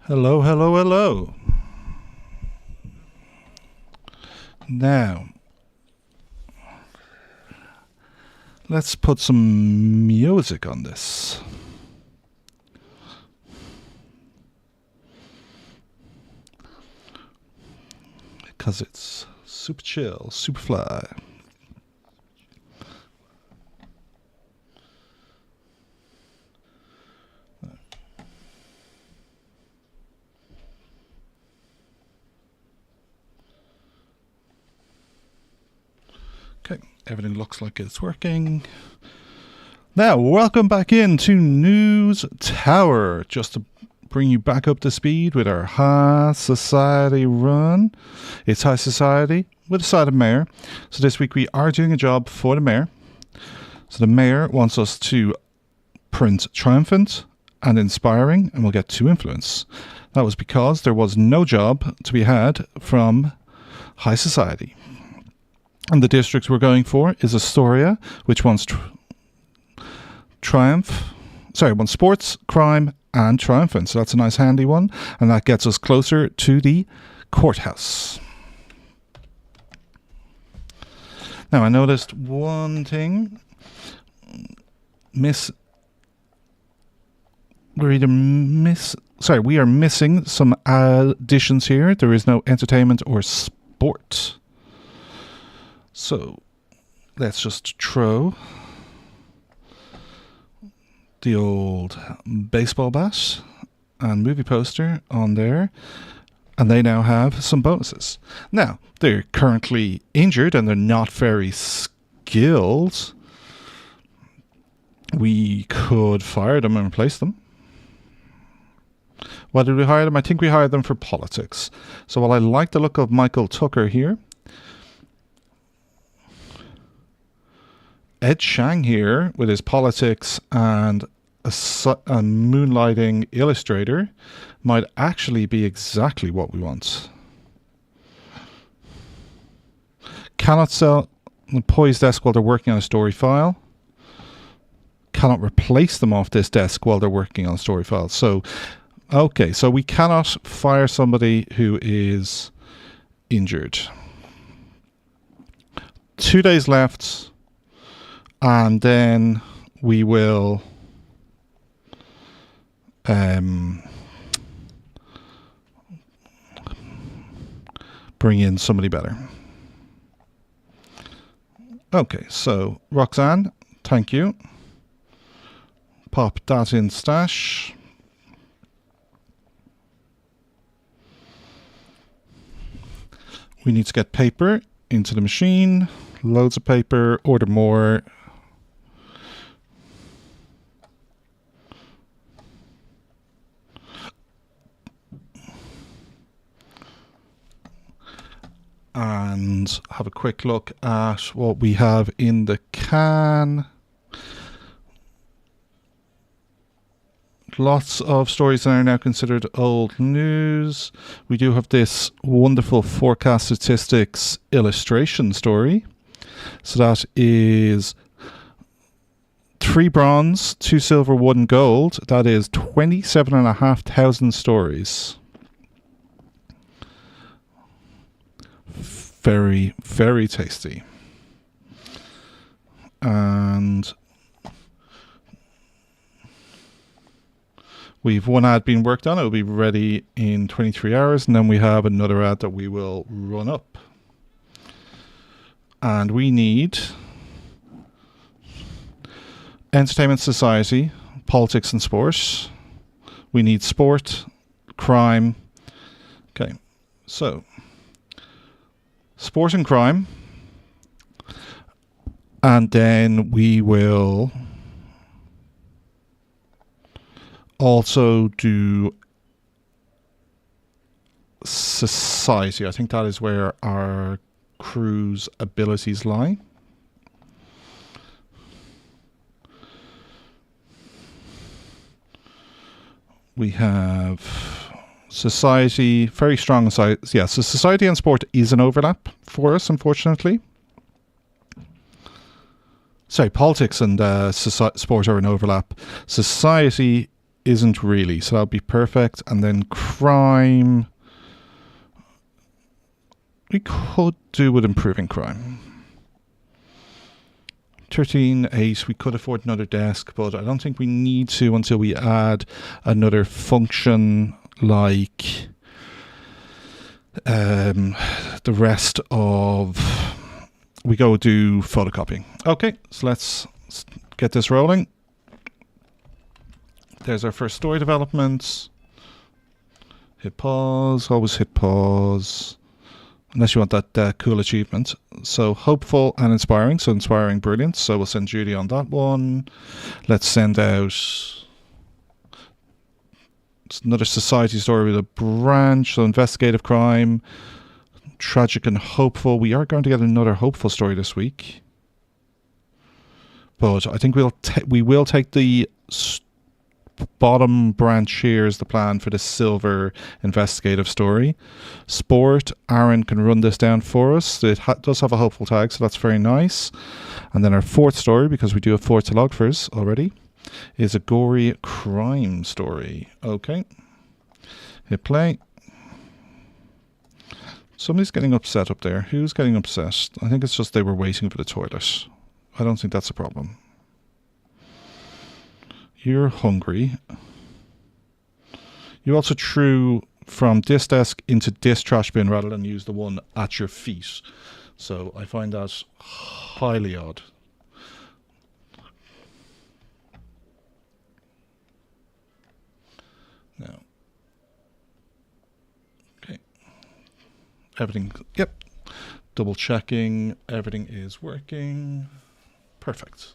Hello, hello, hello. Now, let's put some music on this. Because it's super chill, super fly. Okay, everything looks like it's working. Now, welcome back into News Tower. Just to bring you back up to speed with our High Society run. It's High Society with a side of Mayor. So this week we are doing a job for the Mayor. So the Mayor wants us to print triumphant and inspiring, and we'll get to influence. That was because there was no job to be had from High Society. And the districts we're going for is Astoria, which wants wants sports, crime, and triumphant. So that's a nice handy one. And that gets us closer to the courthouse. Now, I noticed one thing. We are missing some additions here. There is no entertainment or sport. So let's just throw the old baseball bat and movie poster on there, and they now have some bonuses. Now, they're currently injured and they're not very skilled. We could fire them and replace them. Why did we hire them? I think we hired them for politics. So while I like the look of Michael Tucker here, Ed Shang here with his politics and a moonlighting illustrator might actually be exactly what we want. Cannot sell the poised desk while they're working on a story file. Cannot replace them off this desk while they're working on a story file. So, okay, so we cannot fire somebody who is injured. 2 days left. And then we will bring in somebody better. Okay, so Roxanne, thank you. Pop that in stash. We need to get paper into the machine. Loads of paper, order more. And have a quick look at what we have in the can. Lots of stories that are now considered old news. We do have this wonderful forecast statistics illustration story. So that is 3 bronze, 2 silver, 1 gold. That is 27,500 stories. Very, very tasty. And we've one ad being worked on. It will be ready in 23 hours. And then we have another ad that we will run up. And we need entertainment, society, politics and sport. We need sport, crime. Okay, so sport and crime. And then we will also do society. I think that is where our crew's abilities lie. We have society, very strong side. Yeah, so society and sport is an overlap for us, unfortunately. Sorry, politics and sport are an overlap. Society isn't really, so that'll be perfect. And then crime, we could do with improving crime. 13.8, we could afford another desk, but I don't think we need to until we add another function like the rest of, we go do photocopying. Okay, so let's get this rolling. There's our first story development. Hit pause, always hit pause. Unless you want that cool achievement. So hopeful and inspiring. So inspiring, brilliant. So we'll send Judy on that one. Let's send out another society story with a branch. So investigative crime, tragic and hopeful. We are going to get another hopeful story this week. But I think we will take the bottom branch here is the plan for the silver investigative story. Sport, Aaron can run this down for us. It does have a hopeful tag, so that's very nice. And then our fourth story, because we do have 4 telegraphers already, is a gory crime story. Okay. Hit play. Somebody's getting upset up there. Who's getting upset? I think it's just they were waiting for the toilet. I don't think that's a problem. You're hungry. You also threw from this desk into this trash bin rather than use the one at your feet. So I find that highly odd. Now. Okay. Everything, yep. Double checking. Everything is working. Perfect.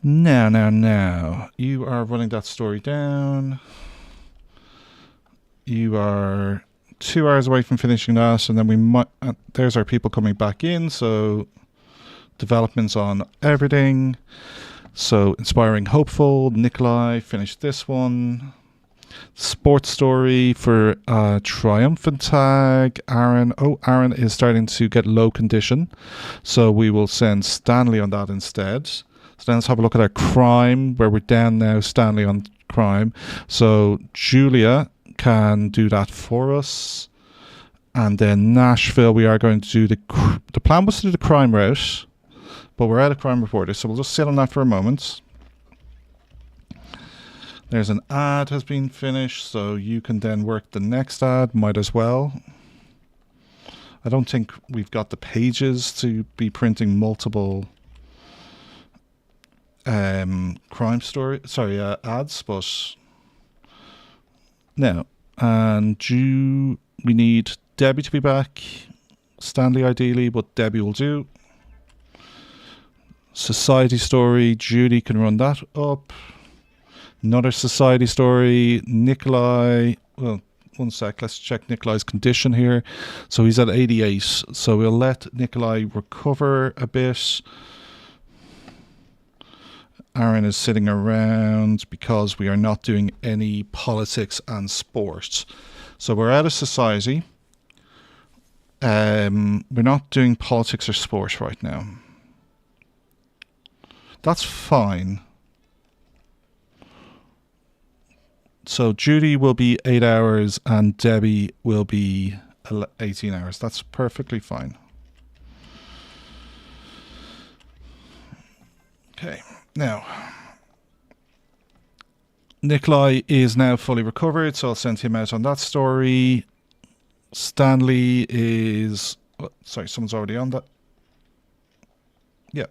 Now. You are running that story down. You are 2 hours away from finishing that, and then we might. There's our people coming back in. So developments on everything. So inspiring, hopeful. Nikolai finished this one. Sports story for triumphant tag. Aaron. Oh, Aaron is starting to get low condition, so we will send Stanley on that instead. So then let's have a look at our crime, where we're down now, Stanley on crime. So Julia can do that for us. And then Nashville, we are going to do the plan was to do the crime route, but we're out of crime reporter, so we'll just sit on that for a moment. There's an ad has been finished, so you can then work the next ad, might as well. I don't think we've got the pages to be printing multiple crime story, ads, but no. And we need Debbie to be back, Stanley ideally, but Debbie will do. Society story, Judy can run that up. Another society story, Nikolai, well, one sec, let's check Nikolai's condition here. So he's at 88, so we'll let Nikolai recover a bit. Aaron is sitting around because we are not doing any politics and sports. So we're out of society. We're not doing politics or sport right now. That's fine. So Judy will be 8 hours and Debbie will be 18 hours. That's perfectly fine. Okay. Now, Nikolai is now fully recovered, so I'll send him out on that story. Stanley is... Oh, sorry, someone's already on that. Yeah.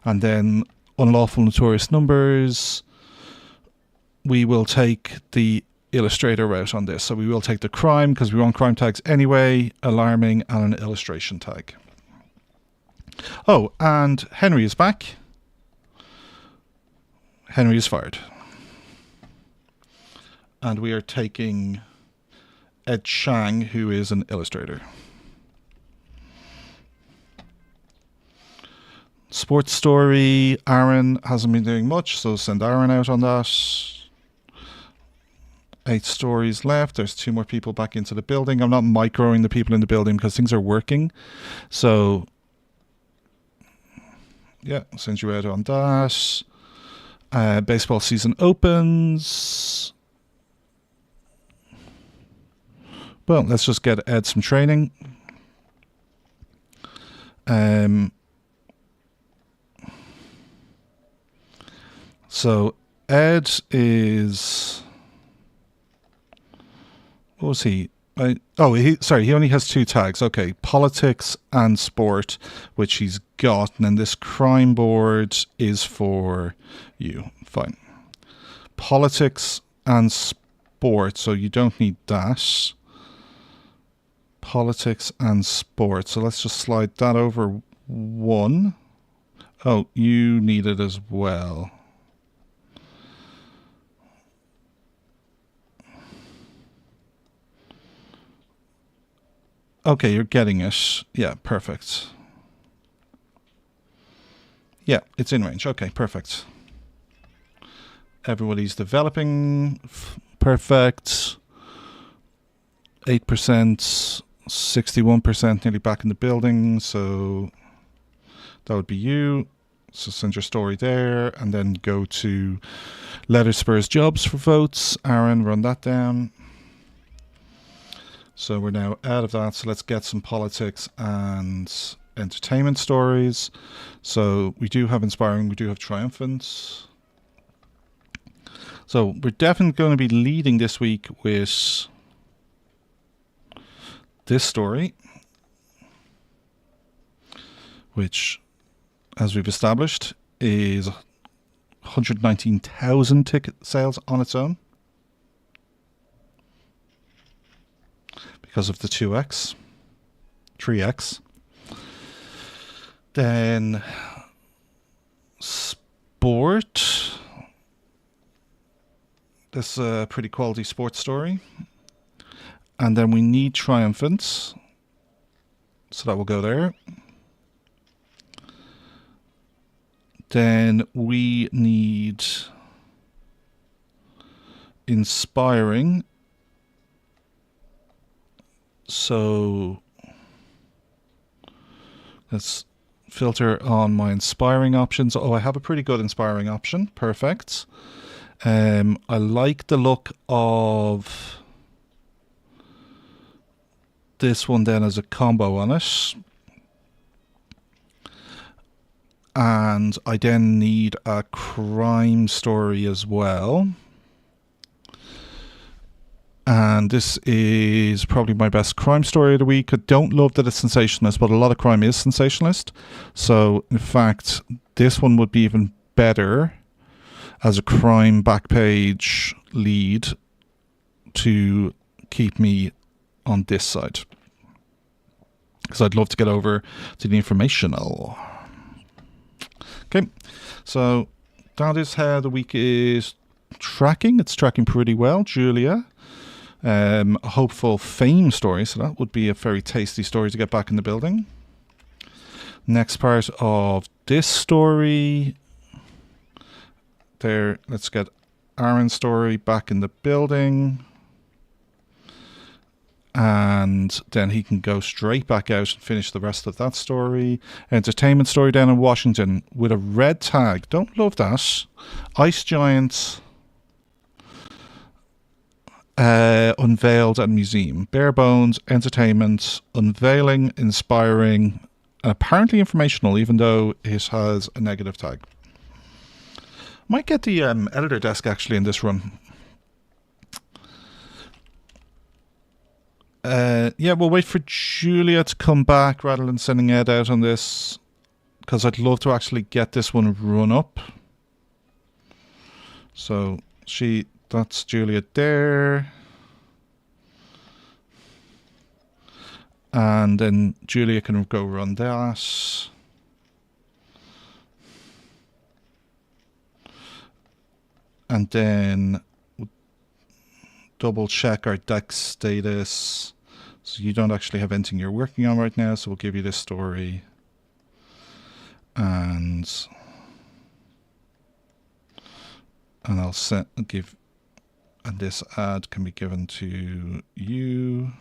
And then unlawful notorious numbers. We will take the illustrator route on this. So we will take the crime, because we want crime tags anyway, alarming, and an illustration tag. Oh, and Henry is back. Henry is fired. And we are taking Ed Chang, who is an illustrator. Sports story, Aaron hasn't been doing much, so send Aaron out on that. 8 stories left. There's 2 more people back into the building. I'm not microing the people in the building because things are working. So, yeah, I'll send you out on that. Baseball season opens. Well, let's just get Ed some training. So Ed is... What was he? He only has 2 tags. Okay, politics and sport, which he's got. And then this crime board is for you. Fine. Politics and sport, so you don't need that. Politics and sport. So let's just slide that over 1. Oh, you need it as well. Okay, you're getting it. Yeah, perfect. Yeah, it's in range. Okay, perfect. Everybody's developing. Perfect. 8%, 61% nearly back in the building. So that would be you. So send your story there and then go to Letter Spurs Jobs for votes. Aaron, run that down. So we're now out of that. So let's get some politics and entertainment stories. So we do have inspiring, we do have triumphant. So we're definitely going to be leading this week with this story, which, as we've established, is 119,000 ticket sales on its own. Because of the 2x, 3x. Then sport. This is a pretty quality sports story. And then we need triumphant. So that will go there. Then we need inspiring. So let's filter on my inspiring options. Oh, I have a pretty good inspiring option. Perfect. I like the look of this one then as a combo on it. And I then need a crime story as well. And this is probably my best crime story of the week. I don't love that it's sensationalist, but a lot of crime is sensationalist. So, in fact, this one would be even better as a crime back page lead to keep me on this side. Because I'd love to get over to the informational. Okay, so that is how the week is tracking. It's tracking pretty well. Julia. A hopeful fame story, so that would be a very tasty story to get back in the building. Next part of this story, there, let's get Aaron's story back in the building, and then he can go straight back out and finish the rest of that story. Entertainment story down in Washington with a red tag. Don't love that. Ice Giant unveiled at museum. Bare bones, entertainment, unveiling, inspiring, and apparently informational, even though it has a negative tag. Might get the editor desk actually in this run. Yeah, we'll wait for Julia to come back rather than sending Ed out on this, because I'd love to actually get this one run up. So that's Julia there. And then Julia can go run that. And then double check our deck status. So you don't actually have anything you're working on right now, so we'll give you this story. And I'll give, and this ad can be given to you.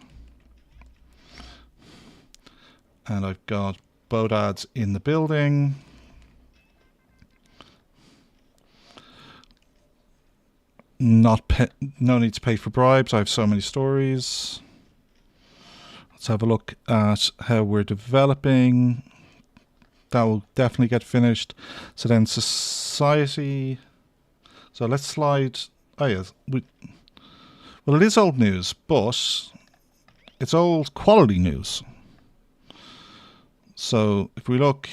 And I've got both ads in the building. no need to pay for bribes. I have so many stories. Let's have a look at how we're developing. That will definitely get finished. So then society. So let's slide. Oh yes, well, it is old news, but it's old quality news. So if we look,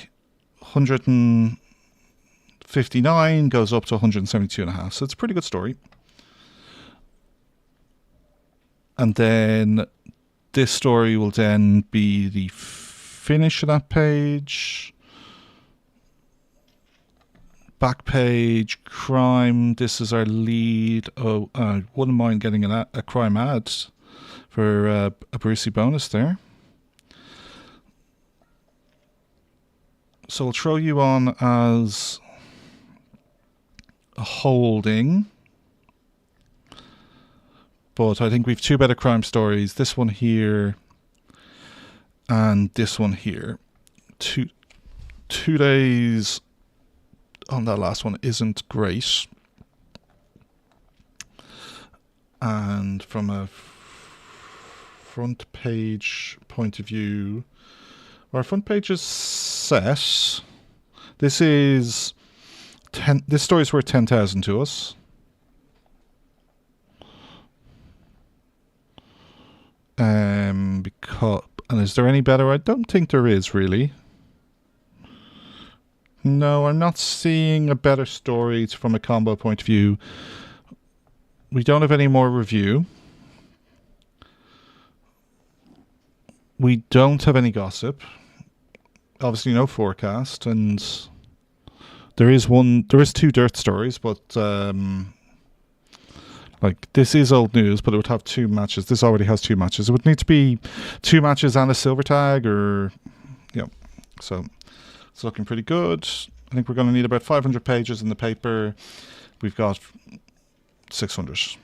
159 goes up to 172.5. So it's a pretty good story. And then this story will then be the finish of that page. Back page, crime. This is our lead. Oh, I wouldn't mind getting a crime ad for a Brucey bonus there. So we'll throw you on as a holding. But I think we've two better crime stories. This one here and this one here. 2 days on that last one isn't great. And from a front page point of view, our front page is set. This is this story's worth 10,000 to us. And is there any better? I don't think there is really. No, I'm not seeing a better story from a combo point of view. We don't have any more review. We don't have any gossip. Obviously no forecast, and there is two dirt stories, but like this is old news, but it would have 2 matches. This already has 2 matches. It would need to be 2 matches and a silver tag, or so it's looking pretty good. I think we're going to need about 500 pages in the paper. We've got 600.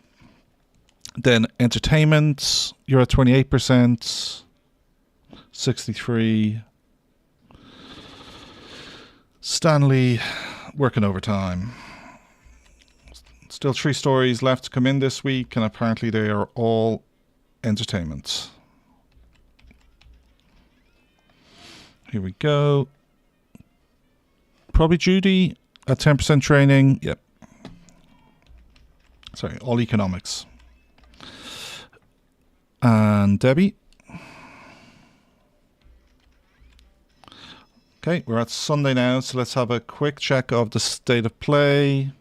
Then entertainment, you're at 28%, 63. Stanley working overtime. Still 3 stories left to come in this week, and apparently they are all entertainment. Here we go. Probably Judy at 10% training. Yep. Sorry, all economics. And Debbie. Okay, we're at Sunday now, so let's have a quick check of the state of play.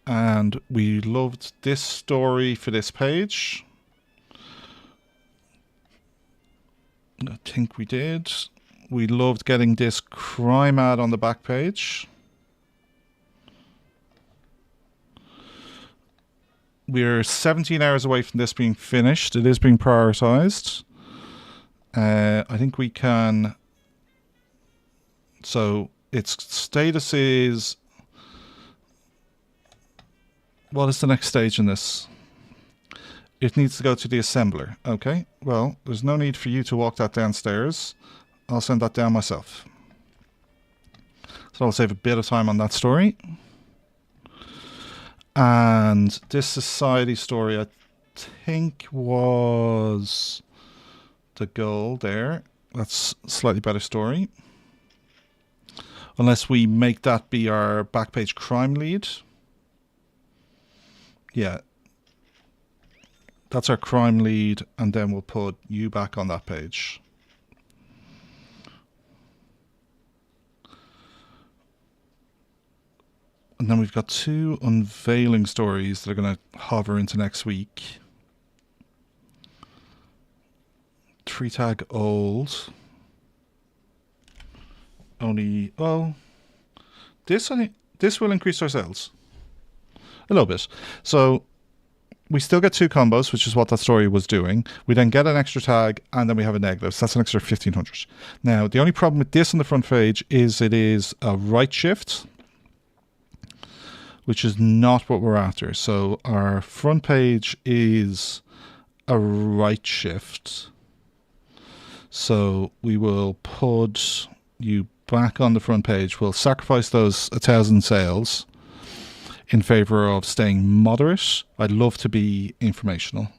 And we loved this story for this page. I think we did. We loved getting this crime ad on the back page. We're 17 hours away from this being finished. It is being prioritized. I think we can... So its status is... What is the next stage in this? It needs to go to the assembler. Okay, well, there's no need for you to walk that downstairs. I'll send that down myself. So I'll save a bit of time on that story. And this society story, I think, was the goal there. That's a slightly better story. Unless we make that be our backpage crime lead. Yeah. That's our crime lead, and then we'll put you back on that page. And then we've got 2 unveiling stories that are going to hover into next week. 3 tag old. Only, well, this will increase our sales a little bit. So we still get 2 combos, which is what that story was doing. We then get an extra tag, and then we have a negative. So that's an extra 1,500. Now, the only problem with this on the front page is it is a right shift, which is not what we're after. So our front page is a right shift. So we will put you back on the front page. We'll sacrifice those 1,000 sales in favor of staying moderate. I'd love to be informational.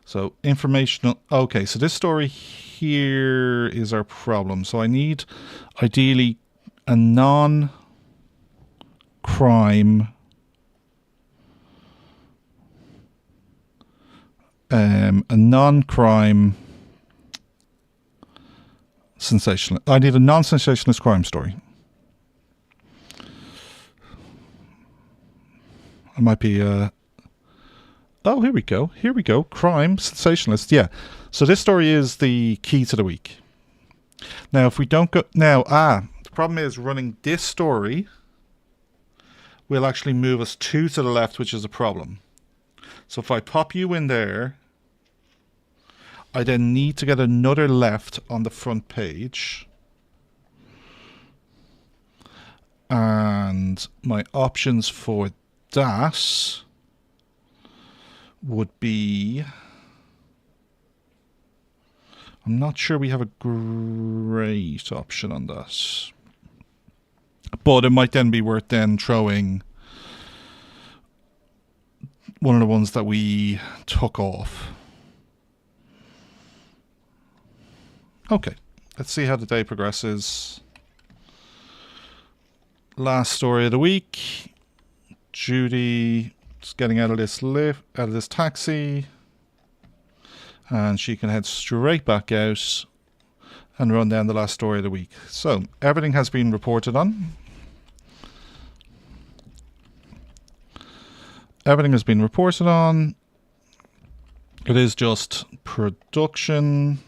So informational. Okay, so this story here is our problem. So I need ideally a non-crime sensational. I need a non-sensationalist crime story. I might be oh, here we go. Here we go. Crime, sensationalist. Yeah. So this story is the key to the week. Now, if we don't go now, the problem is running this story will actually move us 2 to the left, which is a problem. So if I pop you in there, I then need to get another left on the front page. And my options for that would be, I'm not sure we have a great option on that, but it might then be worth then throwing one of the ones that we took off. Okay, let's see how the day progresses. Last story of the week. Judy is getting out of this taxi, and she can head straight back out and run down the last story of the week. So everything has been reported on. Everything has been reported on. It is just production.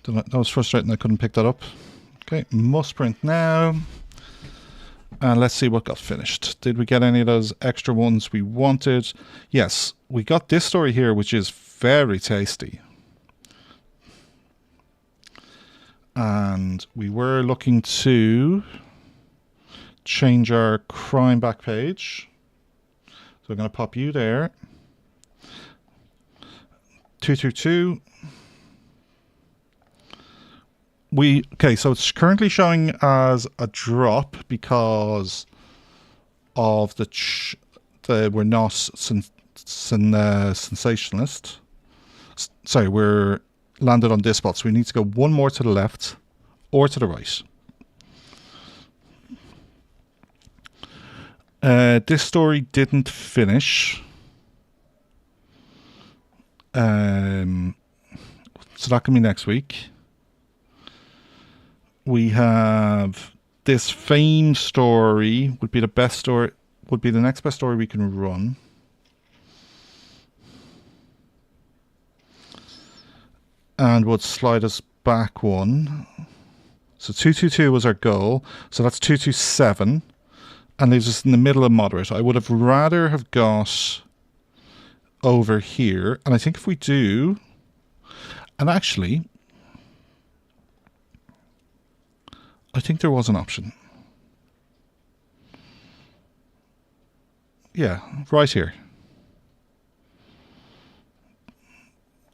That was frustrating. I couldn't pick that up. Okay, must print now. And let's see what got finished. Did we get any of those extra ones we wanted? Yes, we got this story here, which is very tasty. And we were looking to change our crime back page. So I'm going to pop you there. 222. Okay, so it's currently showing as a drop because of we're not sensationalist. Sorry, we're landed on this spot, so we need to go one more to the left or to the right. This story didn't finish. So that can be next week. We have this fame story would be the best story, would be the next best story we can run. And would slide us back one. So 222 was our goal. So that's 227. And leaves us in the middle of moderate. I would have rather have got over here. And I think if we do, and actually, I think there was an option. Yeah, right here.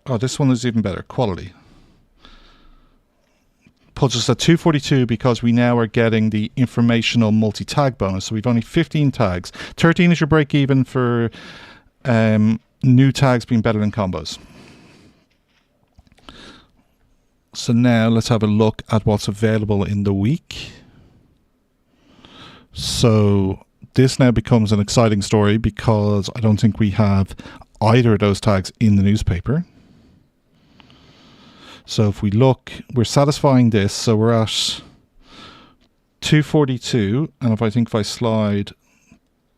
Oh, this one is even better. Quality. Puts us at 242 because we now are getting the informational multi-tag bonus. So we've only 15 tags. 13 is your break even for new tags being better than combos. So now let's have a look at what's available in the week. So this now becomes an exciting story because I don't think we have either of those tags in the newspaper. So if we look, we're satisfying this. So we're at 242. And if I slide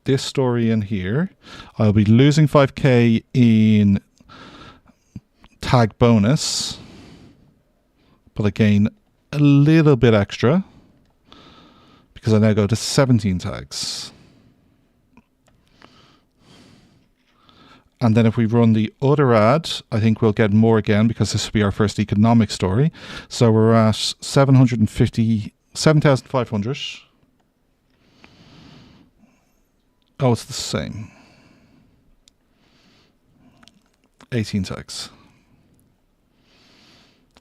this story in here, I'll be losing 5k in tag bonus. But I gain a little bit extra because I now go to 17 tags. And then if we run the other ad, I think we'll get more again because this will be our first economic story. So we're at 7,500. Oh, it's the same. 18 tags.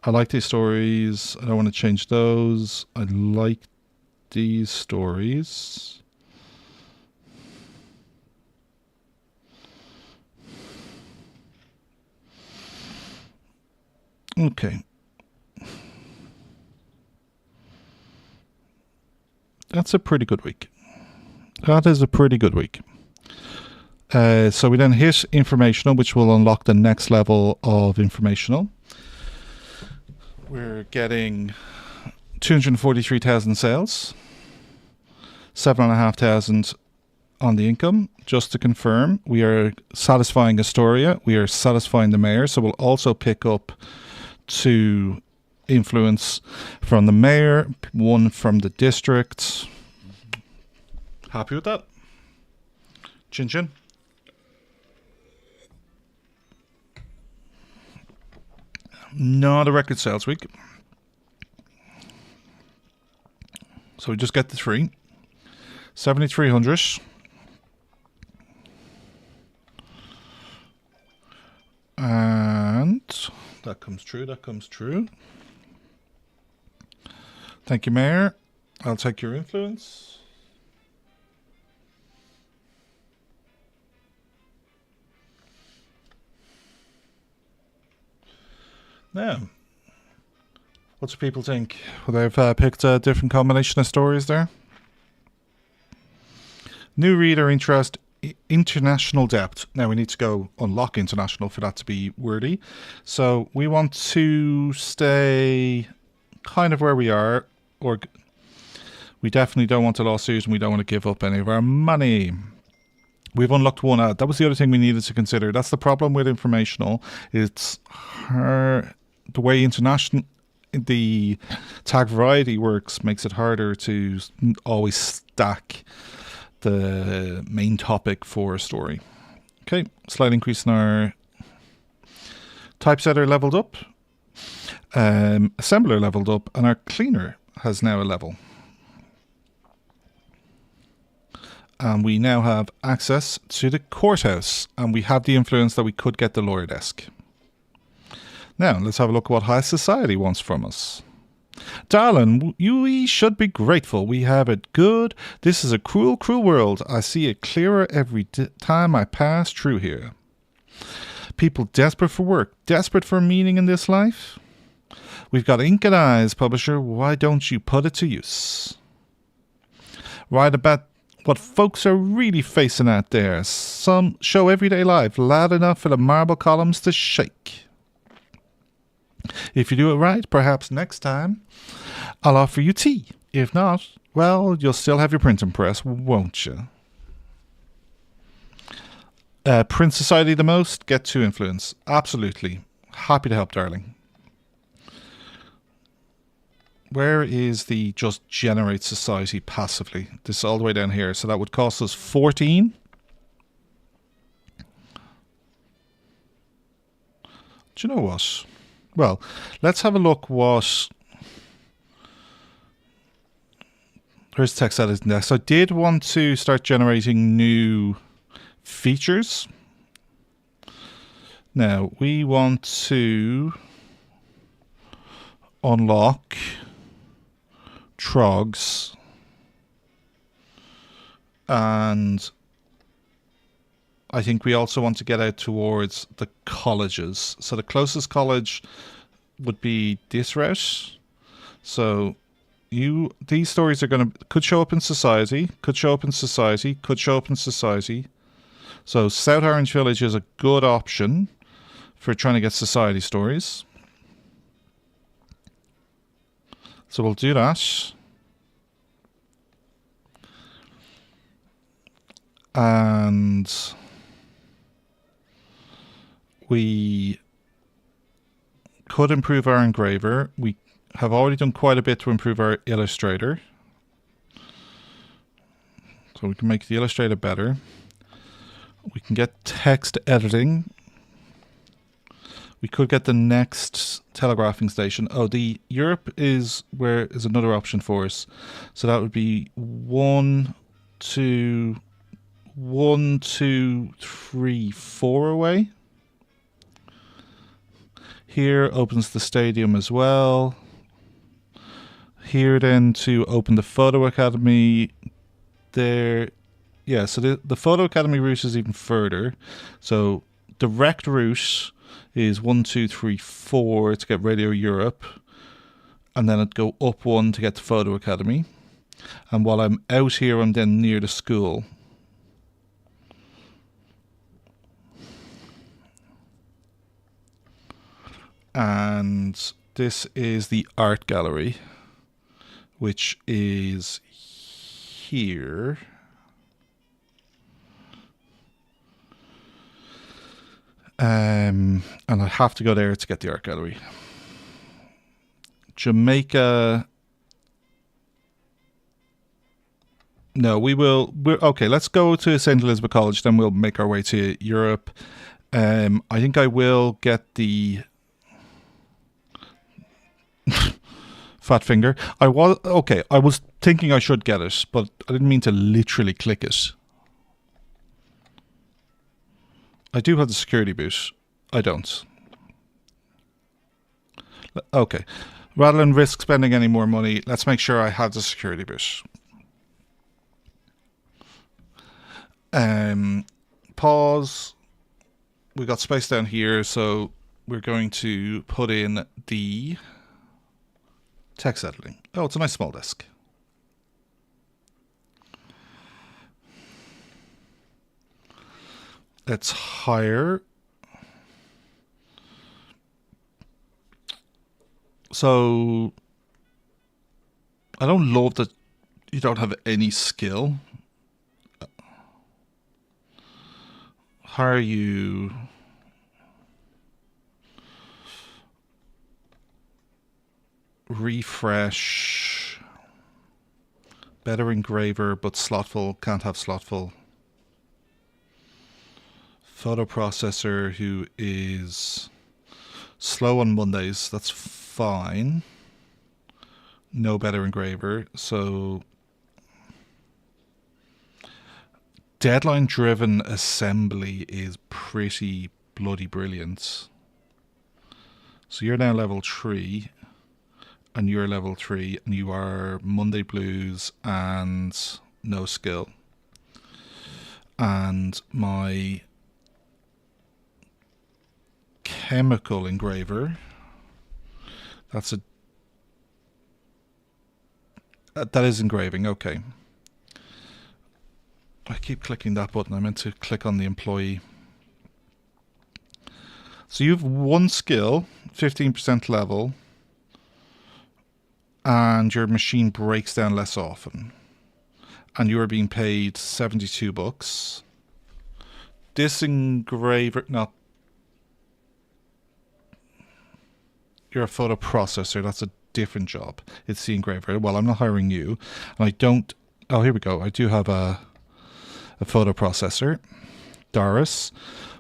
I like these stories. I don't want to change those. I like these stories. Okay. That's a pretty good week. That is a pretty good week. So we then hit informational, which will unlock the next level of informational. We're getting 243,000 sales, 7,500 on the income. Just to confirm, we are satisfying Astoria. We are satisfying the mayor. So we'll also pick up 2 influence from the mayor, 1 from the district. Happy with that? Chin chin. Not a record sales week. So we just get the 3. 7,300. And that comes true. That comes true. Thank you, Mayor. I'll take your influence. Now, what do people think? Well, they've picked a different combination of stories there. New reader interest, international depth. Now we need to go unlock international for that to be wordy. So we want to stay kind of where we are, or we definitely don't want a lawsuit and we don't want to give up any of our money. We've unlocked 1 ad. That was the other thing we needed to consider. That's the problem with informational. It's the way international, the tag variety works makes it harder to always stack the main topic for a story. Okay, slight increase in our typesetter leveled up, assembler leveled up, and our cleaner has now a level. And we now have access to the courthouse, and we have the influence that we could get the lawyer desk. Now, let's have a look at what high society wants from us. Darling, we should be grateful. We have it good. This is a cruel, cruel world. I see it clearer every time I pass through here. People desperate for work, desperate for meaning in this life. We've got ink and eyes, publisher. Why don't you put it to use? Write about what folks are really facing out there. Some show everyday life loud enough for the marble columns to shake. If you do it right, perhaps next time I'll offer you tea. If not, well, you'll still have your printing press, won't you? Print society the most, get 2 influence. Absolutely. Happy to help, darling. Where is the just generate society passively? This is all the way down here. So that would cost us 14. Do you know what? Well, let's have a look what... Where's text edit next? I did want to start generating new features. Now, we want to unlock trogs and I think we also want to get out towards the colleges. So the closest college would be this route. So these stories are could show up in society, could show up in society, could show up in society. So South Orange Village is a good option for trying to get society stories. So we'll do that. And we could improve our engraver. We have already done quite a bit to improve our illustrator. So we can make the illustrator better. We can get text editing. We could get the next telegraphing station. Oh, the Europe is another option for us. So that would be 1, 2, 1, 2, 3, 4 away. Here opens the stadium as well. Here then to open the Photo Academy. There, yeah, so the Photo Academy route is even further. So direct route is 1, 2, 3, 4 to get Radio Europe. And then it'd go up 1 to get the Photo Academy. And while I'm out here, I'm then near the school. And this is the art gallery, which is here. And I have to go there to get the art gallery. Jamaica. No, okay, let's go to St. Elizabeth College, then we'll make our way to Europe. I think I will get the fat finger. I was thinking I should get it, but I didn't mean to literally click it. I do have the security boot. I don't. Okay. Rather than risk spending any more money, let's make sure I have the security boot. Pause. We got space down here, so we're going to put in the text editing. Oh, it's a nice small desk. Let's hire. So I don't love that you don't have any skill. Hire you. Refresh. Better engraver, but slotful. Can't have slotful. Photo processor who is slow on Mondays. That's fine. No better engraver. So deadline driven assembly is pretty bloody brilliant. So you're now level 3 and you're level 3 and you are Monday blues and no skill. And my chemical engraver, that is engraving. Okay, I keep clicking that button. I meant to click on the employee. So you've one skill, 15% level, and your machine breaks down less often, and you are being paid $72. This engraver, not. You're a photo processor. That's a different job. It's the engraver. Well, I'm not hiring you. And I don't. Oh, here we go. I do have a photo processor. Doris.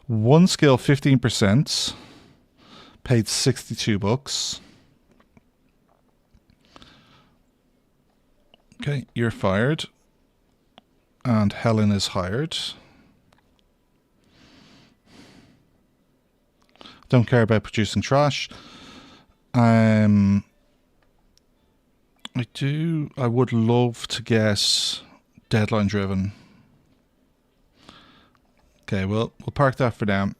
One skill, 15%. Paid $62. Okay, you're fired. And Helen is hired. Don't care about producing trash. I would love to get deadline driven. Okay, well, we'll park that for now.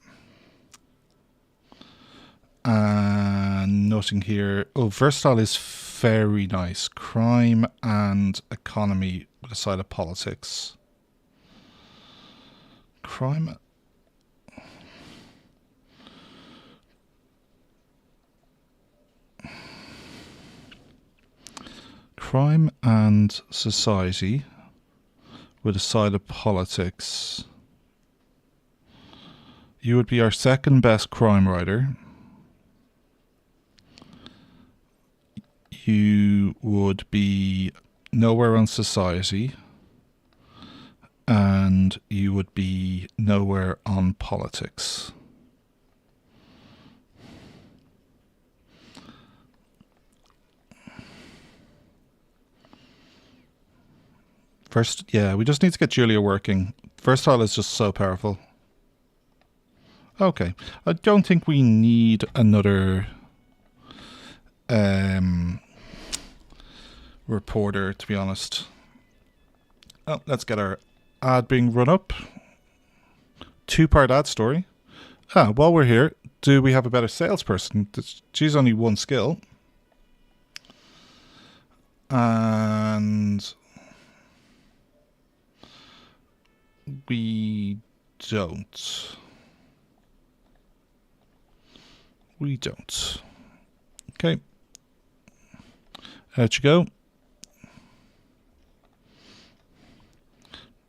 Noting here, versatile is very nice. Crime and economy with a side of politics. Crime. Crime and society with a side of politics. You would be our second best crime writer. You would be nowhere on society. and you would be nowhere on politics. First, yeah, we just need to get Julia working. First tile is just so powerful. Okay, I don't think we need another reporter, to be honest. Oh, let's get our ad being run up. 2-part ad story. While we're here, do we have a better salesperson? She's only 1 skill. And we don't. We don't. Okay. Out you go.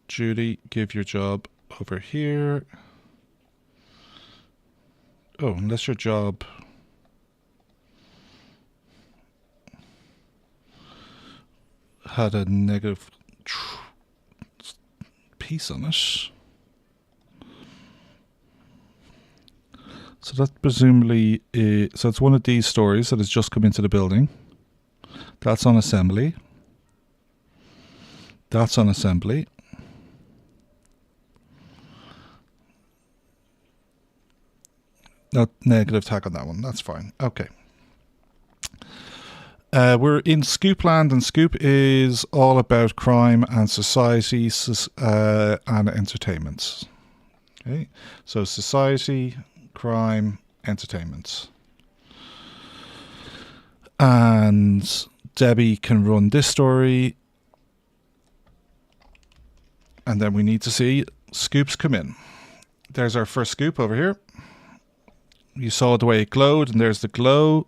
Judy, give your job over here. Oh, unless your job had a negative piece on it. So that presumably is, so it's one of these stories that has just come into the building. That's on assembly. That's on assembly. No negative tag on that one. That's fine. Okay. We're in Scoop land, and Scoop is all about crime and society and entertainment. Okay. So society, crime, entertainment. And Debbie can run this story. And then we need to see Scoops come in. There's our first scoop over here. You saw the way it glowed, and there's the glow.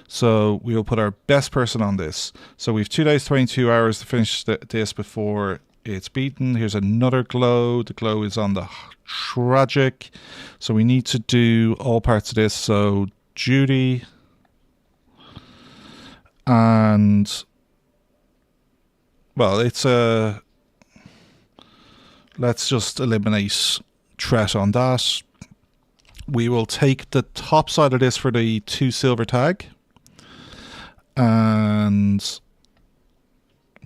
So we'll put our best person on this. So we've 2 days, 22 hours to finish this before it's beaten. Here's another glow. The glow is on the tragic. So we need to do all parts of this. So Judy and, well, it's a, let's just eliminate threat on that. We will take the top side of this for the 2 silver tag. And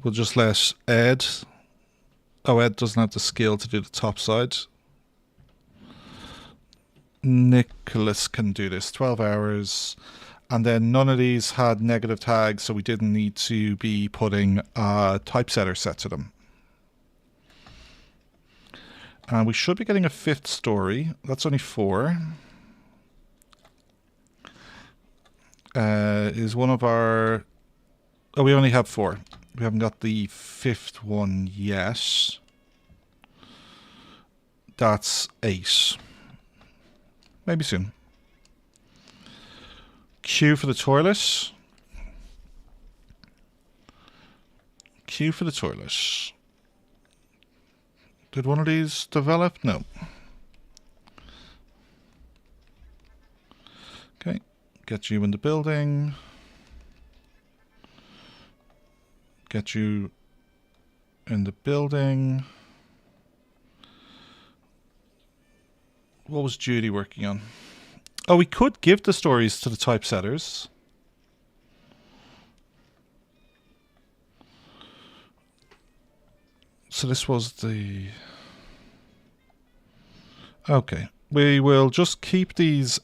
we'll just let Ed. Oh, Ed doesn't have the skill to do the top side. Nicholas can do this. 12 hours. And then none of these had negative tags, so we didn't need to be putting a typesetter set to them. And we should be getting a 5th story. That's only 4. Is one of our... Oh, we only have 4. We haven't got the 5th one yet. That's 8. Maybe soon. Q for the toilet. Q for the toilet. Did one of these develop? No. Okay. Get you in the building. Get you in the building. What was Judy working on? Oh, we could give the stories to the typesetters. So this was the... Okay. We will just keep these...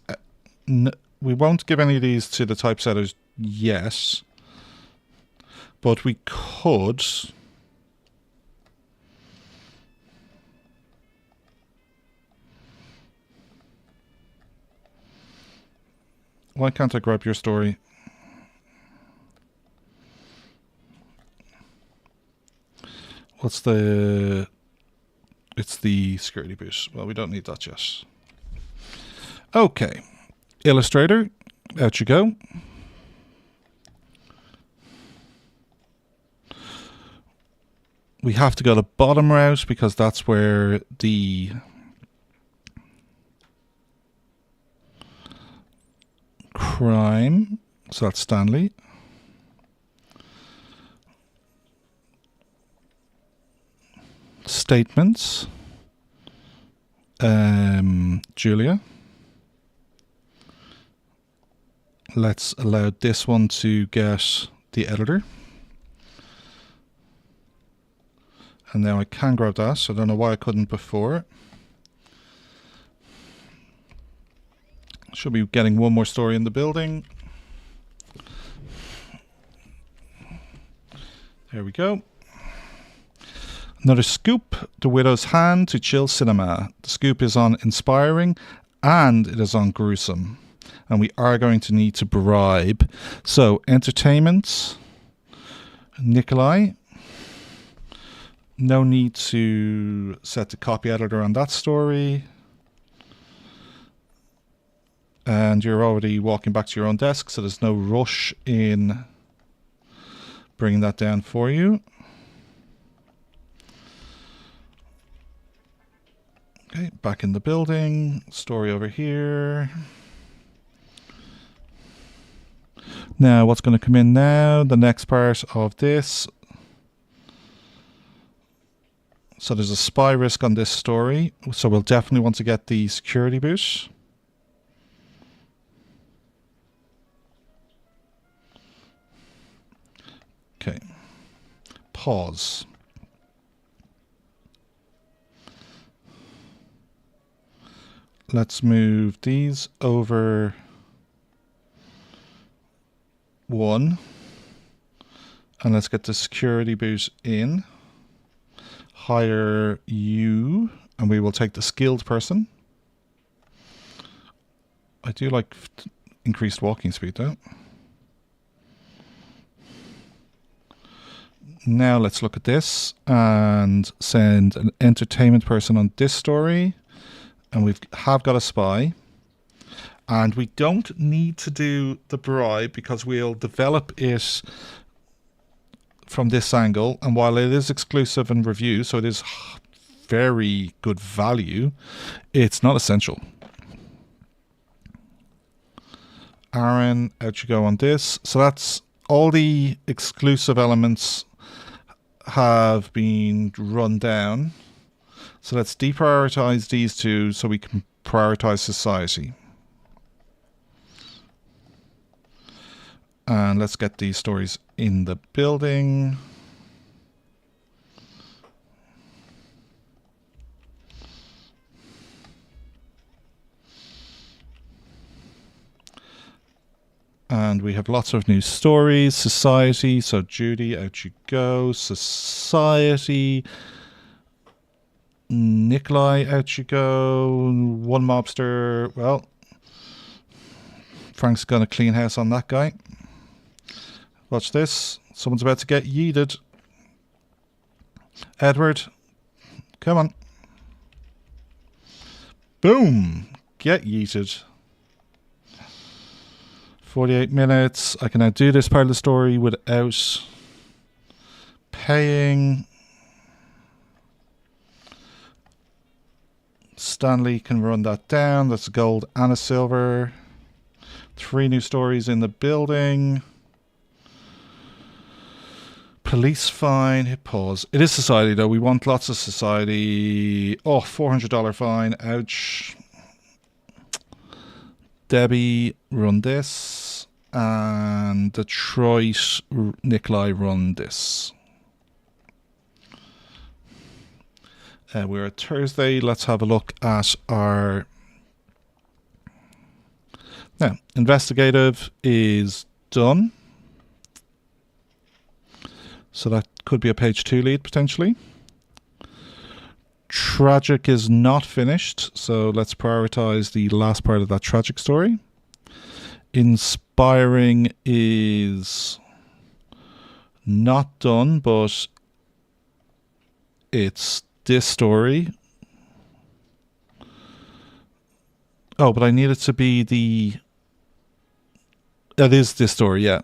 We won't give any of these to the typesetters yet. But we could... Why can't I grab your story? What's the... It's the security boot. Well, we don't need that yet. Okay. Illustrator, out you go. We have to go the bottom route because that's where the crime, so that's Stanley. statements. Julia. Let's allow this one to get the editor. And now I can grab that. I don't know why I couldn't before. Should be getting one more story in the building. There we go. Another scoop, The Widow's Hand to Chill Cinema. The scoop is on inspiring and it is on gruesome. And we are going to need to bribe. So, entertainment, Nikolai. No need to set the copy editor on that story. And you're already walking back to your own desk, so there's no rush in bringing that down for you. Okay, back in the building. Story over here. Now, what's going to come in now? The next part of this. So there's a spy risk on this story. So we'll definitely want to get the security boot. Okay. Pause. Let's move these over one. And let's get the security boot in. Hire you. And we will take the skilled person. I do like increased walking speed though. Now let's look at this and send an entertainment person on this story. And we have got a spy. And we don't need to do the bribe because we'll develop it from this angle. And while it is exclusive and review, so it is very good value, it's not essential. Aaron, out you go on this. So that's all the exclusive elements have been run down. So let's deprioritize these two so we can prioritize society. And let's get these stories in the building. And we have lots of new stories. Society. So Judy, out you go. Society. Nikolai, out you go. One mobster. Well, Frank's going to clean house on that guy. Watch this. Someone's about to get yeeted. Edward, come on. Boom. Get yeeted. 48 minutes. I can now do this part of the story without paying. Stanley can run that down. That's a gold and a silver. 3 new stories in the building. Police fine. Hit pause. It is society though. We want lots of society. Oh, $400 fine. Ouch. Debbie, run this. And Detroit, Nikolai, run this. We're at Thursday. Let's have a look at our... Now, investigative is done. So that could be a page 2 lead potentially. Tragic is not finished. So let's prioritize the last part of that tragic story. Inspiring is not done, but it's this story. Oh, but I need it to be the... That is this story, yeah.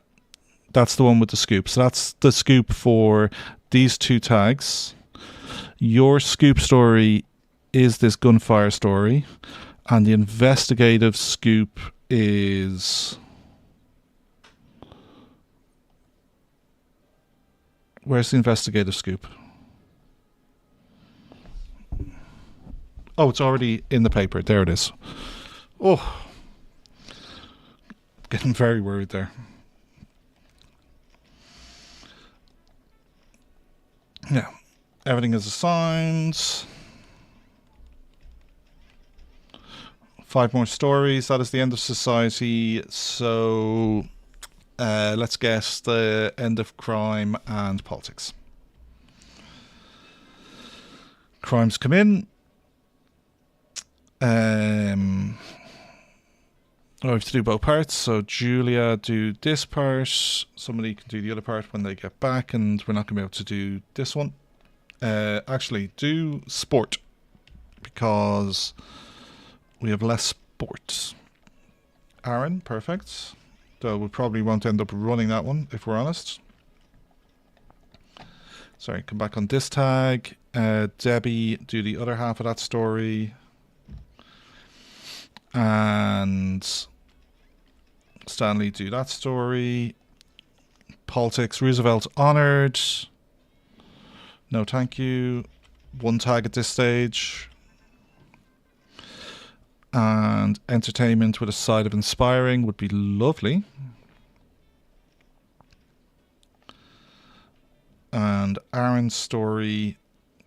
That's the one with the scoop. So that's the scoop for these 2 tags. Your scoop story is this gunfire story. And the investigative scoop is... Where's the investigative scoop? Oh, it's already in the paper. There it is. Oh, getting very worried there. Yeah, everything is assigned. 5 more stories. That is the end of society. So let's guess the end of crime and politics. Crimes come in. I have to do both parts. So Julia do this part. Somebody can do the other part when they get back, and we're not going to be able to do this one. Actually, do sport because we have less sport. Aaron, perfect. Though we probably won't end up running that one if we're honest. Sorry, come back on this tag. Debbie, do the other half of that story. And Stanley, do that story. Politics, Roosevelt honored. No, thank you. 1 tag at this stage. And entertainment with a side of inspiring would be lovely. And Aaron's story,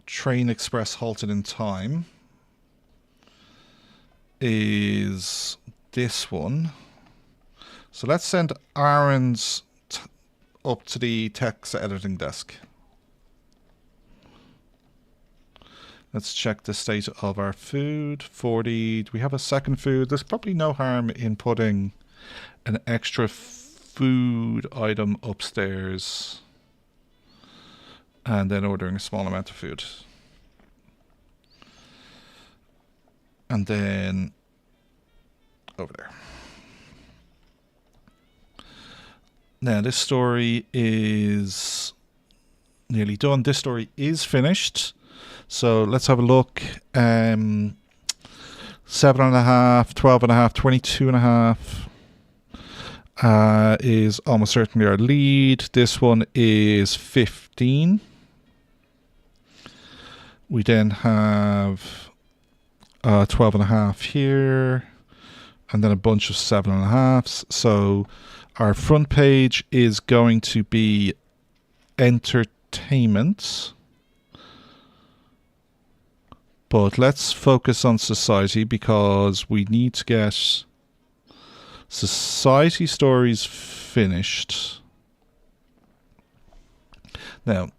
Train Express halted in time, is this one. So let's send Aaron's up to the text editing desk. Let's check the state of our food. 40. Do we have a second food? There's probably no harm in putting an extra food item upstairs and then ordering a small amount of food. And then over there. Now this story is nearly done. This story is finished. So let's have a look. 7.5, 12.5, 22.5 is almost certainly our lead. This one is 15. We then have 12.5 here, and then a bunch of 7.5s. So our front page is going to be entertainment. But let's focus on society because we need to get society stories finished. Now,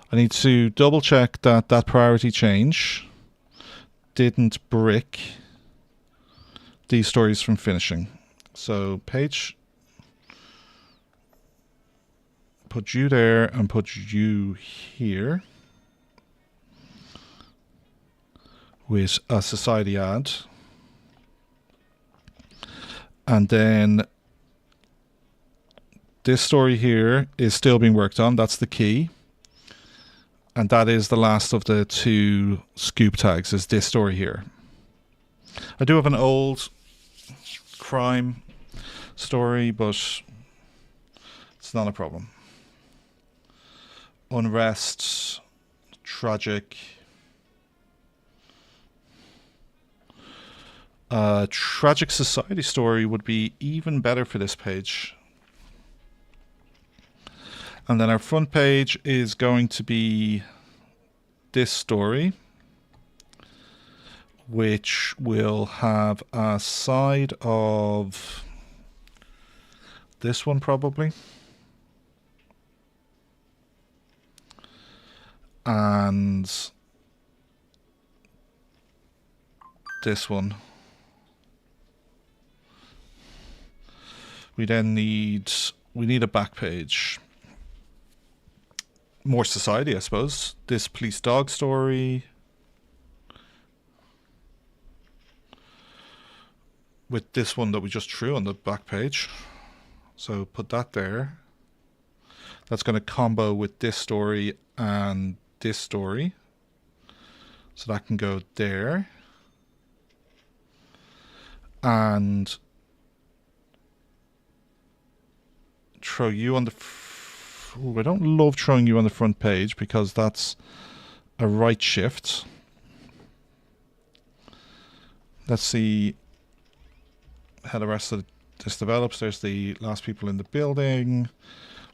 I need to double check that that priority change didn't brick these stories from finishing. So page, put you there and put you here with a society ad. And then this story here is still being worked on. That's the key. And that is the last of the 2 scoop tags, is this story here. I do have an old crime story, but it's not a problem. Unrest, tragic. Tragic society story would be even better for this page. And then our front page is going to be this story, which will have a side of this one probably. And this one. We then need a back page. More society, I suppose. This police dog story. With this one that we just threw on the back page. So put that there. That's going to combo with this story and this story. So that can go there. And throw you on the... I don't love throwing you on the front page because that's a right shift. Let's see how the rest of this develops. There's the last people in the building.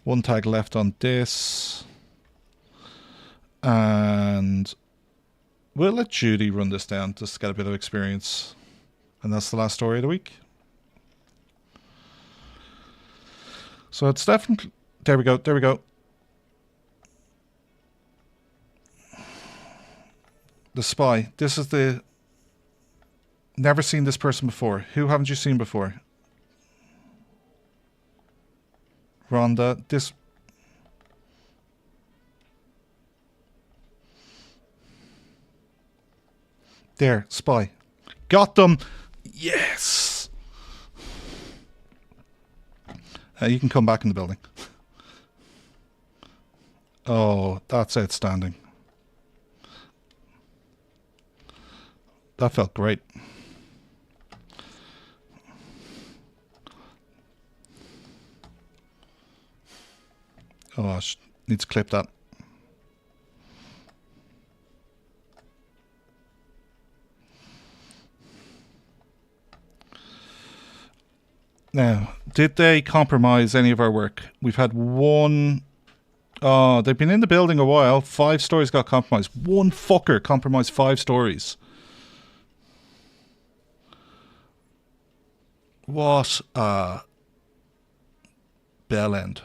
One tag left on this. And we'll let Judy run this down just to get a bit of experience. And that's the last story of the week. So it's definitely... There we go. There we go. The spy. This is the... Never seen this person before. Who haven't you seen before? Rhonda. This... There. Spy. Got them. Yes. You can come back in the building. Oh, that's outstanding. That felt great. Oh, I need to clip that. Now, did they compromise any of our work? We've had one... Oh, they've been in the building a while. 5 stories got compromised. One fucker compromised 5 stories. What a bell end.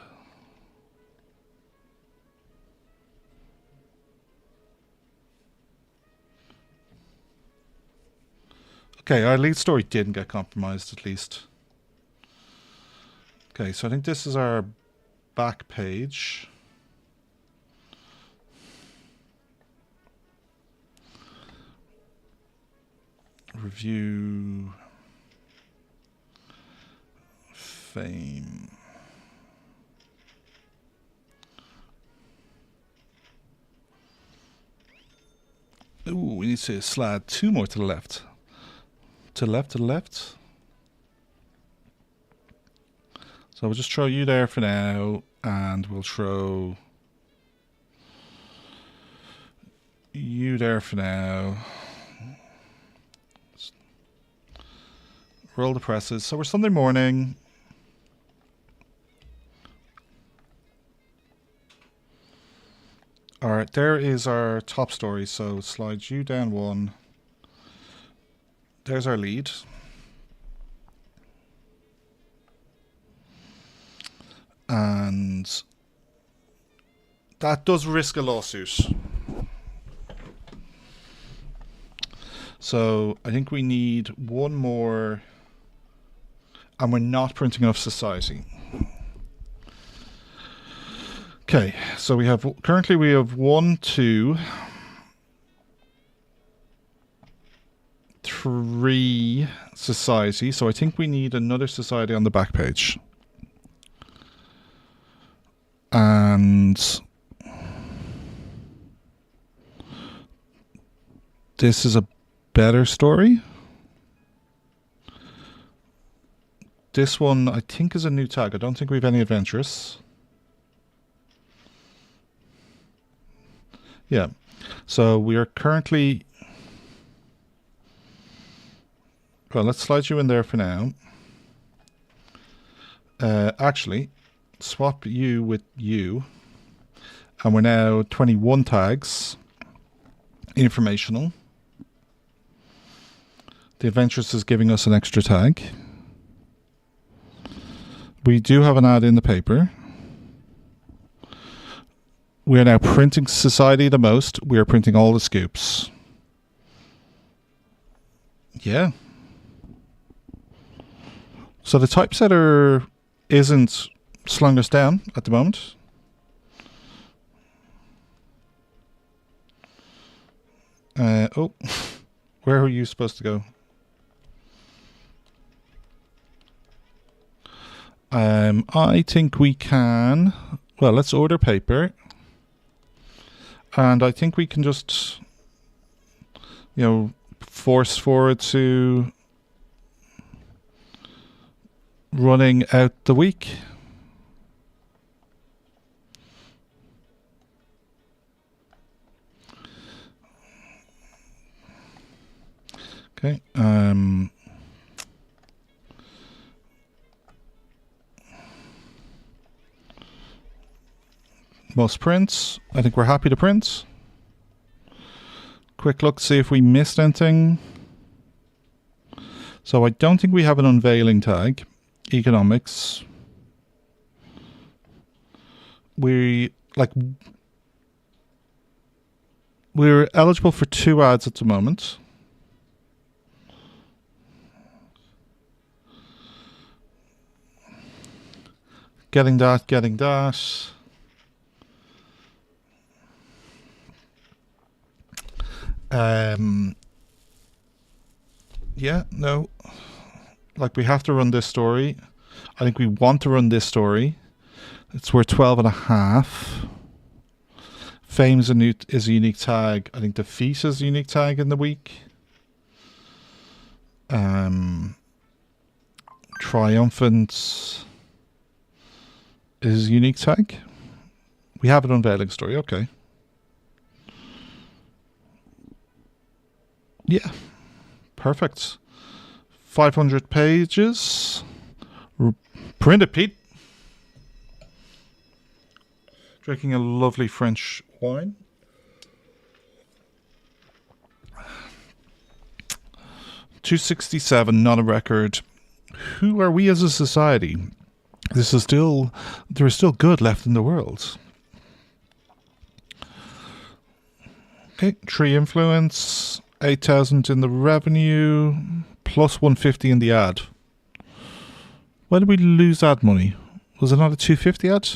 Okay, our lead story didn't get compromised, at least. Okay, so I think this is our back page. Review. Fame. Ooh, we need to slide 2 more to the left. To the left, to the left. So we'll just throw you there for now, and we'll throw you there for now. Roll the presses. So we're Sunday morning. Alright, there is our top story. So slide you down 1. There's our lead. And that does risk a lawsuit. So I think we need one more, and we're not printing enough society. Okay, so we have currently we have 1, 2, 3 society. So I think we need another society on the back page. And this is a better story. This one I think is a new tag. I don't think we have any adventurous. Yeah. So we are currently... Well, let's slide you in there for now. Actually, swap you with you. And we're now 21 tags. Informational. The adventurous is giving us an extra tag. We do have an ad in the paper. We are now printing society the most. We are printing all the scoops. Yeah. So the typesetter isn't slowing us down at the moment. Oh, where are you supposed to go? I think we can... Well, let's order paper. And I think we can just, you know, force forward to running out the week. Okay. Most prints. I think we're happy to print. Quick look, see if we missed anything. So I don't think we have an unveiling tag. Economics. We're eligible for 2 ads at the moment. Getting that. Yeah, no. Like, we have to run this story. I think we want to run this story. It's worth 12.5. Fame is a unique tag. I think defeat is a unique tag in the week. Triumphant is a unique tag. We have an unveiling story. Okay. Yeah. Perfect. 500 pages. Print it, Pete. Drinking a lovely French wine. $267, not a record. Who are we as a society? There is still good left in the world. Okay, tree influence, 8,000 in the revenue, plus 150 in the ad. Why did we lose ad money? Was it not a 250 ad?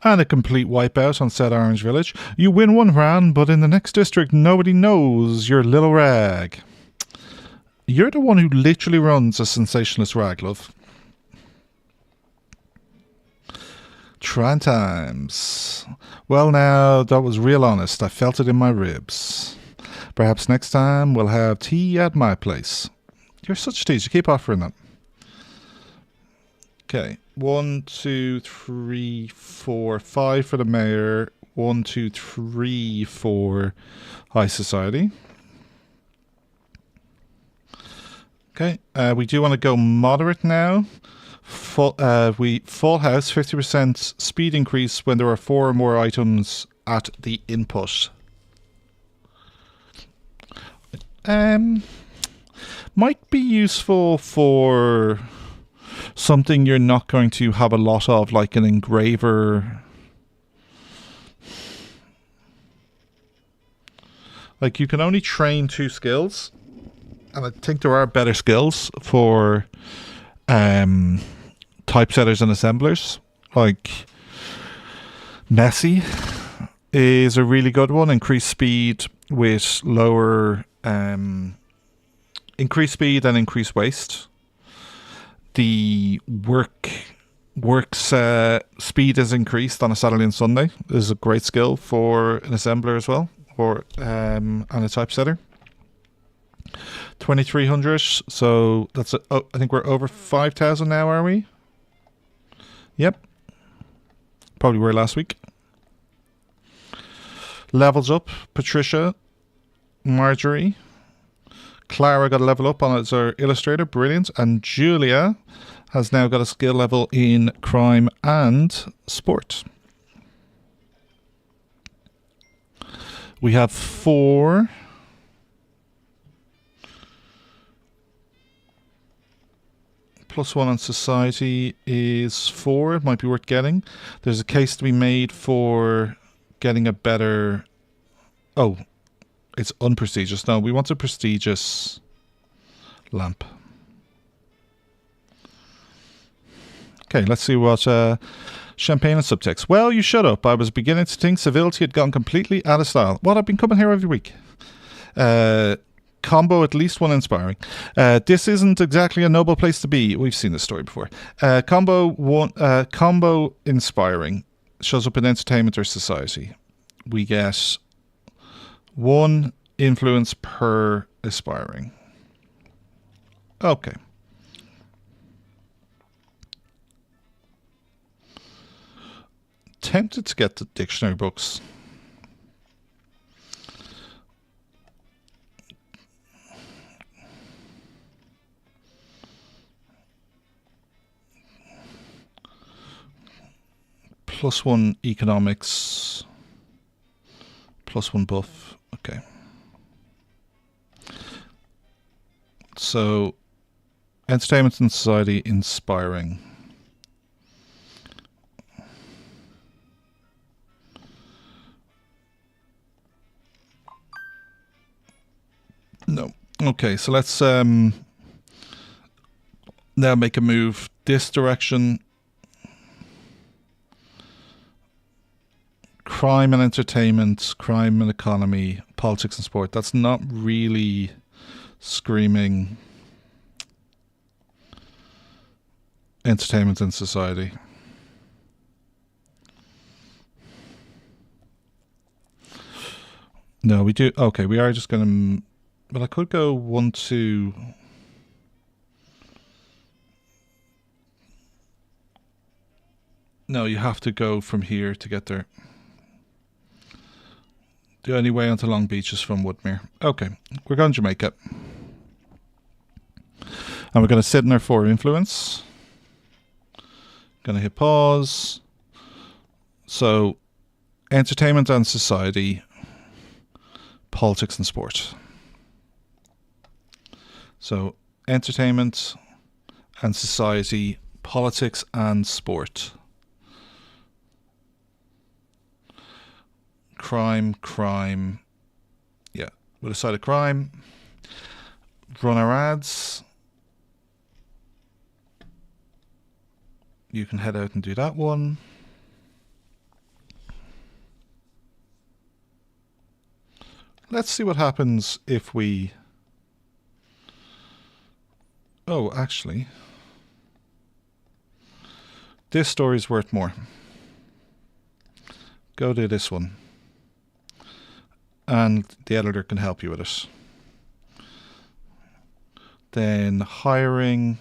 And a complete wipeout on said Orange Village. You win 1 round, but in the next district, nobody knows your little rag. You're the one who literally runs a sensationalist rag, love. Trying times. Well, now, that was real honest. I felt it in my ribs. Perhaps next time we'll have tea at my place. You're such a tease. You keep offering that. Okay. 1, 2, 3, 4, 5 for the mayor. 1, 2, 3, 4 high society. Okay. We do want to go moderate now. Full house, 50% speed increase when there are 4 or more items at the input. Might be useful for something you're not going to have a lot of, like an engraver. Like, you can only train 2 skills, and I think there are better skills for typesetters and assemblers. Like, messy is a really good one. Increased speed with lower increased speed and increased waste. The works speed is increased on a Saturday and Sunday. This is a great skill for an assembler as well, or and a typesetter. 2,300. So that's I think we're over 5,000 now, are we? Yep. Probably were last week. Levels up. Patricia, Marjorie, Clara got a level up on as our illustrator, brilliant, and Julia has now got a skill level in crime and sport. We have 4. Plus 1 on society is 4. It might be worth getting. There's a case to be made for getting a better... Oh, it's unprestigious. No, we want a prestigious lamp. Okay, let's see what champagne and subtext. Well, you shut up. I was beginning to think civility had gone completely out of style. What, I've been coming here every week. Combo, at least one inspiring. This isn't exactly a noble place to be. We've seen this story before. Combo inspiring. Shows up in entertainment or society. We get 1 influence per aspiring. Okay. Tempted to get the dictionary books. +1 economics, +1 buff. Okay. So, entertainment and society, inspiring. No. Okay, so let's now make a move this direction. Crime and entertainment, crime and economy, politics and sport. That's not really screaming entertainment and society. No, we do. Okay, we are just going to... Well, I could go 1, 2... No, you have to go from here to get there. The only way onto Long Beach is from Woodmere. Okay, we're going to Jamaica. And we're going to sit in our 4 influence. Going to hit pause. So, entertainment and society, politics and sport. So, entertainment and society, politics and sport. Crime. Yeah, we'll decide a crime. Run our ads. You can head out and do that one. Let's see what happens if we... Oh, actually, this story's worth more. Go do this one. And the editor can help you with it. Then hiring.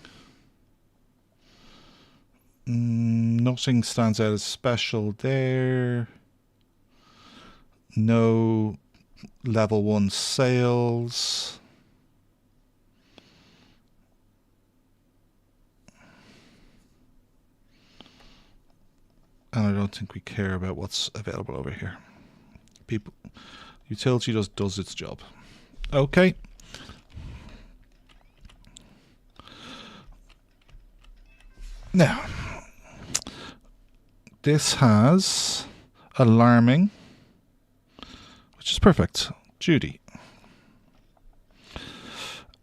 Nothing stands out as special there. No level 1 sales. And I don't think we care about what's available over here. Utility just does its job. Okay. Now, this has alarming, which is perfect. Judy.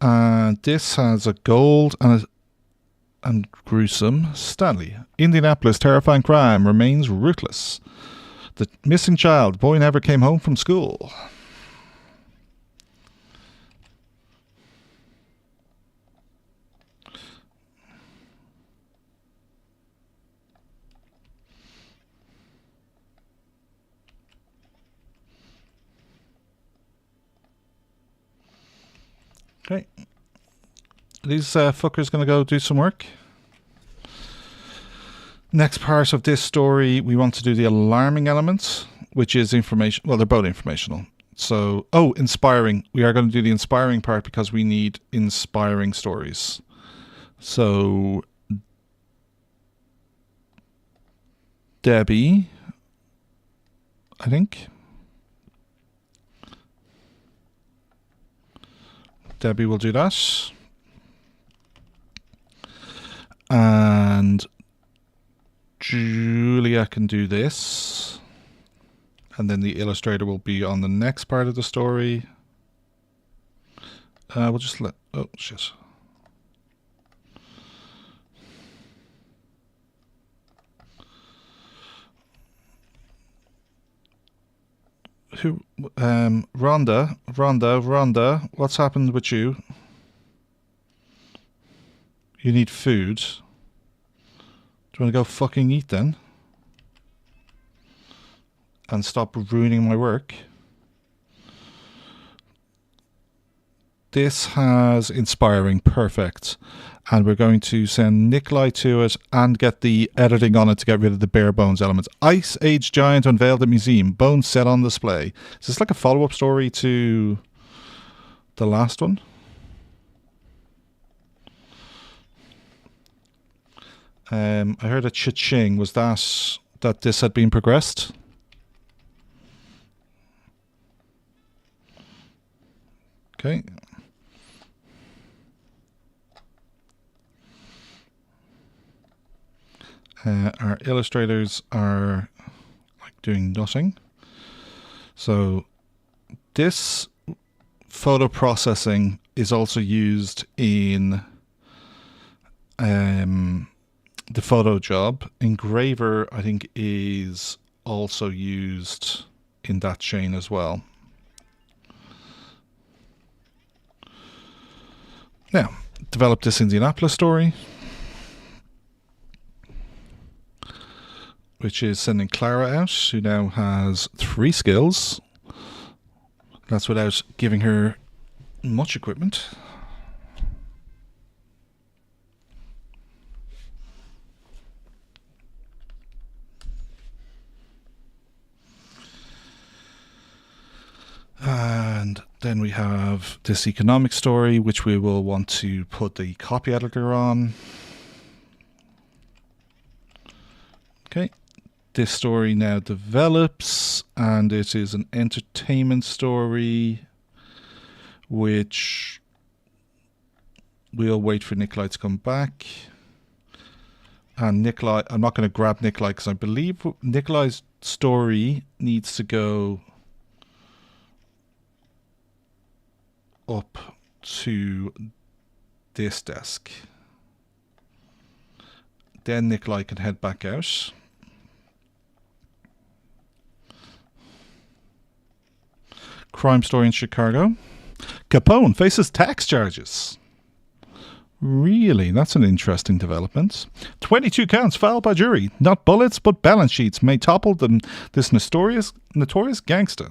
And this has a gold and gruesome Stanley. Indianapolis, terrifying crime remains ruthless. The missing child, boy never came home from school. Okay. These fuckers going to go do some work. Next part of this story, we want to do the alarming element, which is information. Well, they're both informational. So, inspiring. We are going to do the inspiring part because we need inspiring stories. So, Debbie, I think. Debbie will do that. And Julia can do this. And then the illustrator will be on the next part of the story. We'll just let... Oh, shit. Rhonda, what's happened with you? You need food. Do you want to go fucking eat then? And stop ruining my work? This has inspiring, perfect. And we're going to send Nikolai to it and get the editing on it to get rid of the bare bones elements. Ice Age Giant unveiled at museum. Bones set on display. Is this like a follow-up story to the last one? I heard a cha-ching. Was that that this had been progressed. Okay. Our illustrators are like doing nothing. So this photo processing is also used in the photo job. Engraver, I think, is also used in that chain as well. Now, develop this Indianapolis story, which is sending Clara out, who now has 3 skills. That's without giving her much equipment. And then we have this economic story, which we will want to put the copy editor on. Okay, this story now develops, and it is an entertainment story, which we'll wait for Nikolai to come back. And Nikolai, I'm not going to grab Nikolai because I believe Nikolai's story needs to go up to this desk. Then Nikolai can head back out. Crime story in Chicago. Capone faces tax charges. Really? That's an interesting development. 22 counts filed by jury. Not bullets, but balance sheets may topple this notorious gangster.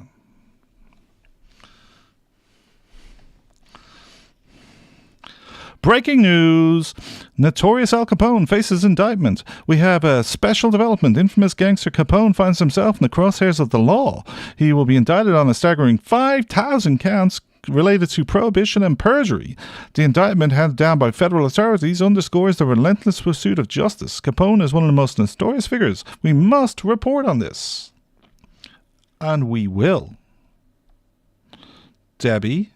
Breaking news. Notorious Al Capone faces indictment. We have a special development. Infamous gangster Capone finds himself in the crosshairs of the law. He will be indicted on a staggering 5,000 counts related to prohibition and perjury. The indictment handed down by federal authorities underscores the relentless pursuit of justice. Capone is one of the most notorious figures. We must report on this. And we will. Debbie,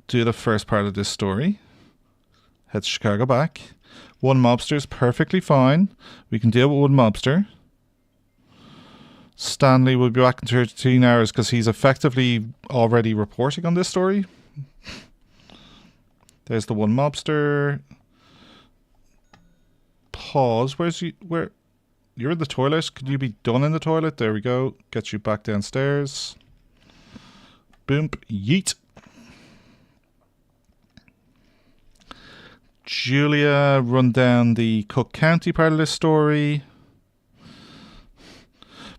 do the first part of this story. Head to Chicago back. One mobster is perfectly fine. We can deal with one mobster. Stanley will be back in 13 hours because he's effectively already reporting on this story. There's the one mobster. Pause. Where? You're in the toilet. Could you be done in the toilet? There we go. Get you back downstairs. Boom. Yeet. Julia, run down the Cook County part of this story.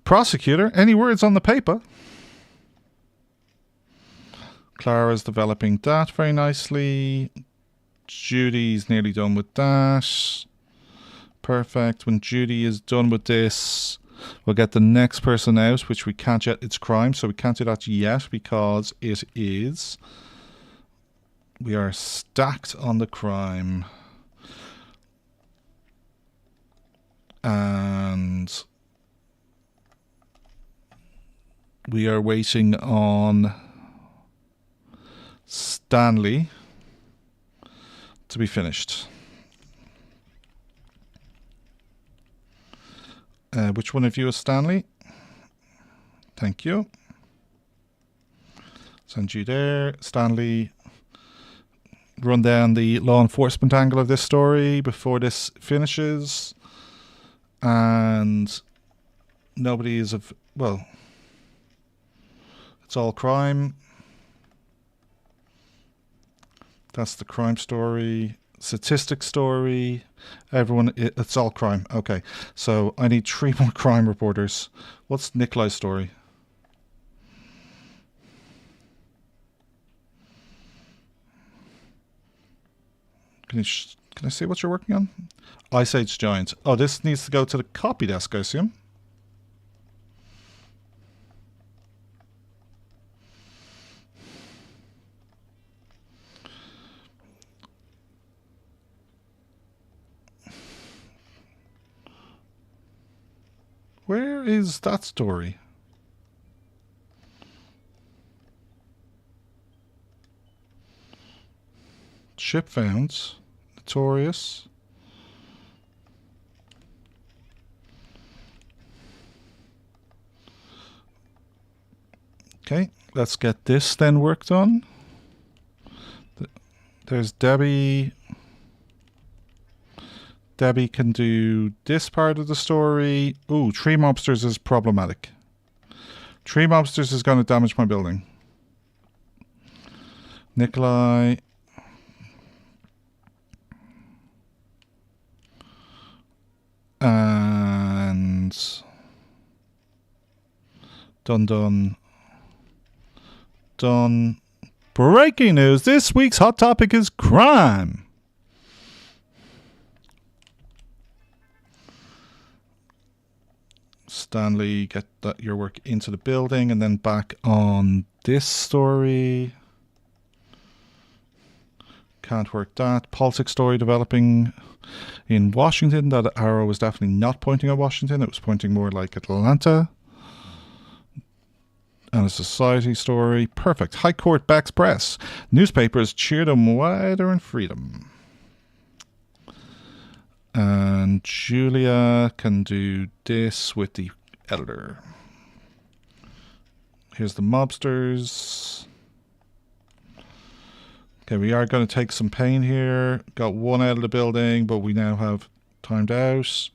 Prosecutor, any words on the paper? Clara's developing that very nicely. Judy's nearly done with that. Perfect. When Judy is done with this, we'll get the next person out, which we can't yet. It's crime, so we can't do that yet because it is... We are stacked on the crime. And we are waiting on Stanley to be finished. Which one of you is Stanley? Thank you. Send you there. Stanley, run down the law enforcement angle of this story before this finishes. And nobody is well, it's all crime. That's the crime story. Statistic story. Everyone, it's all crime. Okay, so I need 3 more crime reporters. What's Nikolai's story? Can I see what you're working on? Ice Age Giant. Oh, this needs to go to the copy desk, I assume. Where is that story? Ship found. Notorious. Okay, let's get this then worked on. There's Debbie. Debbie can do this part of the story. Ooh, tree mobsters is problematic. Tree mobsters is going to damage my building. Nikolai. And done. Breaking news. This week's hot topic is crime. Stanley, get your work into the building and then back on this story. Can't work that. Politics story developing in Washington. That arrow was definitely not pointing at Washington. It was pointing more like Atlanta. And a society story. Perfect. High Court backs press. Newspapers cheer them wider in freedom. And Julia can do this with the editor. Here's the mobsters. Okay, we are going to take some pain here. Got one out of the building, but we now have timed out.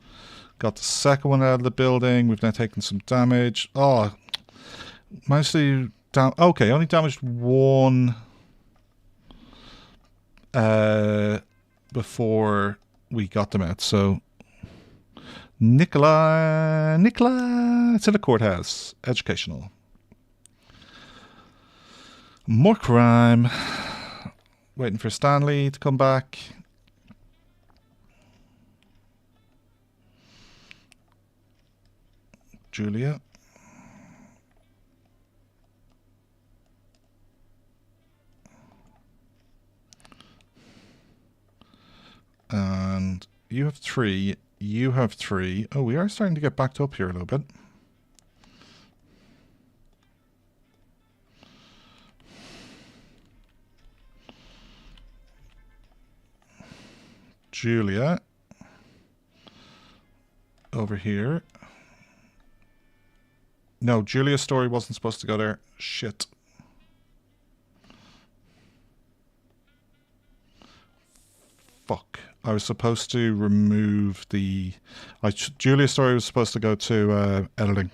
Got the second one out of the building. We've now taken some damage. Oh, mostly okay, only damaged one before we got them out. So Nikolai to the courthouse. Educational. More crime. Waiting for Stanley to come back. Julia. And you have 3. You have 3. Oh, we are starting to get backed up here a little bit. Julia. Over here. No, Julia's story wasn't supposed to go there. Shit. Fuck. I was supposed to remove the... Julia's story was supposed to go to editing.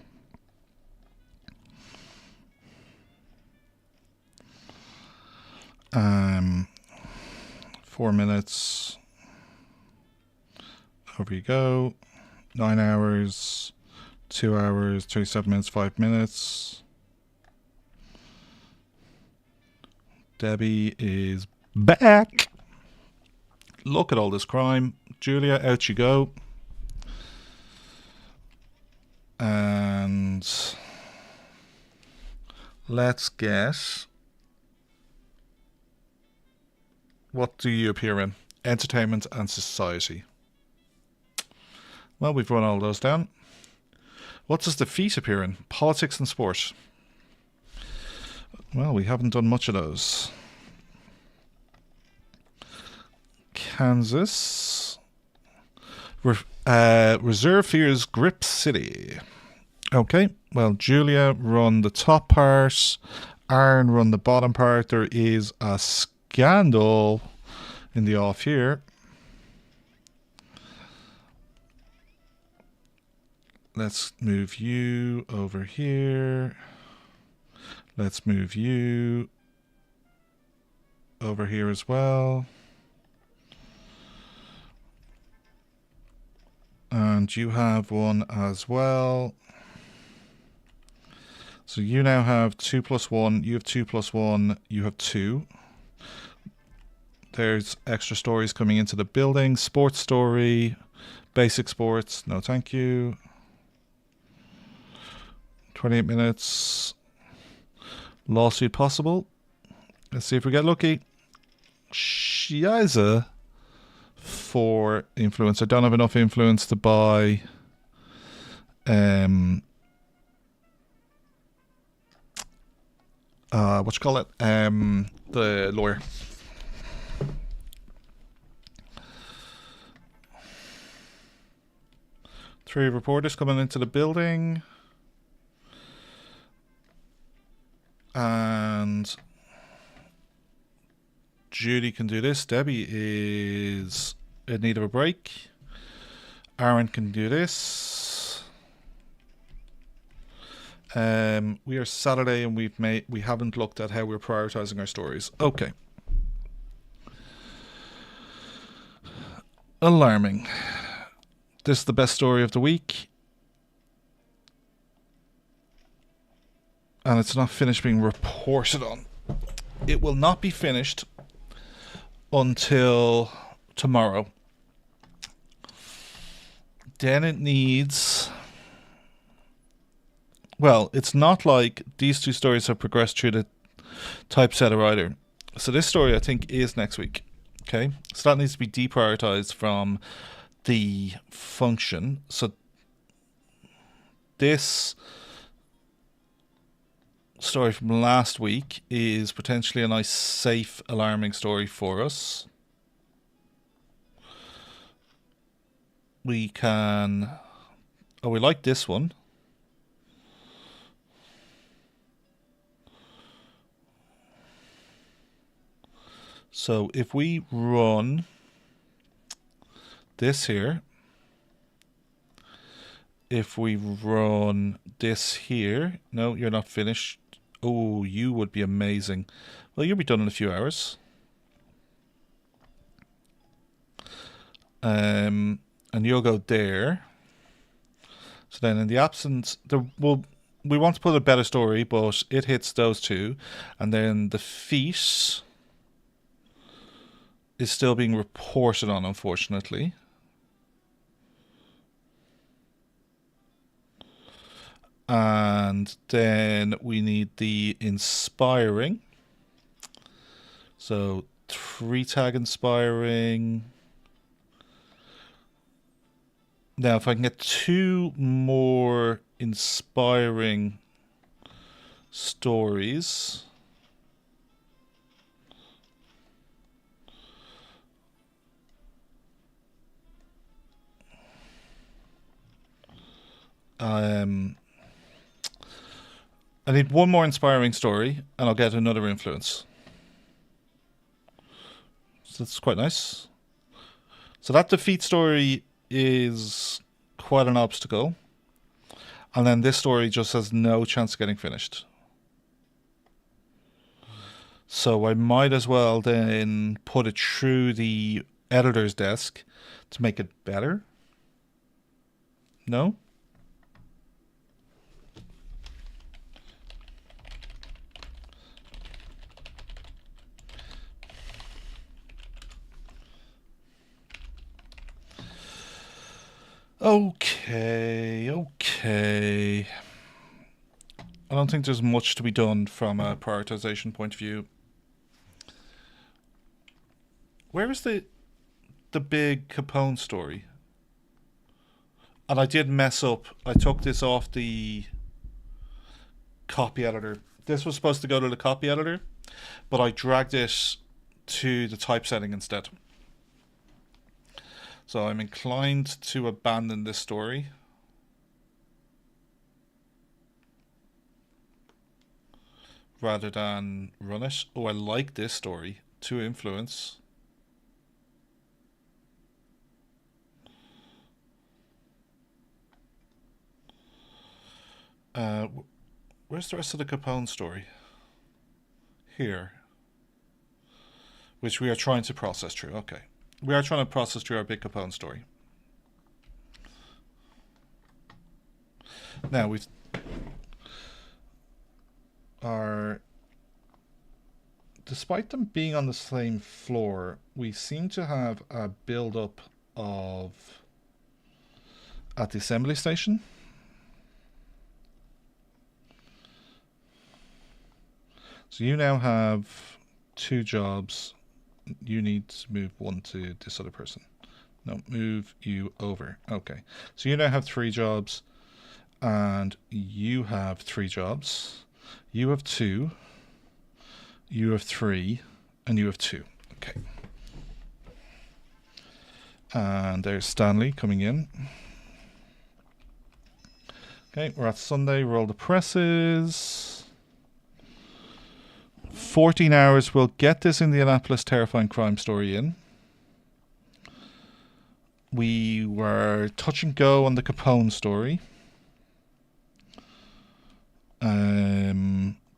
Um, 4 minutes. Over you go. 9 hours. 2 hours. 37 minutes. 5 minutes. Debbie is back. Look at all this crime. Julia, out you go. And let's get... What do you appear in? Entertainment and society. Well, we've run all those down. What does defeat appear in? Politics and sport. Well, we haven't done much of those. Kansas. Reserve fears grip city. Okay, well, Julia run the top part. Aaron run the bottom part. There is a scandal in the off here. Let's move you over here. Let's move you over here as well. And you have one as well. So you now have 2 plus 1. You have 2 plus 1. You have 2. There's extra stories coming into the building. Sports story. Basic sports. No, thank you. 28 minutes. Lawsuit possible. Let's see if we get lucky. Shiza. 4 influence. I don't have enough influence to buy what you call it? The lawyer. Three reporters coming into the building. And Judy can do this. Debbie is in need of a break. Aaron can do this. We are Saturday and we haven't looked at how we're prioritizing our stories. Okay. Alarming. This is the best story of the week. And it's not finished being reported on. It will not be finished until tomorrow. Then it needs... Well, it's not like these two stories have progressed through the typesetter either. So this story, I think, is next week. Okay? So that needs to be deprioritized from the function. So this story from last week is potentially a nice, safe, alarming story for us. We can... Oh, we like this one. So if we run this here, if we run this here, no, you're not finished. Oh, you would be amazing. Well, you'll be done in a few hours. And you'll go there. So then in the absence, we want to put a better story, but it hits those two. And then the feet is still being reported on, unfortunately. And then we need the inspiring. So 3 tag inspiring. Now, if I can get 2 more inspiring stories. I need 1 more inspiring story and I'll get another influence. So that's quite nice. So that defeat story is quite an obstacle. And then this story just has no chance of getting finished. So I might as well then put it through the editor's desk to make it better. No? Okay. I don't think there's much to be done from a prioritization point of view. Where is the big Capone story? And I did mess up. I took this off the copy editor. This was supposed to go to the copy editor, but I dragged it to the typesetting instead. So I'm inclined to abandon this story. Rather than run it. Oh, I like this story. 2 influence. Where's the rest of the Capone story? Here. Which we are trying to process through. Okay. We are trying to process through our big Capone story. Now despite them being on the same floor, we seem to have a build-up at the assembly station. So you now have 2 jobs. You need to move 1 to this other person. No, move you over. Okay. So you now have 3 jobs. And you have 3 jobs. You have 2. You have 3. And you have 2. Okay. And there's Stanley coming in. Okay, we're at Sunday. Roll the presses. 14 hours. We'll get this Indianapolis terrifying crime story in. We were touch and go on the Capone story.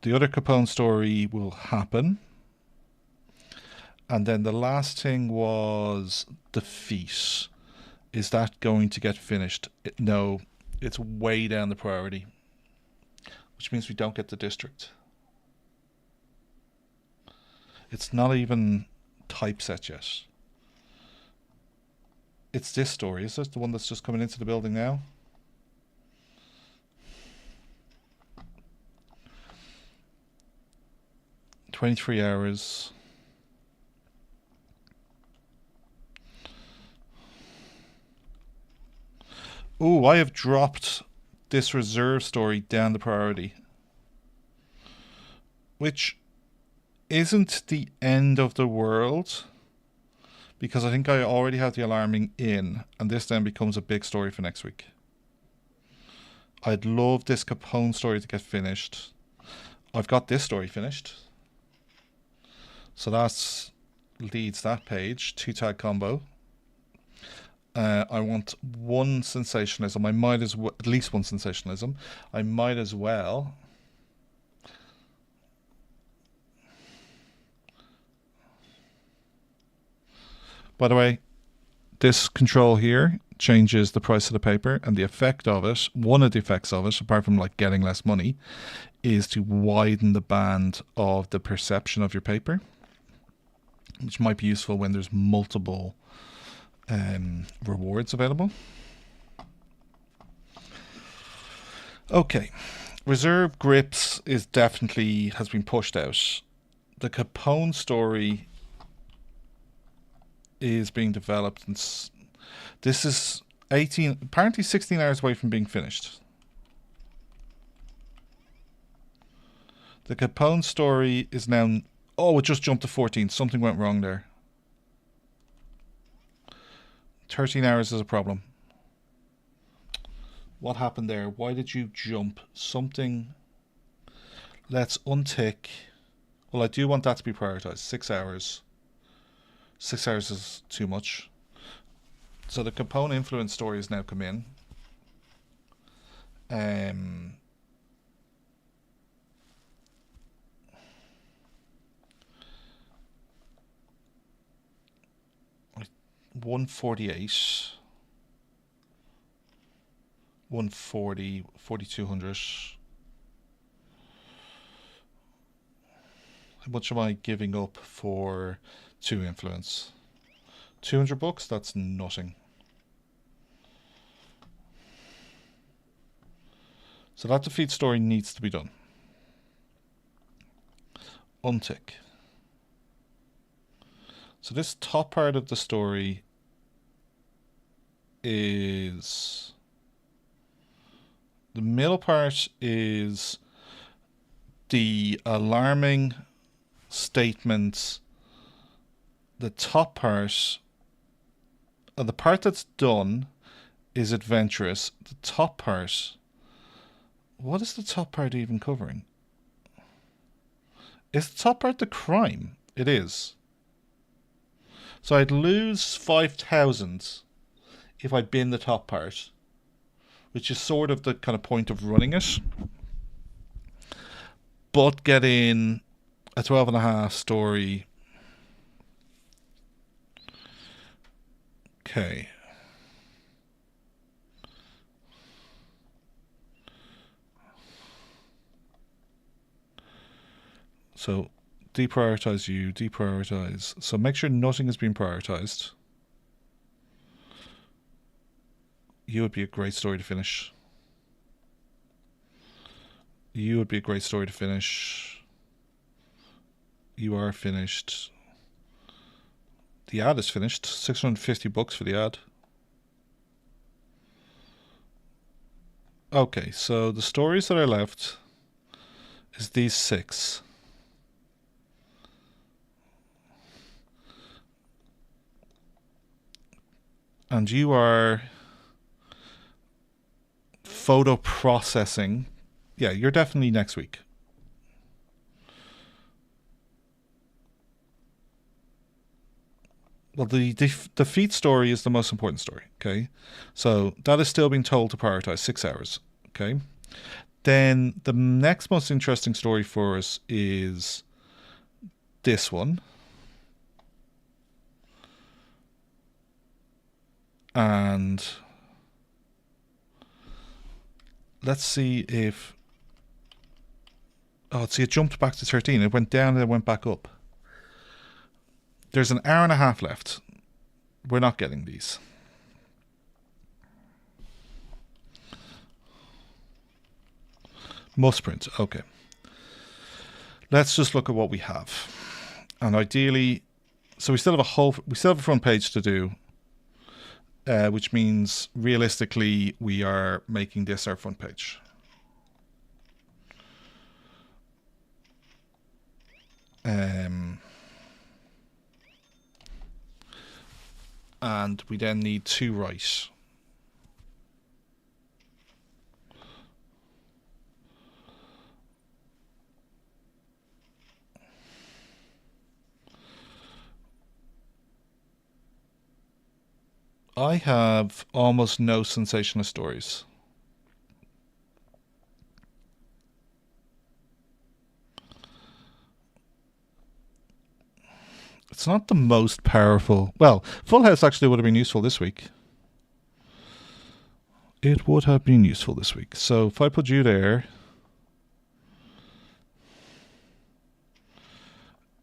The other Capone story will happen. And then the last thing was Defeat. Is that going to get finished? No, it's way down the priority, which means we don't get the district. It's not even typeset yet. It's this story, is it? The one that's just coming into the building now? "23 hours. Ooh, I have dropped this reserve story down the priority. Which isn't the end of the world, because I think I already have the alarming in, and this then becomes a big story for next week. I'd love this Capone story to get finished. I've got this story finished. So that leads that page. 2 tag combo. I want 1 sensationalism. I might as well, at least 1 sensationalism. I might as well. By the way, this control here changes the price of the paper, and the effect of it, one of the effects of it, apart from like getting less money, is to widen the band of the perception of your paper, which might be useful when there's multiple rewards available. Okay, reserve grips is definitely has been pushed out. The Capone story is being developed, and this is apparently 16 hours away from being finished. The Capone story is now, oh, it just jumped to 14. Something went wrong there. 13 hours is a problem. What happened there? Why did you jump? Something. Let's untick. Well, I do want that to be prioritized. 6 hours. 6 hours is too much. So the Capone influence story has now come in. $148, 140, 4,200. How much am I giving up for 2 influence? 200 bucks? That's nothing. So that defeat story needs to be done. Untick. So this top part of the story is... The middle part is the alarming statements. The top part, the part that's done is adventurous. The top part, what is the top part even covering? Is the top part the crime? It is. So I'd lose 5,000 if I bin the top part, which is sort of the kind of point of running it. But get in a 12.5 story. Okay. So deprioritize you, deprioritize. So make sure nothing has been prioritized. You would be a great story to finish. You would be a great story to finish. You are finished. The ad is finished. 650 bucks for the ad. Okay, so the stories that are left is these 6. And you are photo processing. Yeah, you're definitely next week. Well, the feat story is the most important story, okay? So that is still being told to prioritise 6 hours, okay? Then the next most interesting story for us is this one. And let's see if... Oh, see, it jumped back to 13. It went down and it went back up. There's an hour and a half left. We're not getting these. Must print. Okay. Let's just look at what we have. And ideally, so we still have a front page to do, which means realistically we are making this our front page. And we then need to write. I have almost no sensationalist stories. It's not the most powerful. Well, Full House actually would have been useful this week. It would have been useful this week. So if I put you there,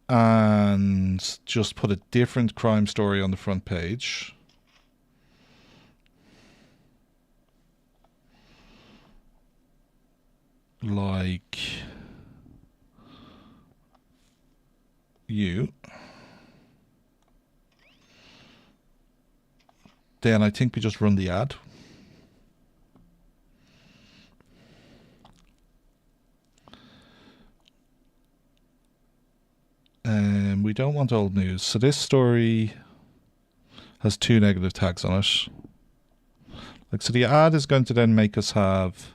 and just put a different crime story on the front page. Like you. Then I think we just run the ad. We don't want old news. So this story has 2 negative tags on it. Like, so the ad is going to then make us have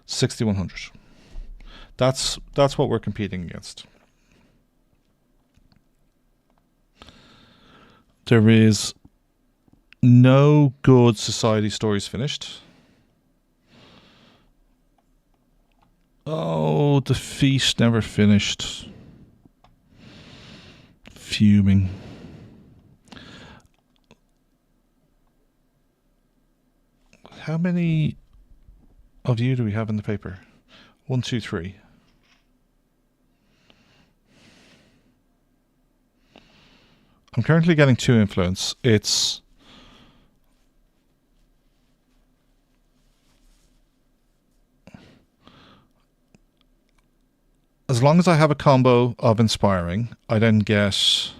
6,100. That's what we're competing against. There is no good society stories finished. Oh, the feast never finished. Fuming. How many of you do we have in the paper? 1, 2, 3. I'm currently getting 2 influence. It's as long as I have a combo of inspiring, I then get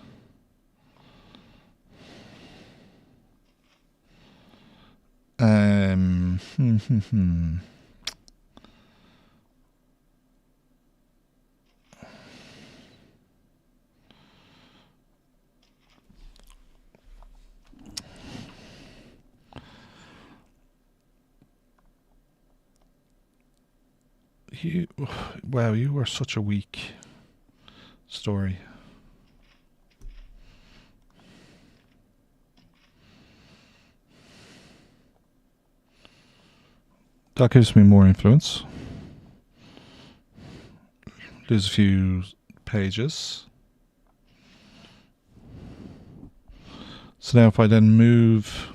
wow, you are such a weak story. That gives me more influence. Lose a few pages. So now if I then move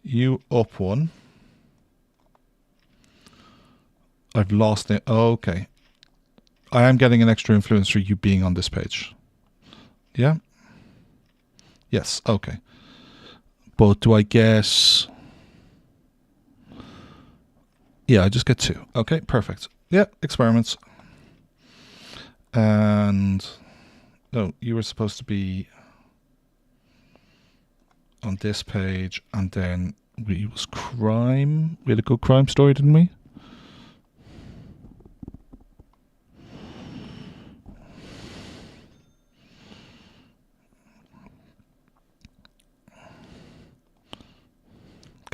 you up 1, I've lost it. Oh, okay. I am getting an extra influence for you being on this page. Yeah? Yes, okay. But do I guess... Yeah, I just get 2. Okay, perfect. Yeah, experiments. And... No, you were supposed to be on this page, and then We was crime. We had a good crime story, didn't we?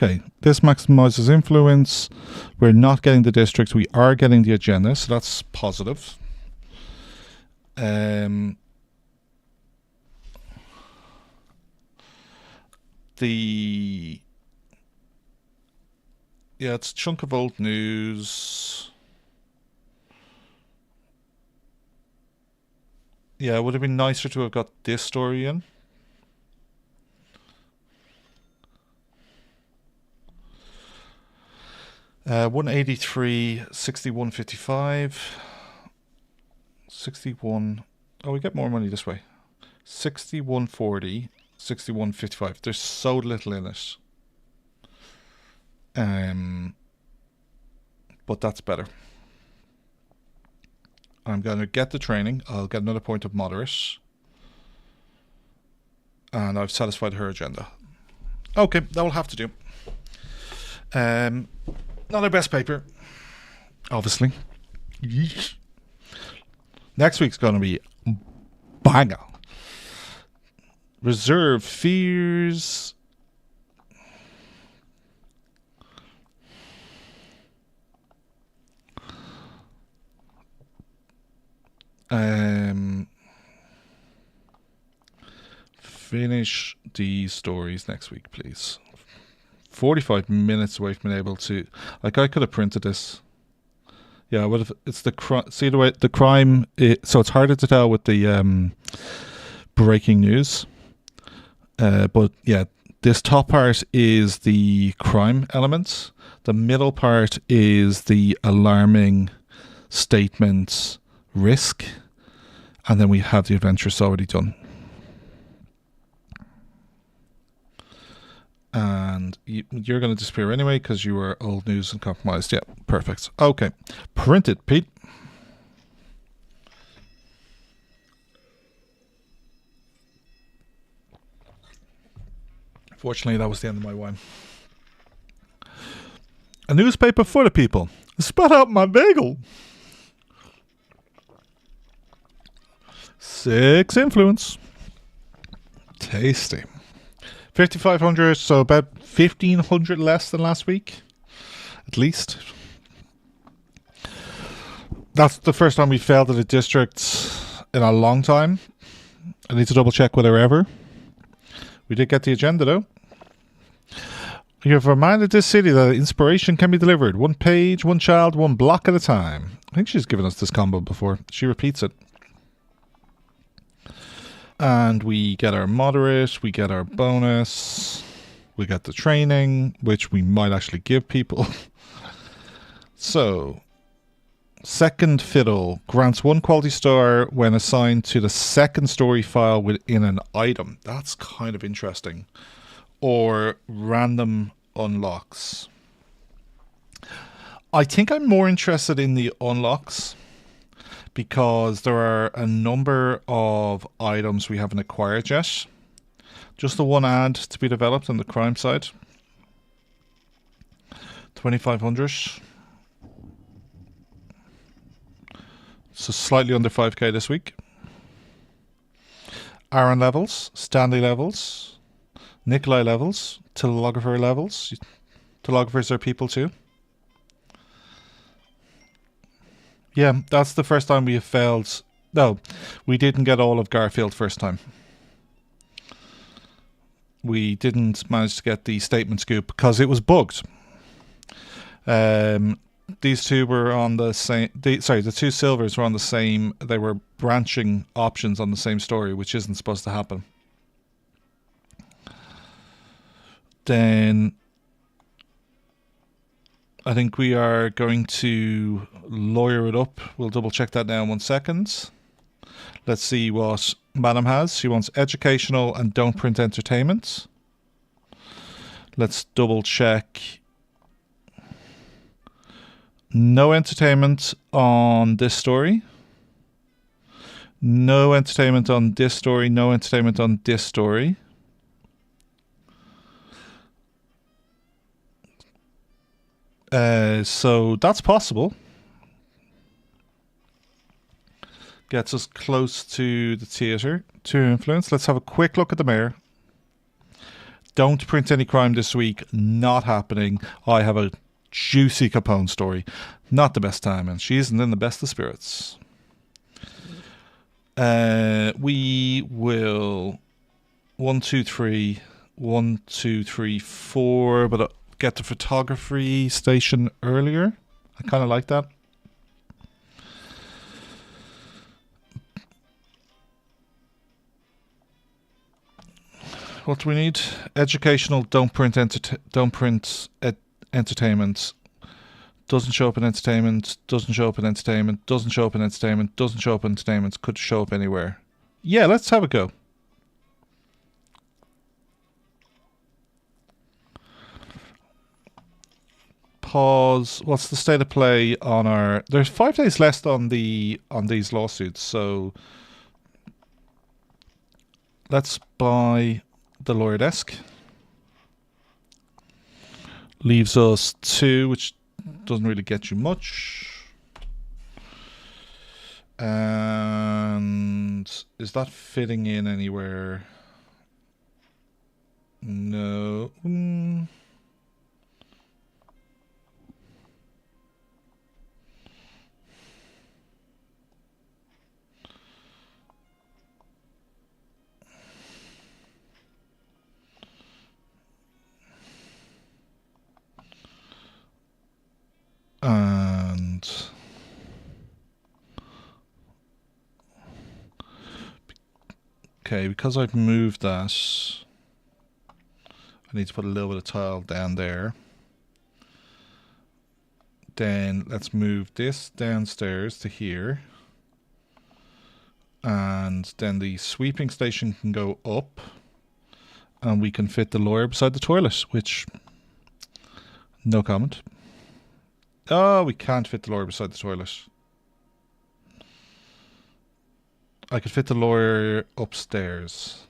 Okay, this maximizes influence. We're not getting the districts. We are getting the agenda, so that's positive. It's a chunk of old news. Yeah, it would have been nicer to have got this story in. Uh, 183, 6155, 61. Oh, we get more money this way. 6140, 6155. There's so little in it. But that's better. I'm going to get the training. I'll get another point of moderate. And I've satisfied her agenda. Okay, that will have to do. Not our best paper, obviously. Yeesh. Next week's going to be banger. Reserve fears. Finish these stories next week, please. 45 minutes away from being able to... Like, I could have printed this. Yeah, I would have... It's the... See the way... The crime... so it's harder to tell with the breaking news. But, yeah, this top part is the crime elements. The middle part is the alarming statement risk. And then we have the adventurous already done. And you're going to disappear anyway because you were old news and compromised. Yeah, perfect. Okay. Print it, Pete. Fortunately, that was the end of my wine. A newspaper for the people. Spat out my bagel. 6 influence. Tasty. 5,500, so about 1,500 less than last week, at least. That's the first time we failed at a district in a long time. I need to double check whether ever. We did get the agenda though. You have reminded this city that inspiration can be delivered. 1 page, 1 child, 1 block at a time. I think she's given us this combo before. She repeats it. And we get our moderate, we get our bonus, we get the training, which we might actually give people. So, second fiddle grants 1 quality star when assigned to the second story file within an item. That's kind of interesting. Or random unlocks. I think I'm more interested in the unlocks, because there are a number of items we haven't acquired yet. Just the 1 ad to be developed on the crime side. 2,500. So slightly under 5k this week. Aaron levels, Stanley levels, Nikolai levels, telegrapher levels. Telegraphers are people too. Yeah, that's the first time we have failed. No, we didn't get all of Garfield first time. We didn't manage to get the statement scoop because it was bugged. These two were on the same... the 2 silvers were on the same... They were branching options on the same story, which isn't supposed to happen. Then... I think we are going to lawyer it up. We'll double check that now in 1 second. Let's see what Madam has. She wants educational and don't print entertainment. Let's double check. No entertainment on this story. No entertainment on this story. No entertainment on this story. So that's possible. Gets us close to the theatre, to influence. Let's have a quick look at the mayor. Don't print any crime this week. Not happening. I have a juicy Capone story. Not the best time, and she isn't in the best of spirits. We will 1, 2, 3, 1, 2, 3, 4, but get the photography station earlier. I kind of like that. What do we need? Educational. Don't print entertainment. Doesn't show up in entertainment. Doesn't show up in entertainment. Doesn't show up in entertainment. Doesn't show up in entertainment. Could show up anywhere. Yeah, let's have a go. Pause. What's the state of play on our? There's 5 days left on these lawsuits, so let's buy the lawyer desk. Leaves us 2, which doesn't really get you much. And is that fitting in anywhere? No. And okay, because I've moved that, I need to put a little bit of tile down there. Then let's move this downstairs to here. And then the sweeping station can go up. And we can fit the lawyer beside the toilet, which, no comment. Oh, we can't fit the lawyer beside the toilet. I could fit the lawyer upstairs.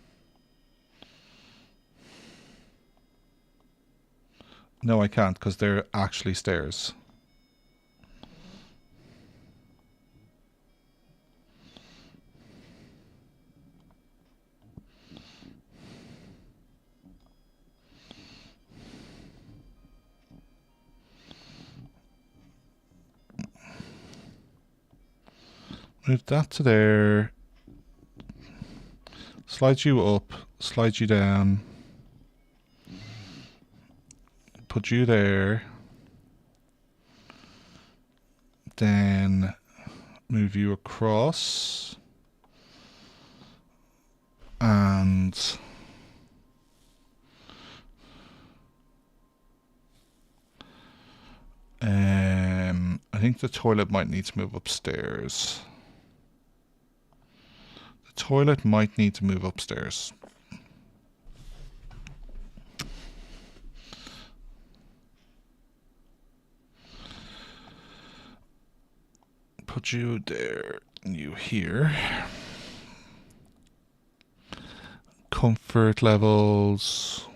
No, I can't, because they're actually stairs. Move that to there. Slide you up. Slide you down. Put you there. Then move you across. And I think the toilet might need to move upstairs. The toilet might need to move upstairs. Put you there, you here. Comfort levels.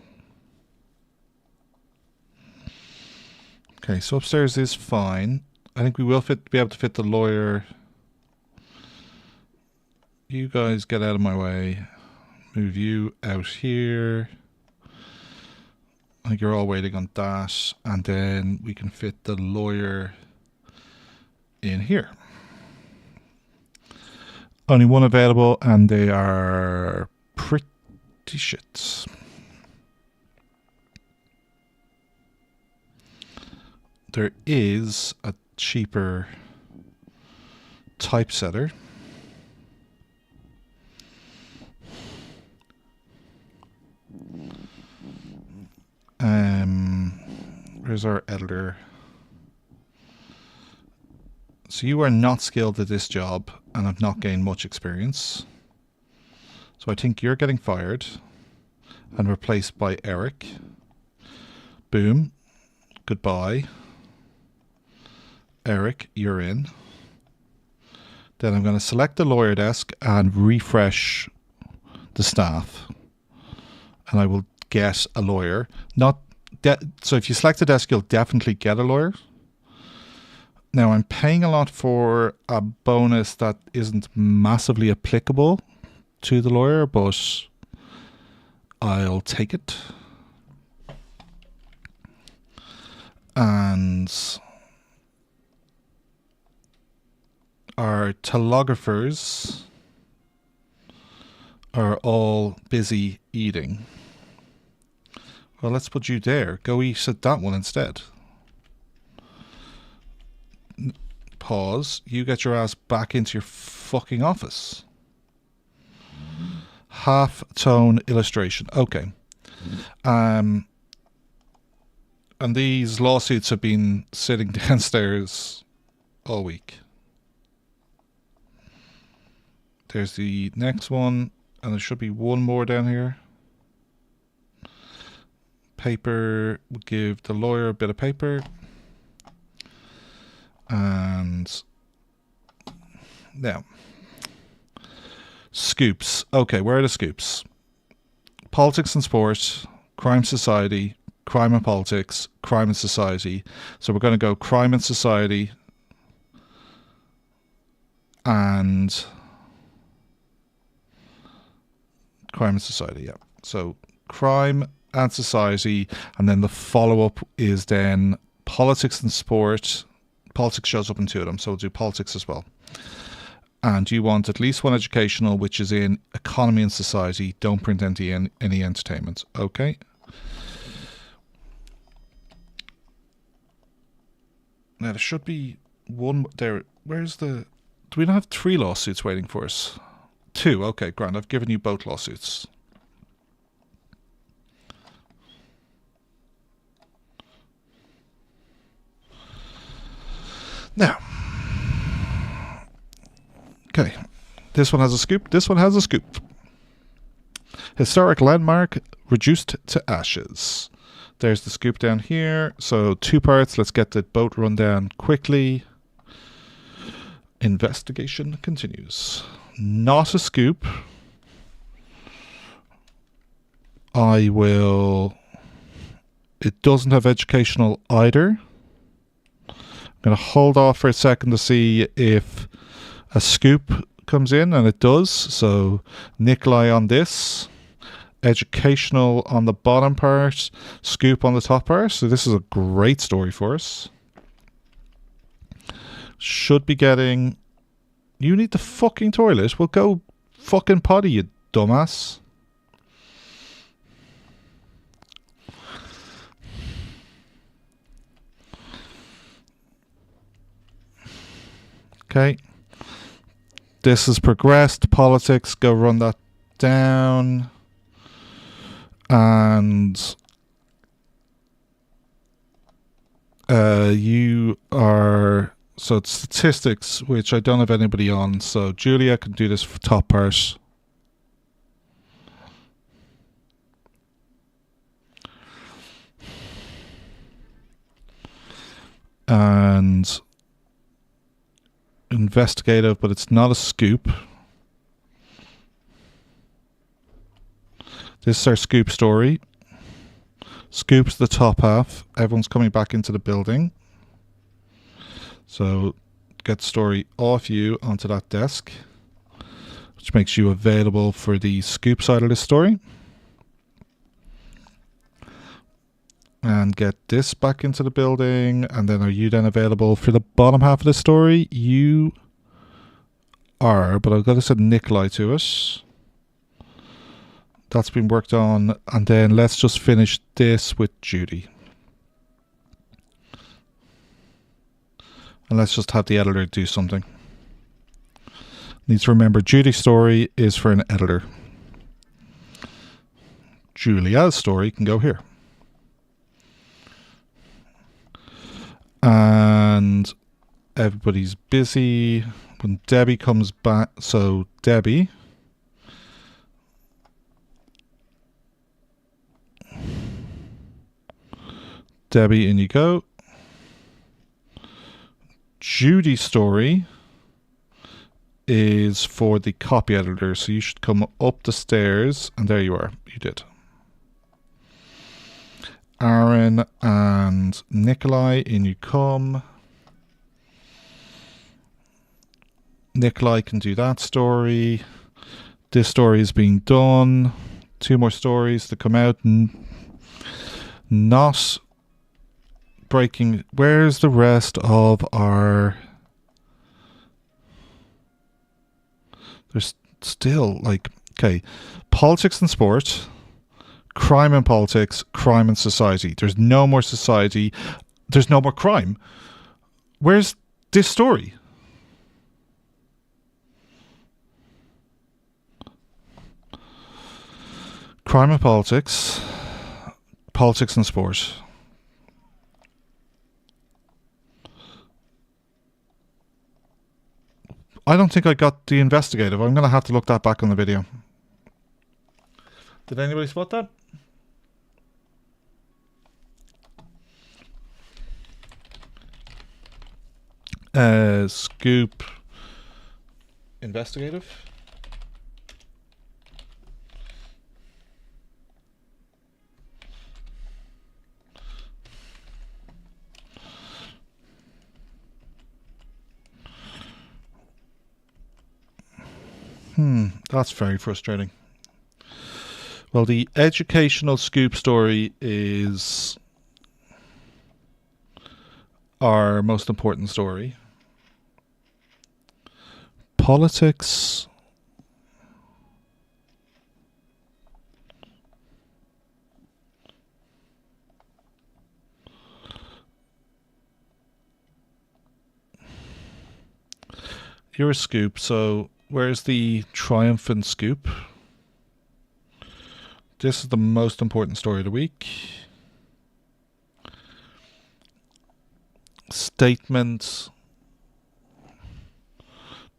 Okay, so upstairs is fine. I think we will be able to fit the lawyer. You guys get out of my way. Move you out here. I think you're all waiting on that. And then we can fit the lawyer in here. Only one available, and they are pretty shit. There is a cheaper typesetter. Where's our editor? So you are not skilled at this job and have not gained much experience. So I think you're getting fired and replaced by Eric. Boom. Goodbye. Eric, you're in. Then I'm going to select the lawyer desk and refresh the staff. And I will get a lawyer. Not so if you select a desk, you'll definitely get a lawyer. Now, I'm paying a lot for a bonus that isn't massively applicable to the lawyer, but I'll take it. And our telegraphers are all busy eating. Well, let's put you there. Go eat at that one instead. Pause. You get your ass back into your fucking office. Half-tone illustration. Okay. And these lawsuits have been sitting downstairs all week. There's the next one, and there should be one more down here. Paper, we'll give the lawyer a bit of paper. And now, scoops. Okay, where are the scoops? Politics and sport, crime society, crime and politics, crime and society. So we're going to go crime and society and crime and society, yeah. So crime and society, and then the follow-up is then politics and sport. Politics shows up in two of them, so we'll do politics as well. And you want at least one educational, which is in economy and society. Don't print any entertainment. Okay. Now there should be one there. Where's the... Do we not have 3 lawsuits waiting for us? 2. Okay, grand. I've given you both lawsuits. Now, okay, this one has a scoop, this one has a scoop. Historic landmark reduced to ashes. There's the scoop down here. So 2 parts, let's get the boat run down quickly. Investigation continues. Not a scoop. It doesn't have educational either. I'm going to hold off for a second to see if a scoop comes in, and it does. So Nikolai on this, educational on the bottom part, scoop on the top part. So this is a great story for us. Should be getting... You need the fucking toilet? Well, go fucking potty, you dumbass. Okay. This has progressed. Politics, go run that down. And you are... So it's statistics, which I don't have anybody on. So Julia can do this for top part. And investigative, but it's not a scoop. This is our scoop story. Scoop's the top half. Everyone's coming back into the building. So get the story off you onto that desk, which makes you available for the scoop side of this story. And get this back into the building. And then are you then available for the bottom half of the story? You are, but I've got to send Nikolai to us. That's been worked on. And then let's just finish this with Judy. And let's just have the editor do something. Need to remember Judy's story is for an editor. Julia's story can go here. And everybody's busy. When Debbie comes back, so Debbie. Debbie, in you go. Judy's story is for the copy editor, so you should come up the stairs, and there you are. You did. Aaron and Nikolai, in you come. Nikolai can do that story. This story is being done. 2 more stories to come out. Not breaking. Where's the rest of our... There's still like, okay, politics and sport, crime and politics, crime and society. There's no more society. There's no more crime. Where's this story? Crime and politics, politics and sport. I don't think I got the investigative. I'm going to have to look that back on the video. Did anybody spot that? Scoop investigative. That's very frustrating. Well, the educational scoop story is our most important story. Politics. You're a scoop, so where's the triumphant scoop? This is the most important story of the week. Statement.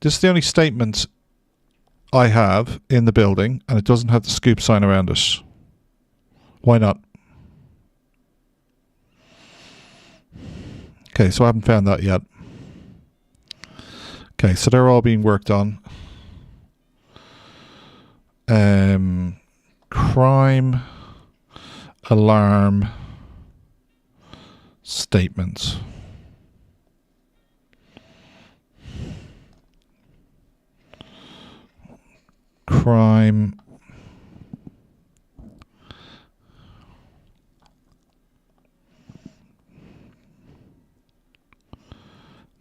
This is the only statement I have in the building, and it doesn't have the scoop sign around it. Why not? Okay, so I haven't found that yet. Okay, so they're all being worked on. Crime, alarm, statement. Crime.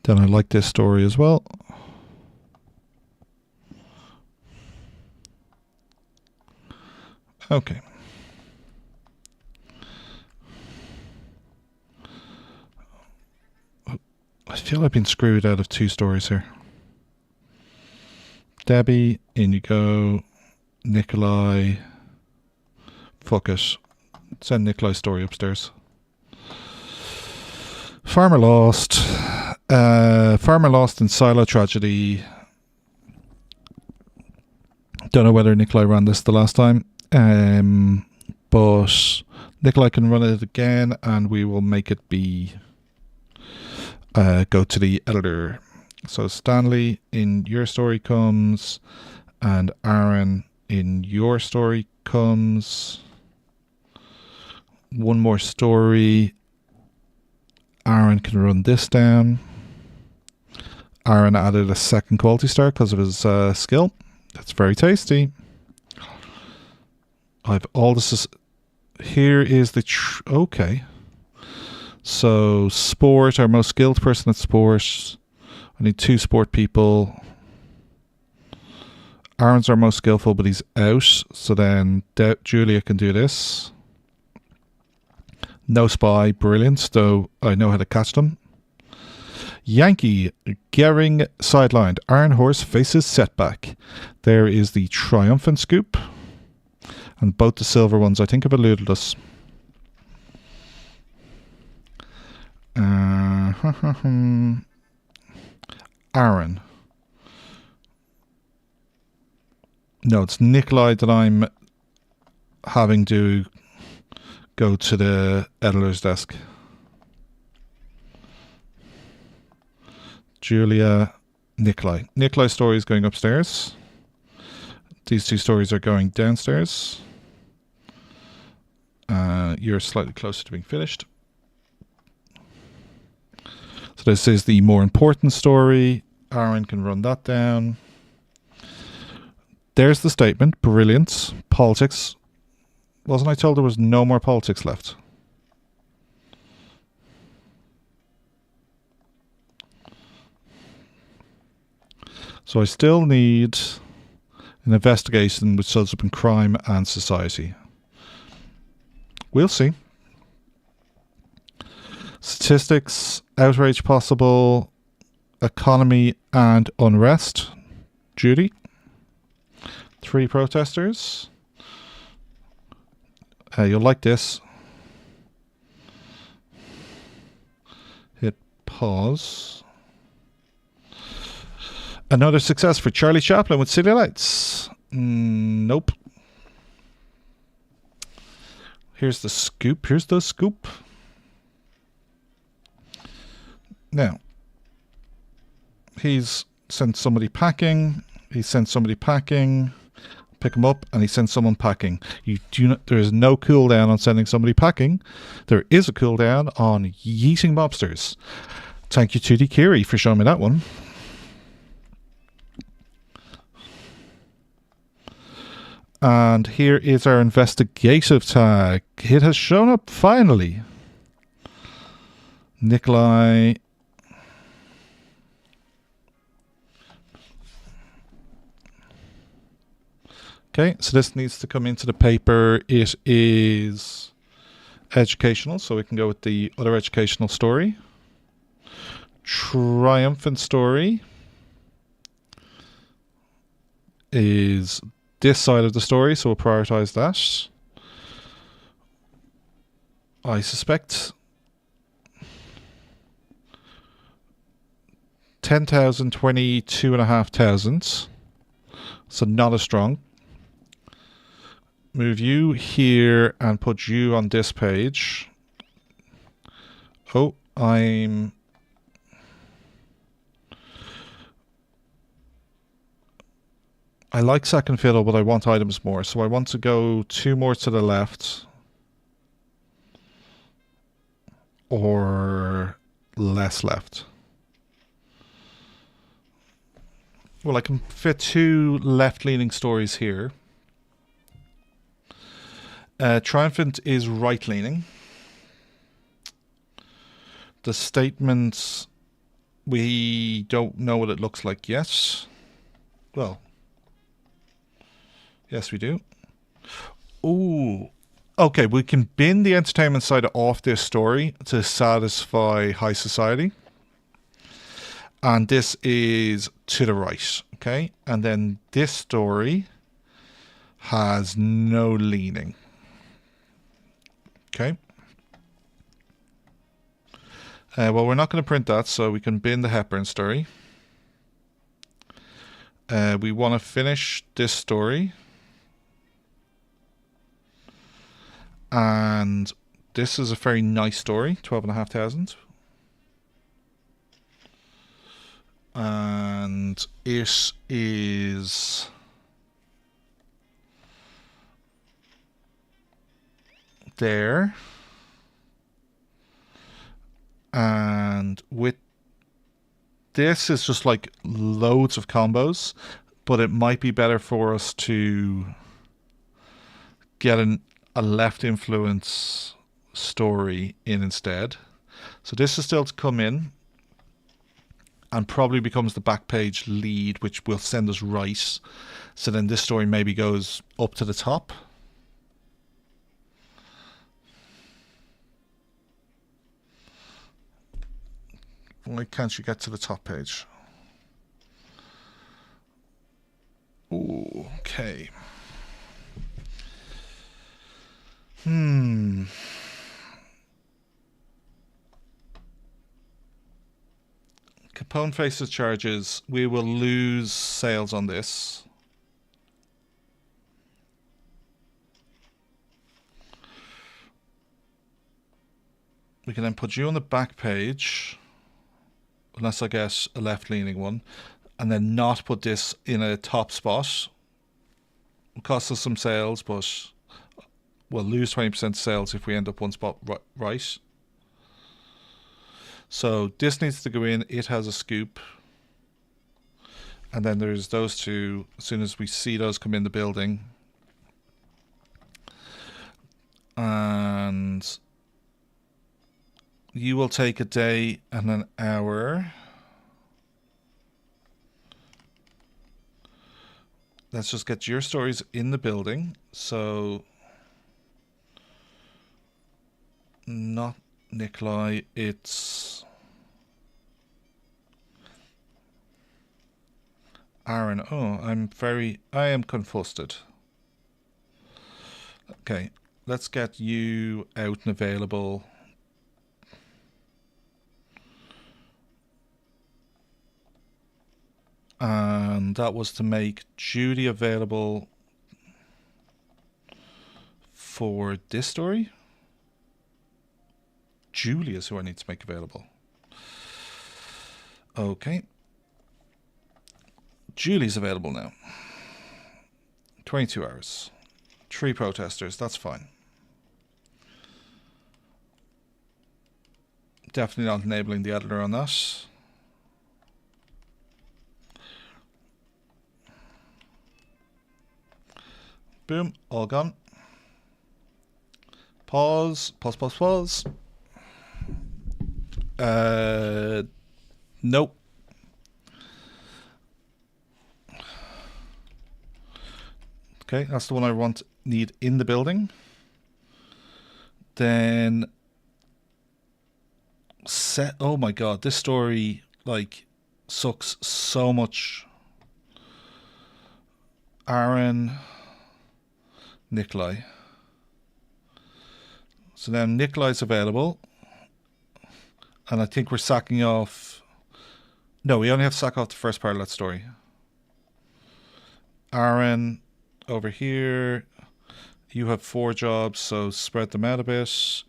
Then I like this story as well. Okay. I feel I've been screwed out of 2 stories here. Debbie, in you go. Nikolai. Fuck it. Send Nikolai's story upstairs. Farmer lost. Farmer lost in silo tragedy. Don't know whether Nikolai ran this the last time. But Nikolai can run it again, and we will make it be go to the editor. So Stanley, in your story comes, and Aaron, in your story comes. 1 more story. Aaron can run this down. Aaron added a 2nd quality star because of his skill. That's very tasty. I've all this. Here is the okay. So sport, our most skilled person at sport. I need 2 sport people. Aaron's our most skillful, but he's out. So then Julia can do this. No spy, brilliant. Though I know how to catch them. Yankee, Gehring sidelined. Iron Horse faces setback. There is the triumphant scoop. And both the silver ones, I think, have eluded us. Aaron. No, it's Nikolai that I'm having to go to the editor's desk. Julia, Nikolai. Nikolai's story is going upstairs. These 2 stories are going downstairs. You're slightly closer to being finished. So this is the more important story. Aaron can run that down. There's the statement. Brilliant. Politics. Wasn't I told there was no more politics left? So I still need an investigation which shows up in crime and society. We'll see. Statistics, outrage possible, economy and unrest. Judy. 3 protesters. You'll like this. Hit pause. Another success for Charlie Chaplin with City Lights. Nope. Here's the scoop. Here's the scoop. Now, he's sent somebody packing. He sent somebody packing. Pick him up, and he sends someone packing. There is no cooldown on sending somebody packing. There is a cooldown on yeeting mobsters. Thank you to Kiri for showing me that one. And here is our investigative tag. It has shown up finally. Nikolai. Okay, so this needs to come into the paper. It is educational, so we can go with the other educational story. Triumphant story is this side of the story, so we'll prioritise that. I suspect 10,000, 22,500, so not as strong. Move you here and put you on this page. Oh, I like second fiddle, but I want items more. So I want to go 2 more to the left. Or less left. Well, I can fit 2 left-leaning stories here. Triumphant is right-leaning. The statement, we don't know what it looks like yet. Well, yes, we do. Ooh. Okay, we can bin the entertainment side off this story to satisfy high society. And this is to the right, okay? And then this story has no leaning. Okay. Well, we're not going to print that, so we can bin the Hepburn story. We want to finish this story. And this is a very nice story, 12,500. And it is there. And with this is just like loads of combos, but it might be better for us to get a left influence story in instead. So this is still to come in and probably becomes the back page lead, which will send us right. So then this story maybe goes up to the top. Why can't you get to the top page? Ooh, okay. Capone faces charges. We will lose sales on this. We can then put you on the back page, unless I get a left-leaning one, and then not put this in a top spot. It costs us some sales, but we'll lose 20% sales if we end up one spot right. So this needs to go in. It has a scoop. And then there's those two. As soon as we see those come in the building. And you will take a day and an hour. Let's just get your stories in the building. So, not Nikolai, it's Aaron. Oh, I am confused. Okay, let's get you out and available. And that was to make Judy available for this story. Julie is who I need to make available. Okay. Julie's available now. 22 hours. 3 protesters, that's fine. Definitely not enabling the editor on that. Boom, all gone. Pause. Nope. Okay, that's the one I need in the building. Then oh my god, this story like sucks so much. Aaron, Nikolai. So now Nikolai's available. And I think we're sacking off. No, we only have to sack off the first part of that story. Aaron, over here. You have 4 jobs, so spread them out a bit.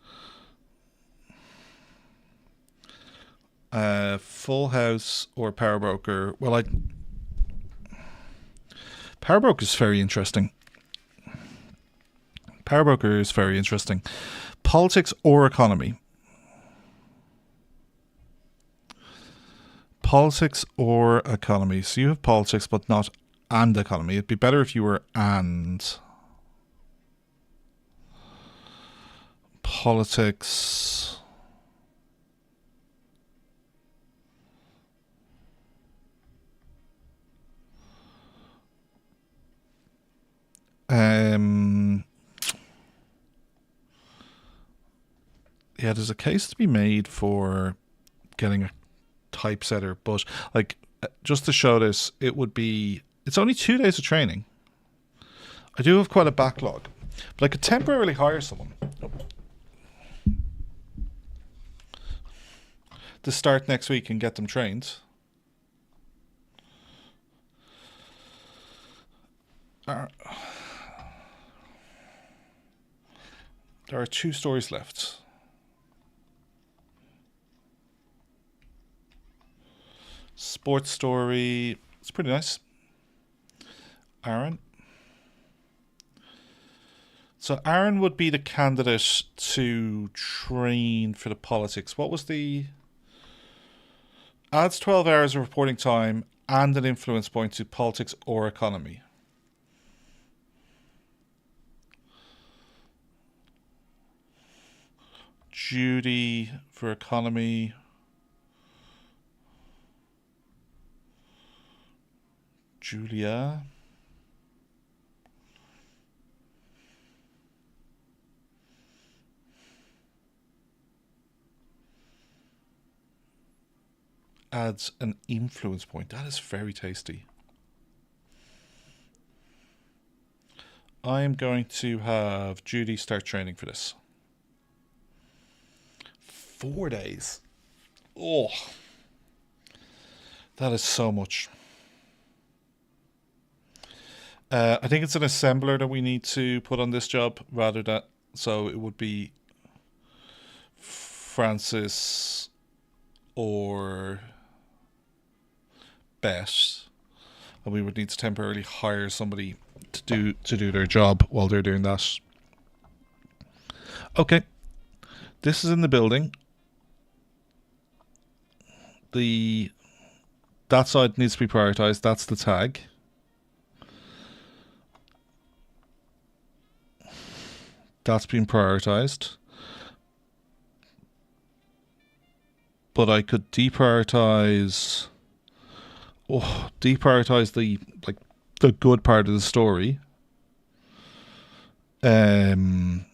Full House or Power Broker. Well, Power Broker is very interesting. Power Broker is very interesting. Politics or economy? Politics or economy? So you have politics, but not and economy. It'd be better if you were and. Politics. Yeah, there's a case to be made for getting a typesetter, but like just to show this, it's only 2 days of training. I do have quite a backlog, but I could temporarily hire someone to start next week and get them trained. There are 2 stories left. Sports story. It's pretty nice. Aaron. So Aaron would be the candidate to train for the politics. What was the... Adds 12 hours of reporting time and an influence point to politics or economy. Judy for economy. Julia. Adds an influence point. That is very tasty. I'm going to have Judy start training for this. 4 days. Oh, that is so much. I think it's an assembler that we need to put on this job rather than, so it would be Francis or Beth, and we would need to temporarily hire somebody to do their job while they're doing that. Okay. This is in the building. That side needs to be prioritized. That's the tag. That's been prioritized. But I could deprioritize the good part of the story. And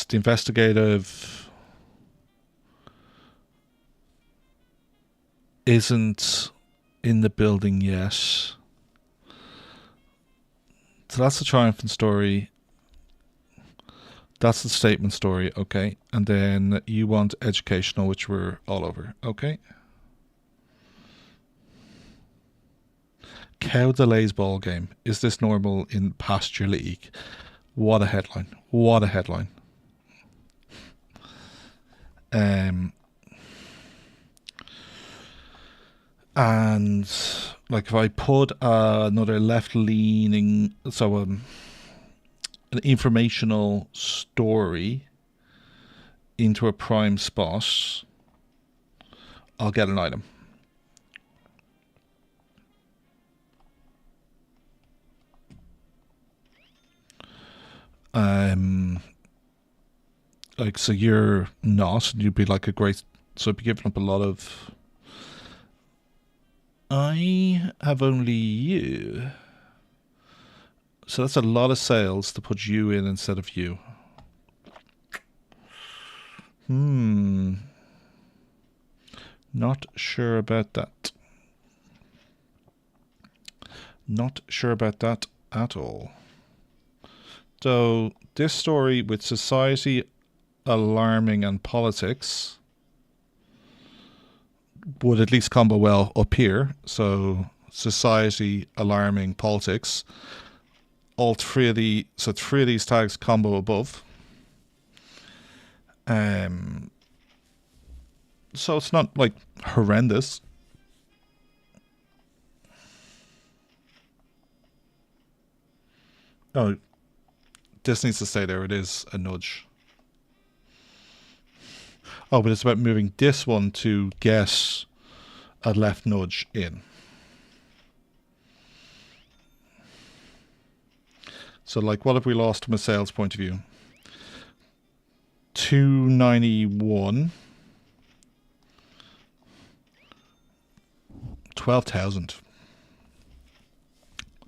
the investigative isn't in the building yet. So that's the triumphant story. That's the statement story, okay. And then you want educational, which we're all over, okay. Cow delays ball game. Is this normal in pasture league? What a headline. What a headline. And like if I put another left-leaning, so an informational story into a prime spot, I'll get an item. Like, so you're not, you'd be like a great, so I'd be giving up a lot of, I have only you. So that's a lot of sales to put you in instead of you. Not sure about that. Not sure about that at all. So this story with society alarming and politics would at least combo well up here. So society alarming politics. All three of these tags combo above. So it's not like horrendous. Oh, this needs to stay there. It is a nudge. Oh, but it's about moving this one to get a left nudge in. So, like, what have we lost from a sales point of view? 291. 12,000.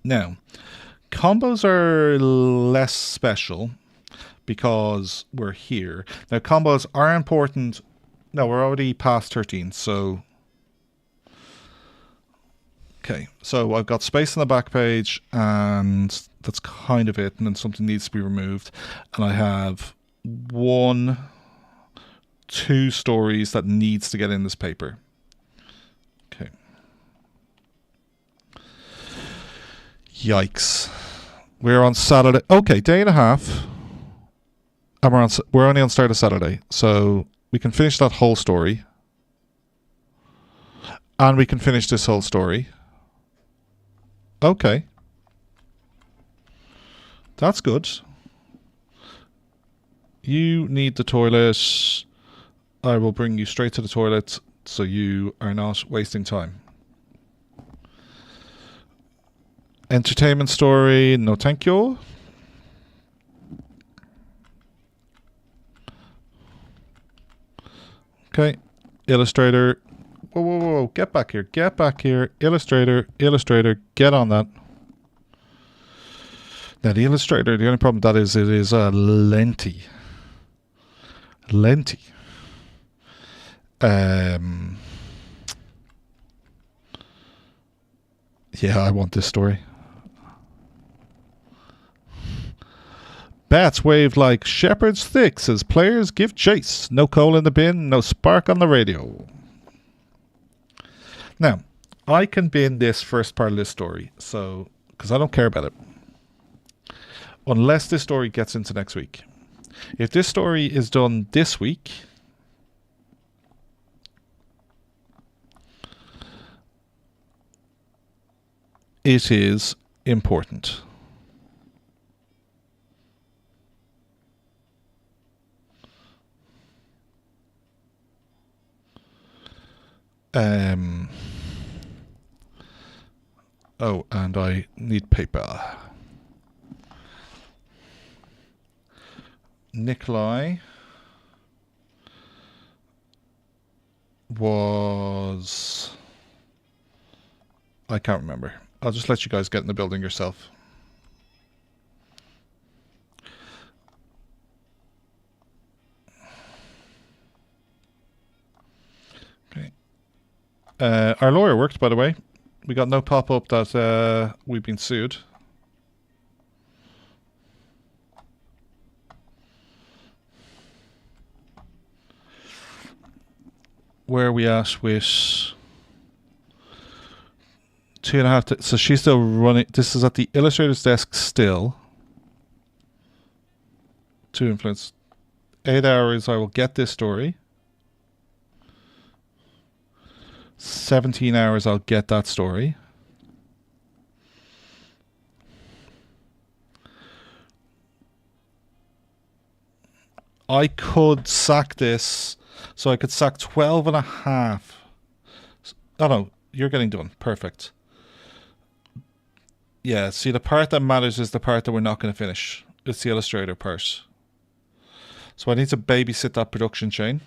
Now, combos are less special because we're here. Now, combos are important. No, we're already past 13, so... Okay, so I've got space on the back page, and that's kind of it, and then something needs to be removed. And I have 2 stories that needs to get in this paper. Okay. Yikes. We're on Saturday. Okay, day and a half. And we're only on start of Saturday, so we can finish that whole story. And we can finish this whole story. Okay. That's good. You need the toilet. I will bring you straight to the toilet so you are not wasting time. Entertainment story, no thank you. Okay. Illustrator. Whoa, whoa, whoa. Get back here. Get back here. Illustrator. Illustrator. Get on that. Now, the Illustrator, the only problem with that is it is lengthy. Lengthy. Yeah, I want this story. Bats wave like shepherd's sticks as players give chase. No coal in the bin, no spark on the radio. Now, I can bin this first part of this story, so because I don't care about it. Unless this story gets into next week. If this story is done this week, it is important. Oh, and I need paper. Nikolai was... I can't remember. I'll just let you guys get in the building yourself. Okay. Our lawyer worked, by the way. We got no pop-up that we've been sued. Where are we at with 2.5? So she's still running. This is at the illustrator's desk still. 2 influence. 8 hours I will get this story. 17 hours I'll get that story. I could sack this. So I could sack 12.5. Oh no, you're getting done. Perfect. Yeah, see, the part that matters is the part that we're not going to finish. It's the illustrator part. So I need to babysit that production chain.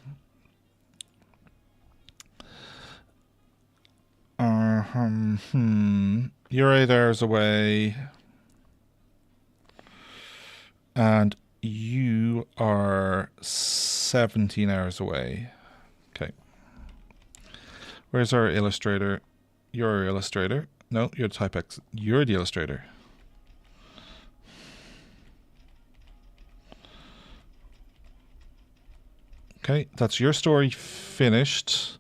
You're 8 hours away. And you are 17 hours away. Okay. Where's our illustrator? You're our illustrator. No, you're the typex. You're the illustrator. Okay, that's your story finished.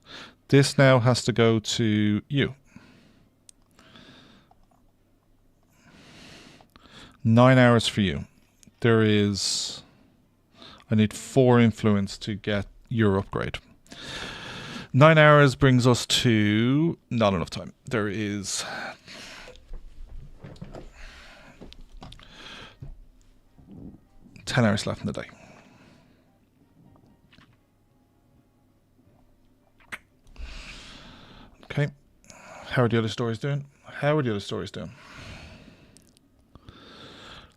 This now has to go to you. 9 hours for you. There is... I need 4 influence to get your upgrade. 9 hours brings us to... Not enough time. There is... 10 hours left in the day. Okay. How are the other stories doing?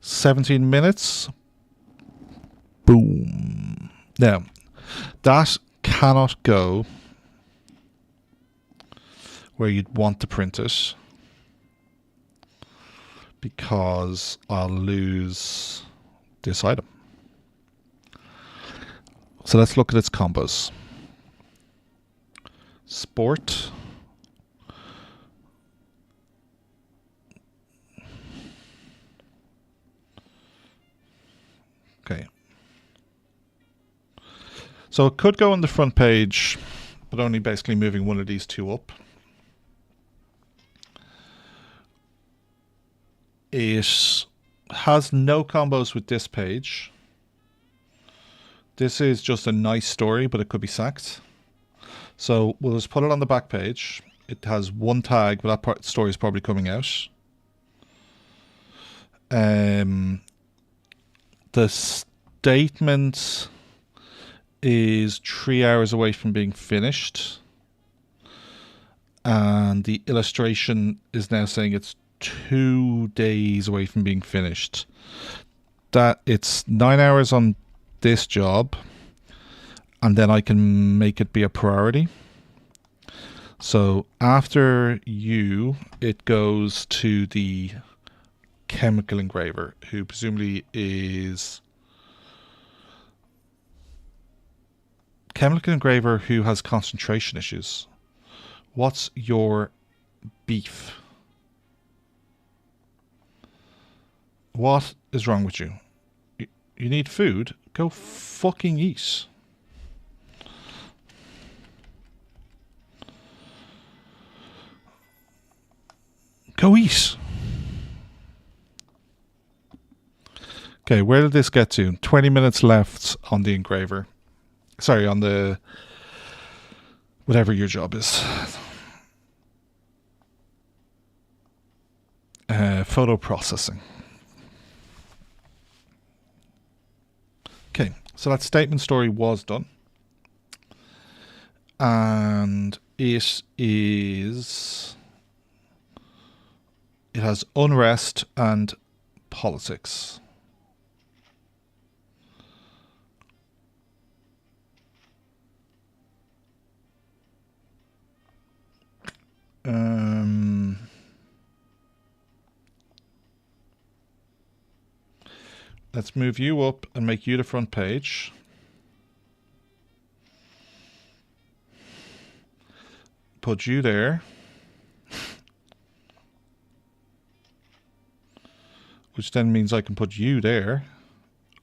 17 minutes. Boom. Now, that cannot go where you'd want to print it, because I'll lose this item. So let's look at its combos. Sport. Okay. So it could go on the front page, but only basically moving one of these 2 up. It has no combos with this page. This is just a nice story, but it could be sacked. So we'll just put it on the back page. It has 1 tag, but that story is probably coming out. The statement is 3 hours away from being finished. And the illustration is now saying it's 2 days away from being finished. That it's 9 hours on this job, and then I can make it be a priority. So after you, it goes to the chemical engraver, who presumably is chemical engraver who has concentration issues. What's your beef? What is wrong with you? You need food? Go fucking eat. Go eat. Okay, where did this get to? 20 minutes left on the engraver. Sorry, on the... whatever your job is. photo processing. Okay, so that statement story was done. And it has unrest and politics. Let's move you up and make you the front page. Put you there. Which then means I can put you there.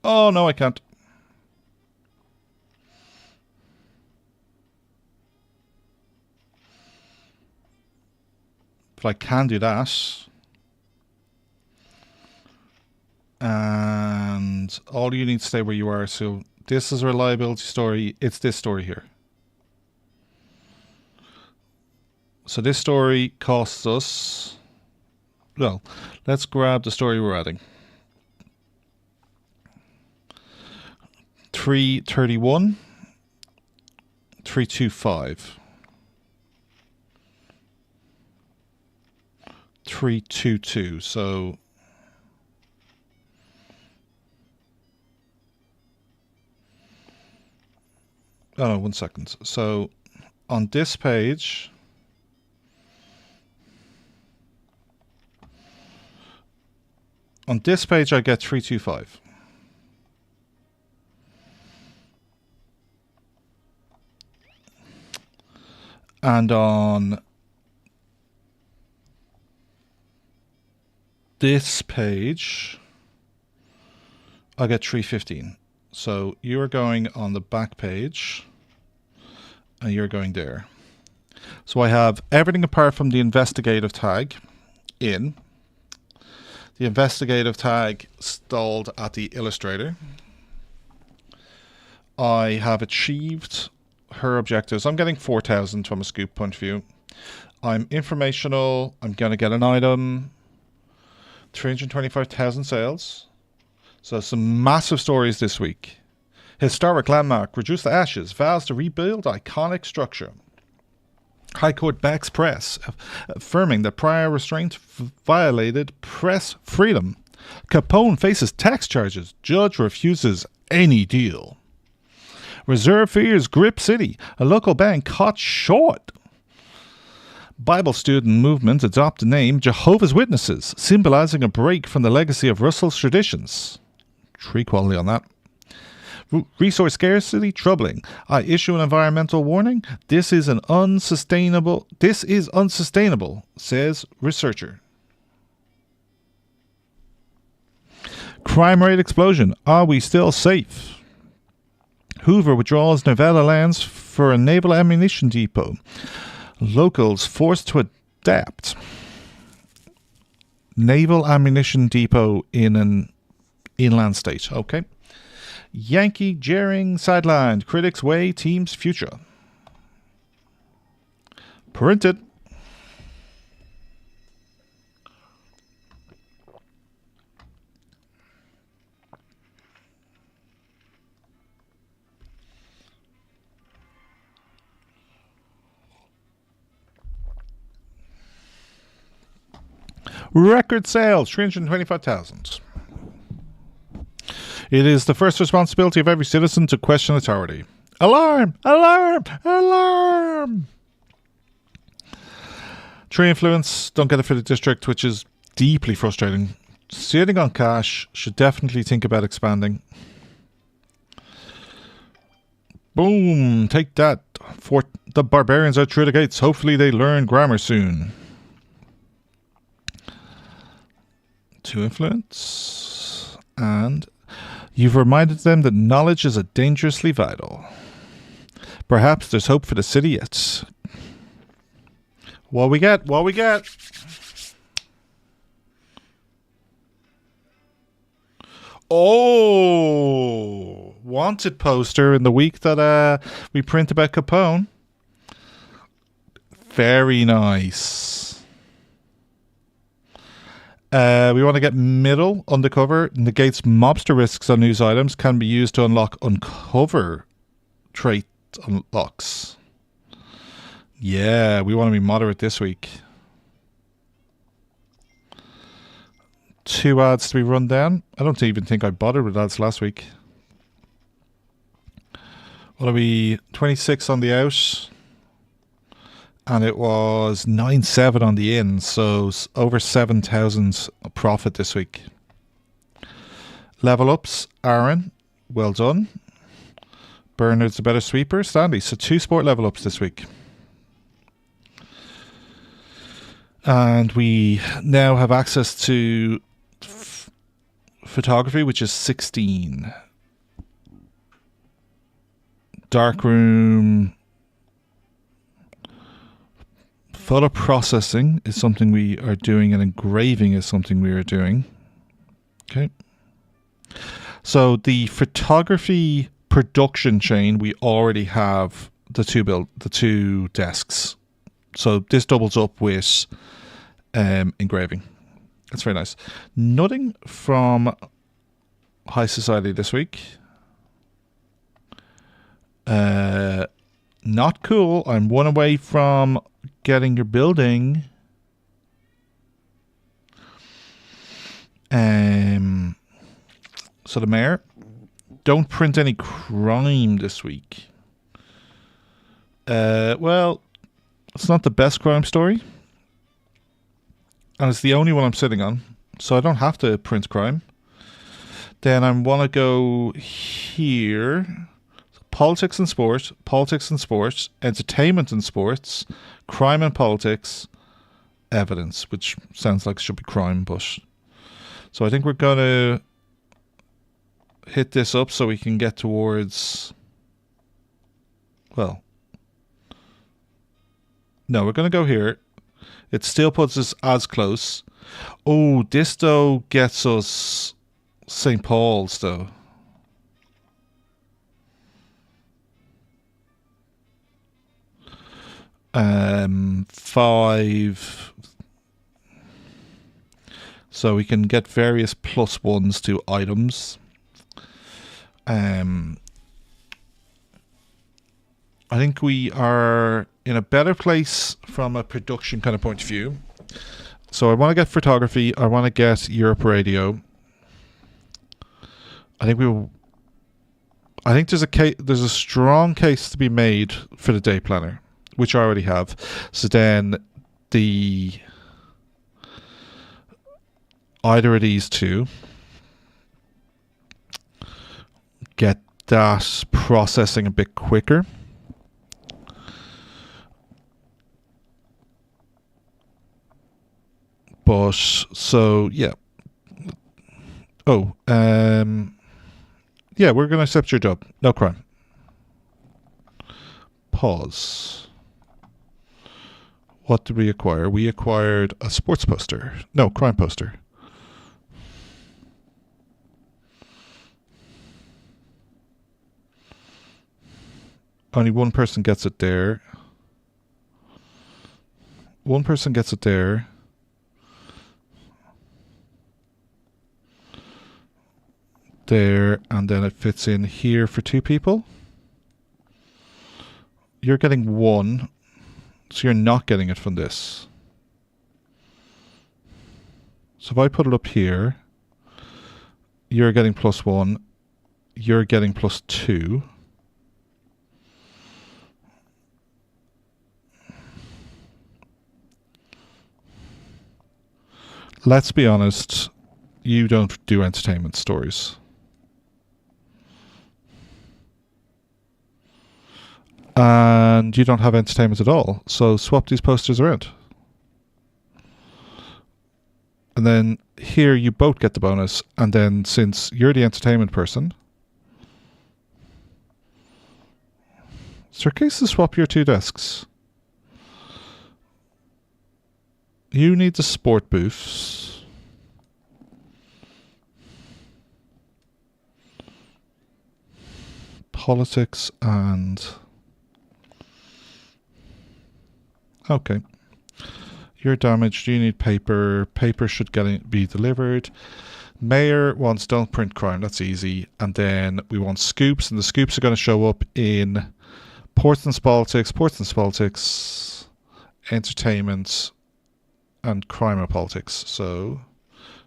Oh, no, I can't. But I can do that. And all you need to stay where you are. So this is a reliability story. It's this story here. So this story costs us... Well, let's grab the story we're adding. 331, 325, 322. So oh no, 1 second. So on this page, I get 325. And on this page, I get 315. So you're going on the back page, and you're going there. So I have everything apart from the investigative tag in. The investigative tag stalled at the illustrator. I have achieved her objectives. I'm getting 4,000 from a scoop point of view. I'm informational. I'm going to get an item. 325,000 sales. So some massive stories this week. Historic landmark. Reduce the ashes. Vows to rebuild iconic structure. High Court backs press, affirming that prior restraint violated press freedom. Capone faces tax charges. Judge refuses any deal. Reserve fears grip city. A local bank caught short. Bible student movement adopt the name Jehovah's Witnesses, symbolizing a break from the legacy of Russell's traditions. Tree quality on that. Resource scarcity troubling. I issue an environmental warning. This is unsustainable, says researcher. Crime rate explosion. Are we still safe? Hoover withdraws Novella lands for a naval ammunition depot. Locals forced to adapt. Naval ammunition depot in an inland state. Okay. Yankee jeering sidelined. Critics weigh team's future. Printed. Record sales, 325,000. It is the first responsibility of every citizen to question authority. Alarm! Alarm! Alarm! Tree influence, don't get it for the district, which is deeply frustrating. Sitting on cash, should definitely think about expanding. Boom! Take that. For the barbarians out through the gates. Hopefully they learn grammar soon. To influence. And you've reminded them that knowledge is a dangerously vital. Perhaps there's hope for the city yet. What we get? What we get? Oh, wanted poster in the week that we print about Capone. Very nice. We want to get middle, undercover, negates mobster risks on news items, can be used to unlock uncover trait unlocks. Yeah, we want to be moderate this week. 2 ads to be run down. I don't even think I bothered with ads last week. What are we? 26 on the out. And it was 9.7 on the in, so over 7,000 profit this week. Level ups, Aaron, well done. Bernard's a better sweeper, Stanley. So 2 sport level ups this week. And we now have access to photography, which is 16. Darkroom. Photo processing is something we are doing, and engraving is something we are doing. Okay. So the photography production chain, we already have the two desks. So this doubles up with engraving. That's very nice. Nothing from High Society this week. Not cool. I'm 1 away from getting your building. So the mayor, don't print any crime this week. Well, it's not the best crime story, and it's the only one I'm sitting on, so I don't have to print crime. Then I want to go here. Politics and sport, entertainment and sports, crime and politics, evidence, which sounds like it should be crime, but... So I think we're going to hit this up so we can get towards... Well... No, we're going to go here. It still puts us as close. Oh, this though gets us St. Paul's though. Five. So we can get various +1s to items. I think we are in a better place from a production kind of point of view. So I want to get photography. I want to get Europe radio. I think there's a strong case to be made for the day planner, which I already have. So then either of these two, get that processing a bit quicker. But so yeah. Oh, yeah, we're gonna accept your job. No crime. Pause. What did we acquire? We acquired a sports poster. No, crime poster. Only one person gets it there. One person gets it there. There, and then it fits in here for 2 people. You're getting 1, so you're not getting it from this. So if I put it up here, you're getting +1, you're getting +2. Let's be honest, you don't do entertainment stories. And you don't have entertainment at all, so swap these posters around. And then here you both get the bonus, and then since you're the entertainment person, is there a case to swap your 2 desks? You need the sport booths. Politics and... Okay. You're damaged. You need paper. Paper should be delivered. Mayor wants don't print crime. That's easy. And then we want scoops, and the scoops are going to show up in Portsmouth's politics, entertainment, and crime and politics. So,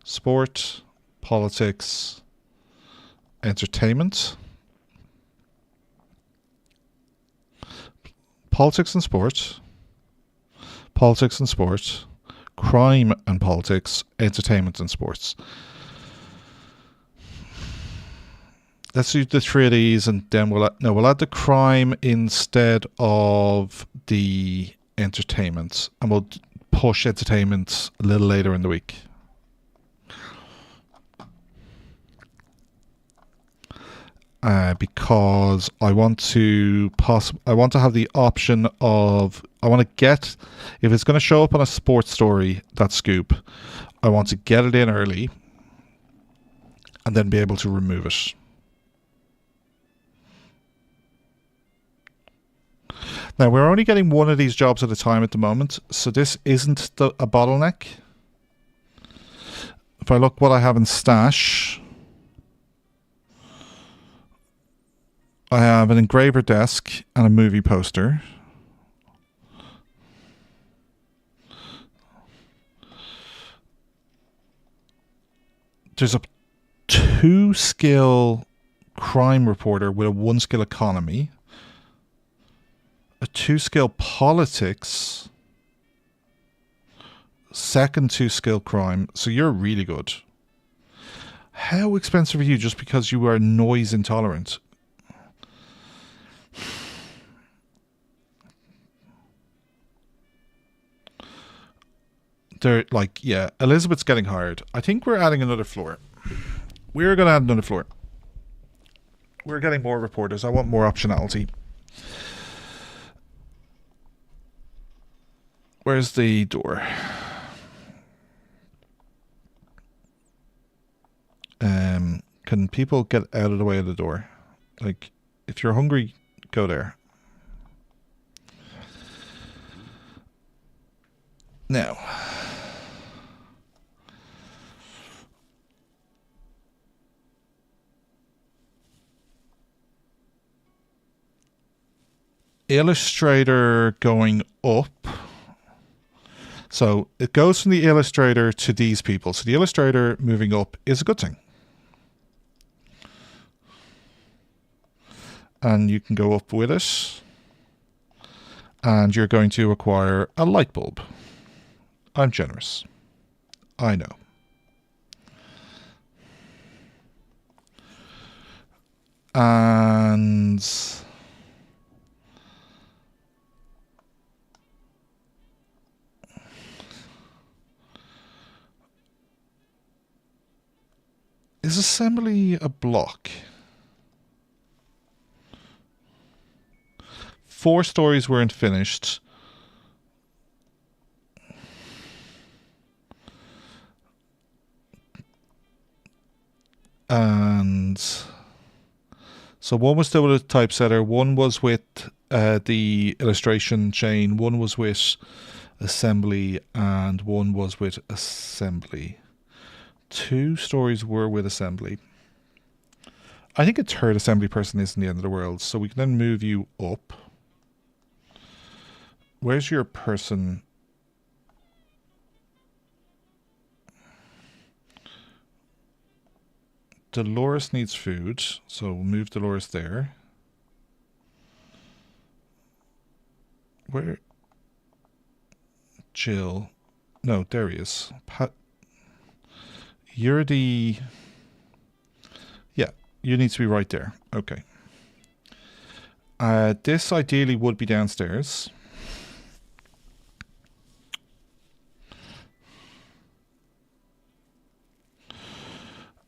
sport, politics, entertainment, politics and sport, crime and politics, entertainment and sports. Let's do the 3 of these, and then we'll add the crime instead of the entertainment, and we'll push entertainment a little later in the week. Because I want to have the option of, I want to get, if it's going to show up on a sports story, that scoop, I want to get it in early and then be able to remove it. Now, we're only getting one of these jobs at a time at the moment, so this isn't a bottleneck. If I look what I have in stash, I have an engraver desk and a movie poster. There's a 2-skill crime reporter with a 1-skill economy. A 2-skill politics, second 2-skill crime. So you're really good. How expensive are you just because you are noise intolerant? They're like, yeah, Elizabeth's getting hired. I think we're adding another floor. We're going to add another floor. We're getting more reporters. I want more optionality. Where's the door? Can people get out of the way of the door? Like, if you're hungry, go there. Now, Illustrator going up. So it goes from the Illustrator to these people. So the Illustrator moving up is a good thing. And you can go up with it. And you're going to acquire a light bulb. I'm generous. I know. And is assembly a block? 4 stories weren't finished. And so one was still with a typesetter, one was with the illustration chain, one was with assembly, and one was with assembly. 2 stories were with assembly. I think a 3rd assembly person isn't the end of the world, so we can then move you up. Where's your person? Dolores needs food, so we'll move Dolores there. Where? Jill. No, there he is. Pat. You're the... Yeah, you need to be right there. Okay. This ideally would be downstairs.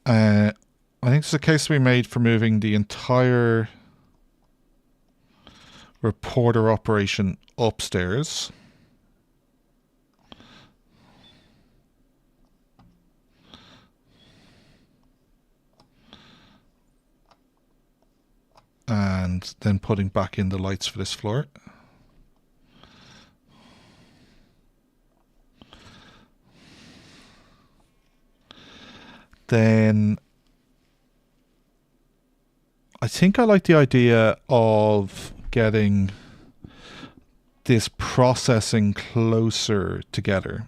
I think there's a case to be made for moving the entire reporter operation upstairs. And then putting back in the lights for this floor. Then I think I like the idea of getting this processing closer together.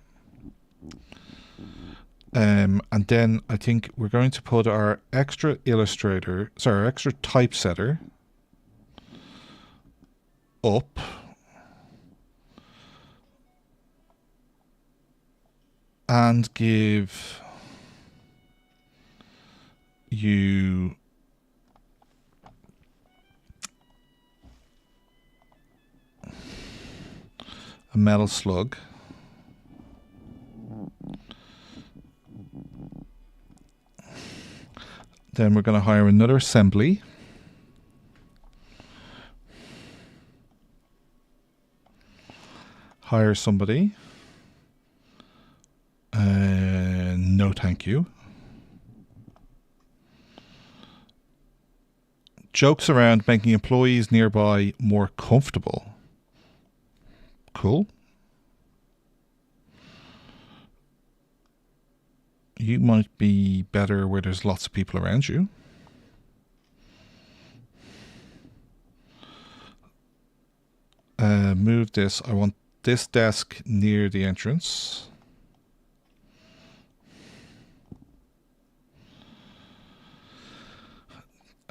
And then I think we're going to put our extra illustrator, sorry, our extra typesetter up. And give you a metal slug. Then we're going to hire another assembly. Hire somebody. No, thank you. Jokes around making employees nearby more comfortable. Cool. You might be better where there's lots of people around you. Move this. I want this desk near the entrance.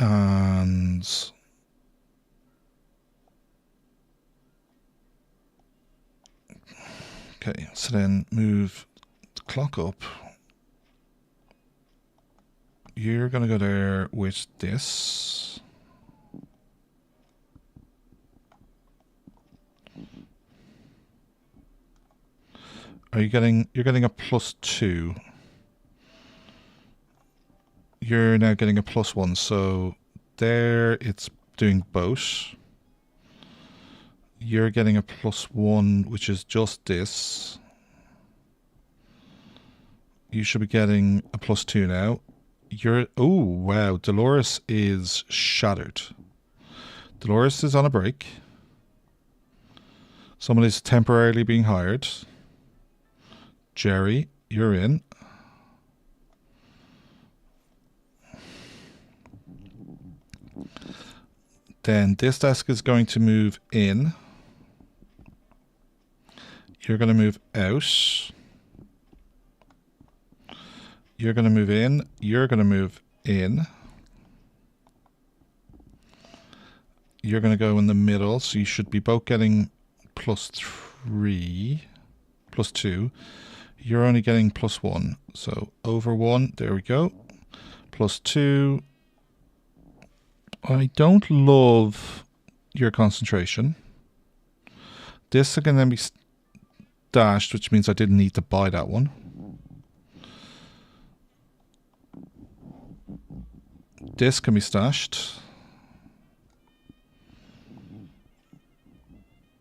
And okay, so then move the clock up. You're going to go there with this. Are you getting, you're getting a +2. You're now getting a +1, so there it's doing both. You're getting a +1, which is just this. You should be getting a +2 now. Oh wow, Dolores is shattered. Dolores is on a break. Someone is temporarily being hired. Jerry, you're in. Then this desk is going to move in. You're going to move out. You're going to move in. You're going to move in. You're going to go in the middle, so you should be both getting +3, +2. You're only getting +1, so over 1. There we go. +2. I don't love your concentration. This can then be stashed, which means I didn't need to buy that one. This can be stashed.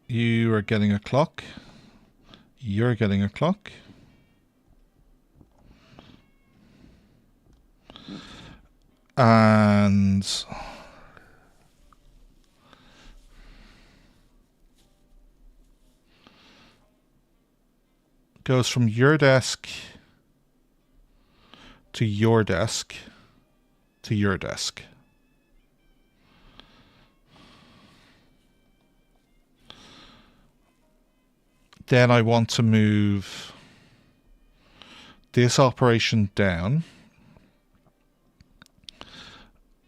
You are getting a clock. You're getting a clock. And goes from your desk to your desk to your desk. Then I want to move this operation down.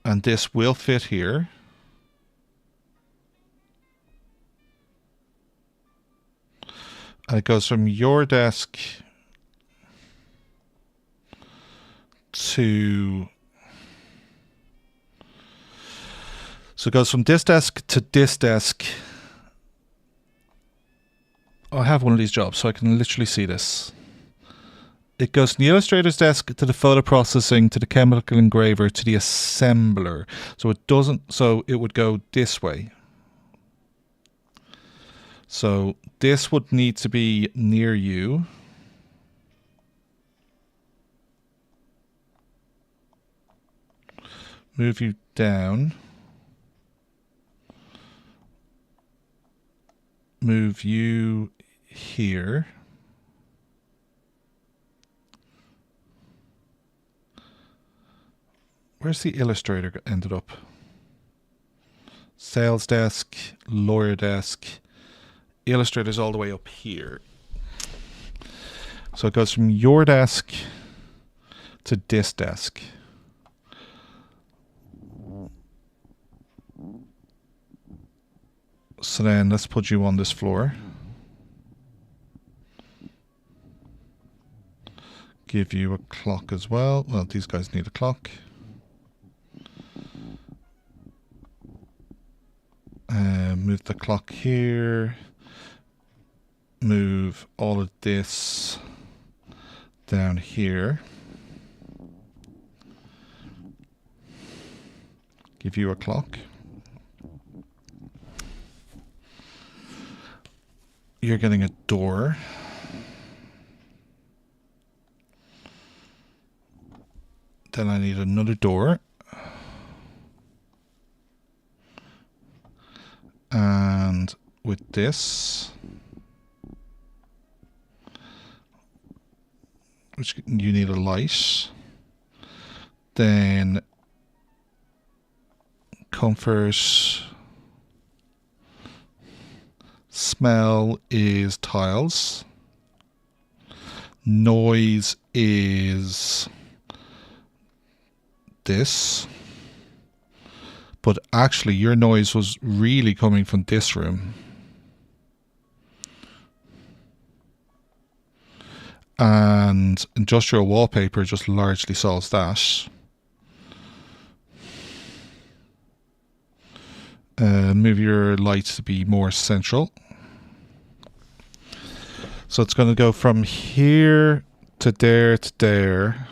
And this will fit here. And it goes from your desk to... So it goes from this desk to this desk. I have one of these jobs, so I can literally see this. It goes from the illustrator's desk to the photo processing, to the chemical engraver, to the assembler. So it doesn't, so it would go this way. So this would need to be near you. Move you down. Move you here. Where's the illustrator ended up? Sales desk, lawyer desk. Illustrator's all the way up here. So it goes from your desk to this desk. So then let's put you on this floor. Give you a clock as well. Well, these guys need a clock. Move the clock here. Move all of this down here. Give you a clock. You're getting a door. Then I need another door. And with this, which you need a light. Then comfort. Smell is tiles. Noise is this. But actually your noise was really coming from this room. And industrial wallpaper just largely solves that. Move your lights to be more central. So it's going to go from here to there to there.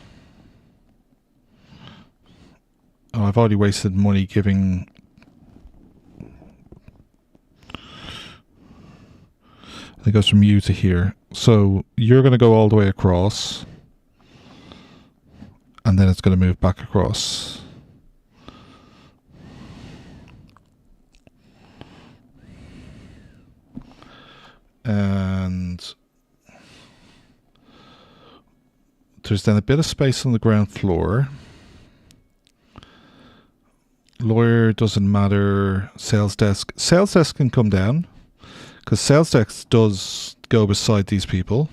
Oh, I've already wasted money giving... It goes from you to here. So you're going to go all the way across. And then it's going to move back across. And there's then a bit of space on the ground floor. Lawyer doesn't matter. Sales desk. Sales desk can come down because sales desk does go beside these people.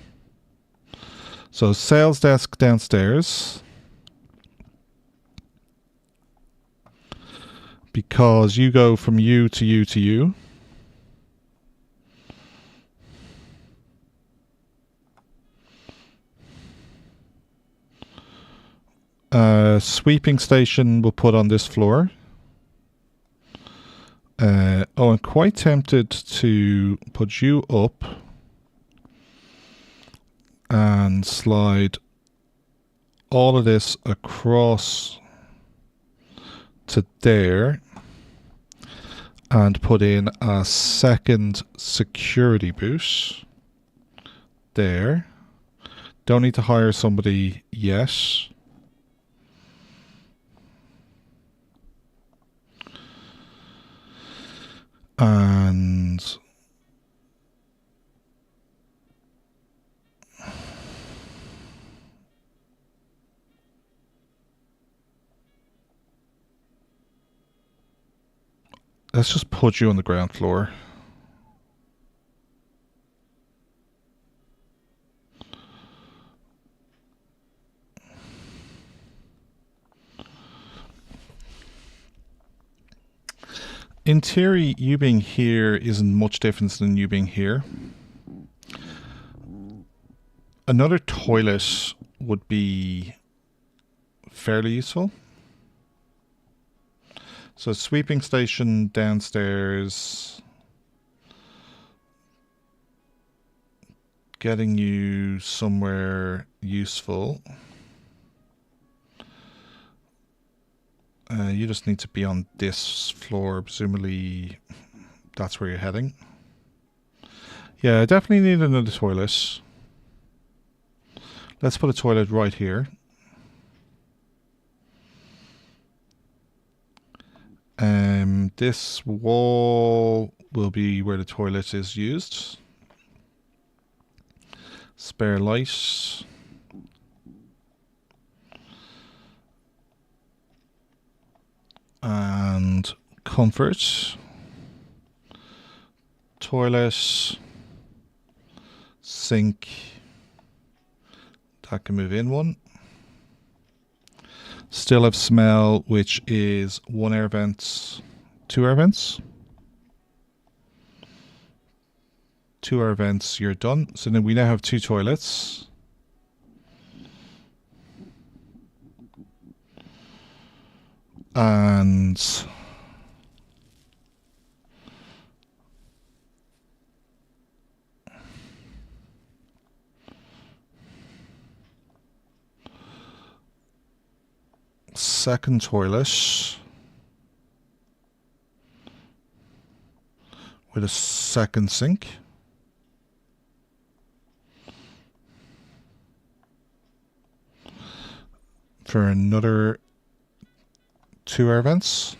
So sales desk downstairs. Because you go from you to you to you. Sweeping station we'll put on this floor. I'm quite tempted to put you up and slide all of this across to there and put in a second security booth there. Don't need to hire somebody yet. And let's just put you on the ground floor. In theory, you being here isn't much different than you being here. Another toilet would be fairly useful. So sweeping station downstairs. Getting you somewhere useful. You just need to be on this floor. Presumably that's where you're heading. Yeah, I definitely need another toilet. Let's put a toilet right here. This wall will be where the toilet is used. Spare light. and comfort, toilet, sink, that can move in one. Still have smell, which is 1 air vent, 2 air vents. 2 air vents, you're done. So then we now have 2 toilets. And second toilet with a second sink. For another 2 air vents.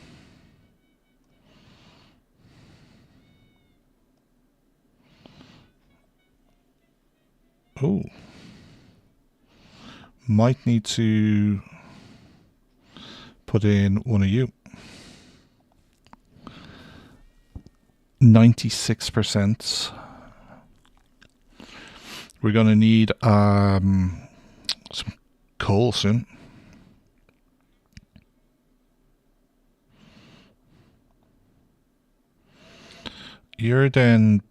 Oh. Might need to put in one of you. 96%. We're going to need some coal soon. You're then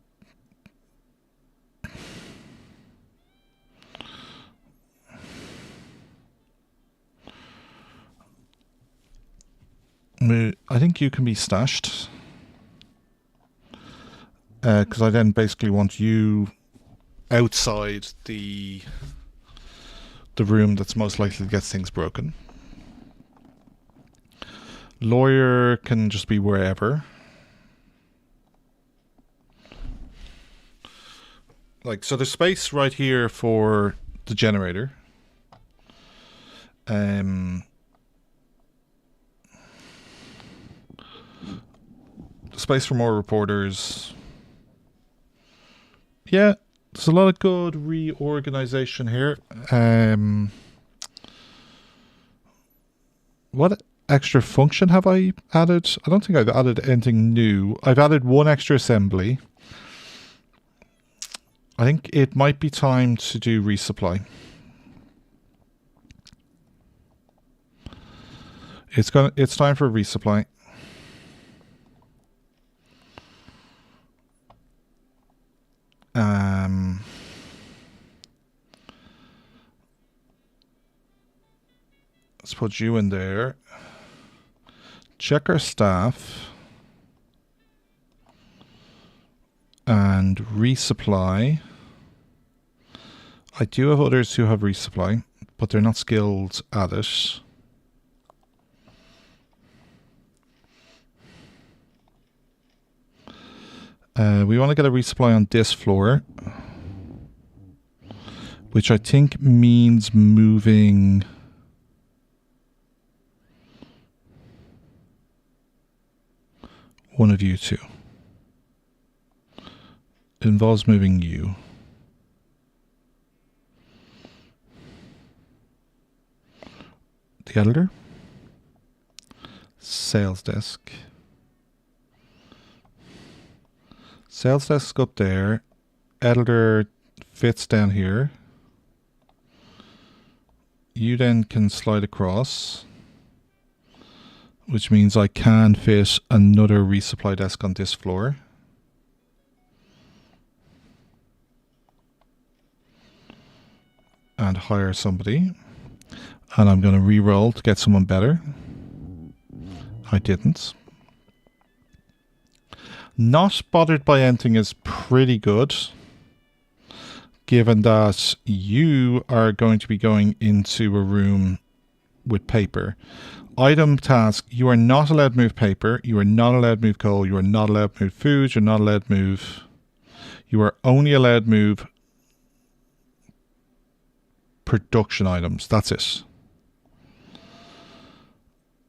I think you can be stashed, because I then basically want you outside the room that's most likely to get things broken. Lawyer can just be wherever. Like, so there's space right here for the generator. Space for more reporters. Yeah, there's a lot of good reorganization here. What extra function have I added? I don't think I've added anything new. I've added 1 extra assembly. I think it might be time to do resupply. It's time for resupply. Let's put you in there. Check our staff. And resupply. I do have others who have resupply, but they're not skilled at it. We want to get a resupply on this floor, which I think means moving one of you two. It involves moving you. The editor. Sales desk. Sales desk up there. Editor fits down here. You then can slide across, which means I can fit another resupply desk on this floor. And hire somebody. And I'm going to re-roll to get someone better. I didn't. Not bothered by anything is pretty good, given that you are going to be going into a room with paper. Item task, you are not allowed to move paper, you are not allowed to move coal, you are not allowed to move food, you're not allowed to move... You are only allowed to move production items. That's it.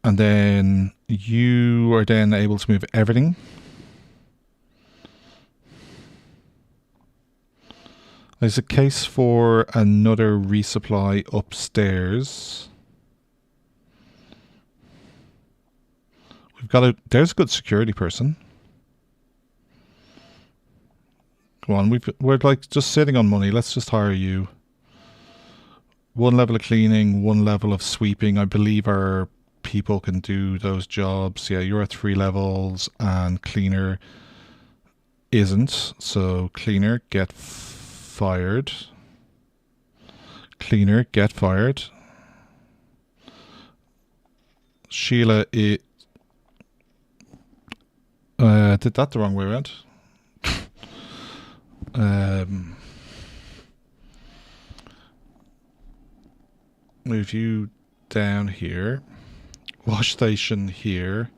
And then you are then able to move everything. There's a case for another resupply upstairs. we've got a, there's a good security person. Come on, we're like just sitting on money. Let's just hire you. 1 level of cleaning, 1 level of sweeping. I believe our people can do those jobs. Yeah, you're at 3 levels, and cleaner isn't. So cleaner, get fired. Cleaner, get fired. Sheila, it did that the wrong way around. Move you down here. Wash station here.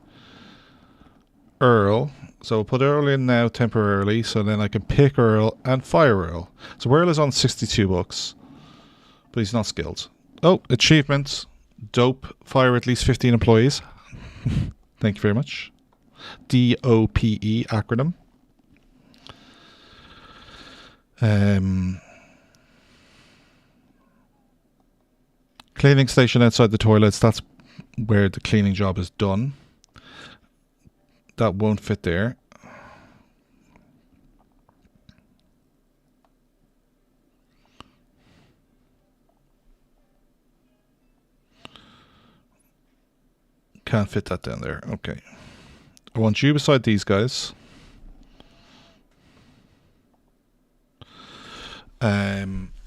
Earl. So we'll put Earl in now temporarily, so then I can pick Earl and fire Earl. So Earl is on 62 bucks, but he's not skilled. Oh, achievement. Dope. Fire at least 15 employees. Thank you very much. DOPE acronym. Cleaning station outside the toilets. That's where the cleaning job is done. That won't fit there. Can't fit that down there. Okay. I want you beside these guys.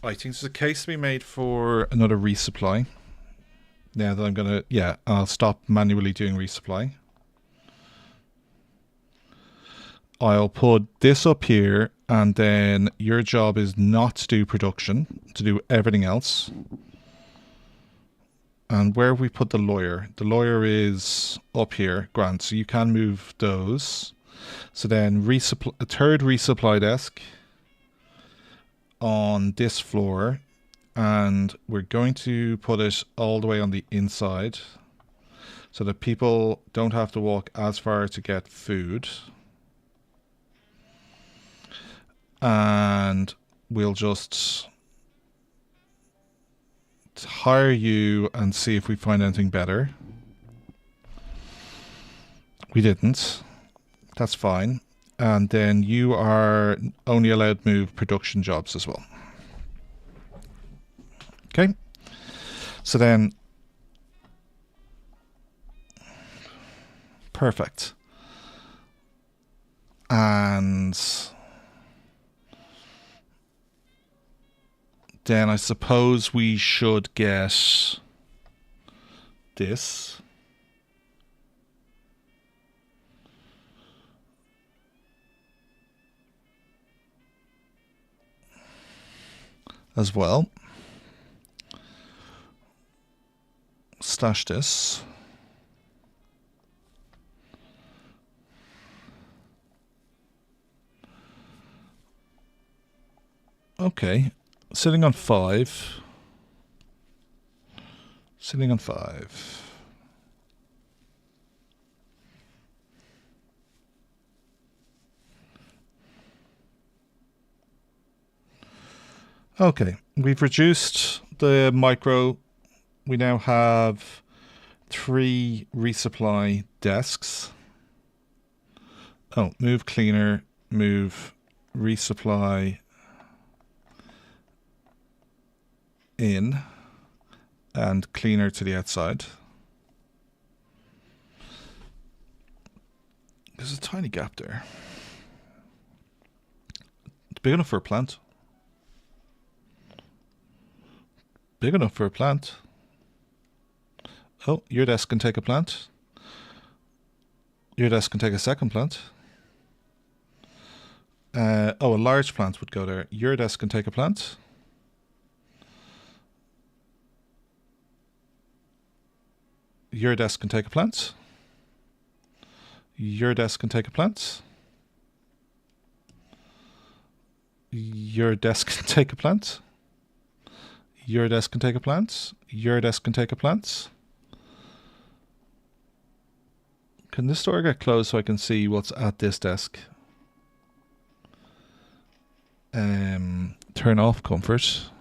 I think there's a case to be made for another resupply. Now that I'm gonna, yeah, I'll stop manually doing resupply. I'll put this up here, and then your job is not to do production, to do everything else. And where have we put the lawyer? The lawyer is up here, Grant, so you can move those. So then resupply, a third resupply desk on this floor, and we're going to put it all the way on the inside so that people don't have to walk as far to get food. And we'll just hire you and see if we find anything better. We didn't. That's fine. And then you are only allowed to move production jobs as well. Okay. So then, perfect. And then I suppose we should get this. As well. Stash this. Okay. Sitting on 5. Sitting on 5. Okay, we've reduced the micro. We now have 3 resupply desks. Oh, move cleaner, move resupply in, and cleaner to the outside. There's a tiny gap there. It's big enough for a plant. Big enough for a plant. Oh, your desk can take a plant. Your desk can take a second plant. Oh, a large plant would go there. Your desk can take a plant. Your desk can take a plant. Your desk can take a plant. Your desk can take a plant. Your desk can take a plant. Your desk can take a plant. Can this door get closed so I can see what's at this desk? Turn off comfort.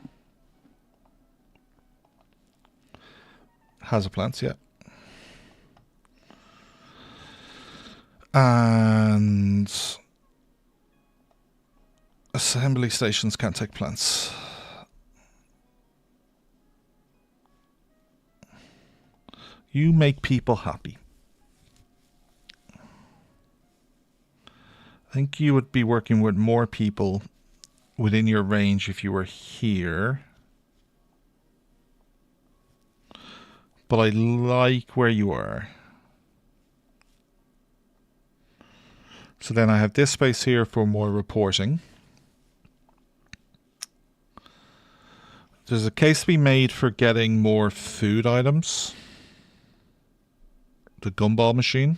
Has a plant, yeah. And assembly stations can't take plants. You make people happy. I think you would be working with more people within your range if you were here. But I like where you are. So then I have this space here for more reporting. There's a case to be made for getting more food items. The gumball machine,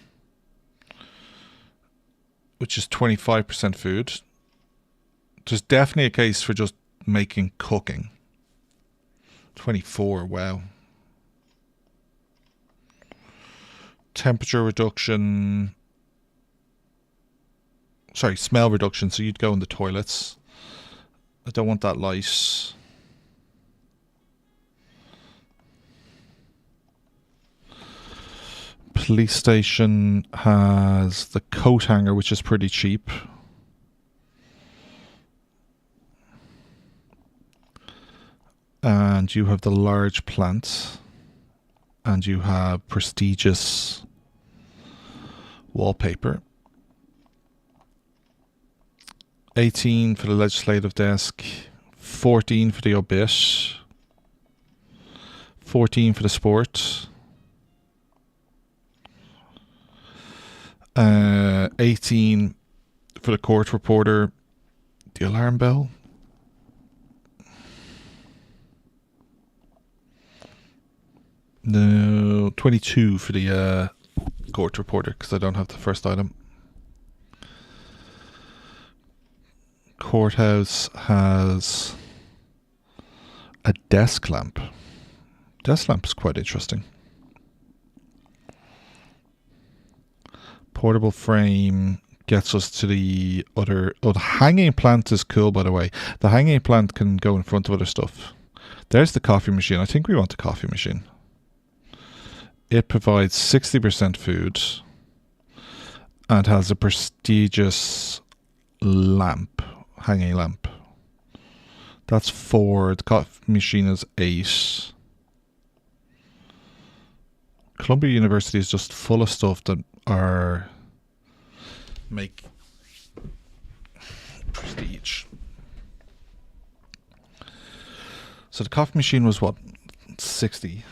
which is 25% food. There's definitely a case for just making cooking. 24, wow. Temperature reduction. Sorry, smell reduction, so you'd go in the toilets. I don't want that light. Police station has the coat hanger, which is pretty cheap. And you have the large plant. And you have prestigious wallpaper. 18 for the legislative desk. 14 for the obit. 14 for the sport. 18 for the court reporter. The alarm bell. No, 22 for the court reporter because I don't have the first item. Courthouse has a desk lamp. Desk lamp is quite interesting. Portable frame gets us to the other... Oh, the hanging plant is cool, by the way. The hanging plant can go in front of other stuff. There's the coffee machine. I think we want the coffee machine. It provides 60% food and has a prestigious lamp, hanging lamp. That's 4. The coffee machine is 8. Columbia University is just full of stuff that are make prestige. So the coffee machine was what? 60.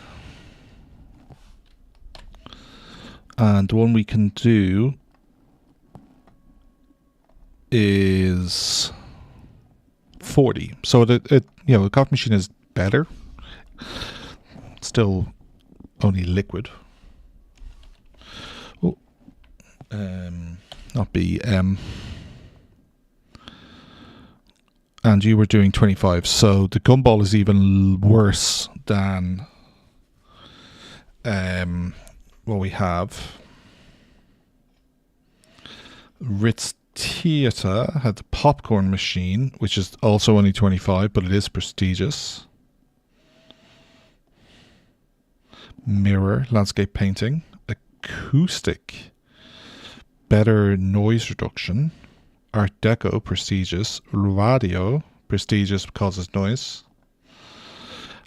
And the one we can do is 40. So it you know, the coffee machine is better. Still only liquid. Oh, not B, M. And you were doing 25. So the gumball is even worse than what we have. Ritz Theatre had the popcorn machine, which is also only 25, but it is prestigious. Mirror, landscape painting. Acoustic, better noise reduction. Art Deco, prestigious. Radio, prestigious because it's noise.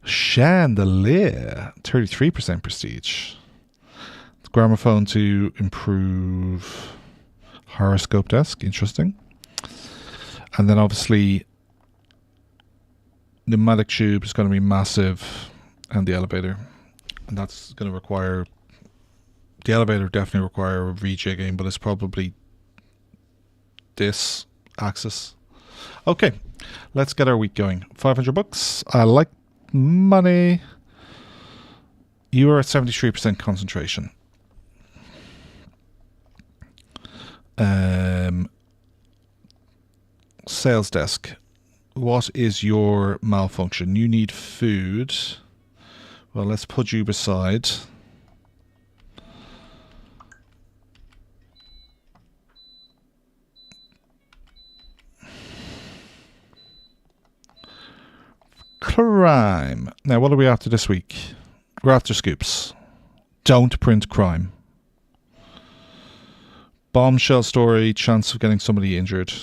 Chandelier, 33% prestige. Gramophone to improve. Horoscope desk, interesting. And then obviously pneumatic tube is going to be massive, and the elevator. And that's going to require... The elevator definitely require rejigging, but it's probably this axis. Okay, let's get our week going. 500 bucks. I like money. You are at 73% concentration. Sales desk. What is your malfunction? You need food. Well, let's put you beside. Crime. Now, what are we after this week? We're after scoops. Don't print crime. Bombshell story, chance of getting somebody injured.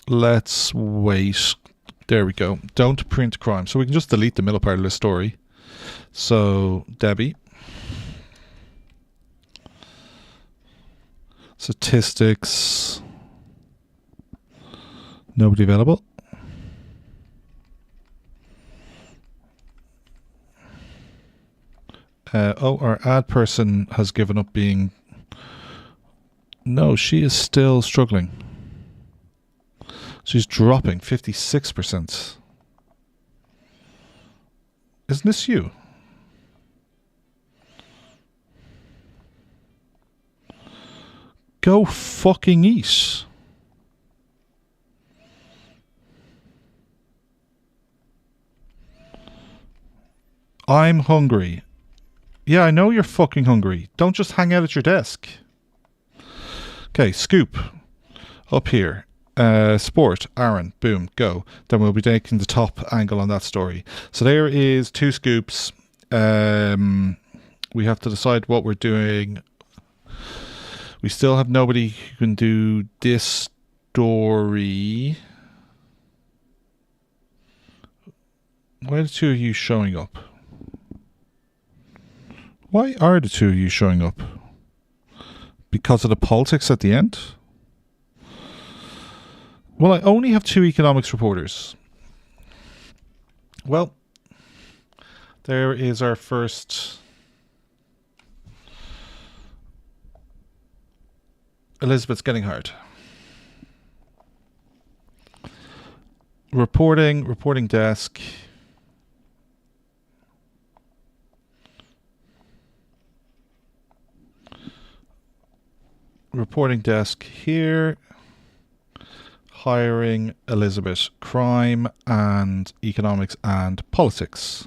Let's wait. There we go. Don't print crime. So we can just delete the middle part of the story. So, Debbie. Statistics. Nobody available. Our ad person has given up being... No, she is still struggling. She's dropping 56%. Isn't this you? Go fucking eat. I'm hungry. Yeah, I know you're fucking hungry. Don't just hang out at your desk. Okay, scoop. Up here. Sport, Aaron, boom, go. Then we'll be taking the top angle on that story. So there is 2 scoops. We have to decide what we're doing. We still have nobody who can do this story. Why are the 2 of you showing up? Why are the 2 of you showing up? Because of the politics at the end? Well, I only have 2 economics reporters. Well, there is our first... Elizabeth's getting hard. Reporting desk. Reporting desk here. Hiring Elizabeth. Crime and economics and politics.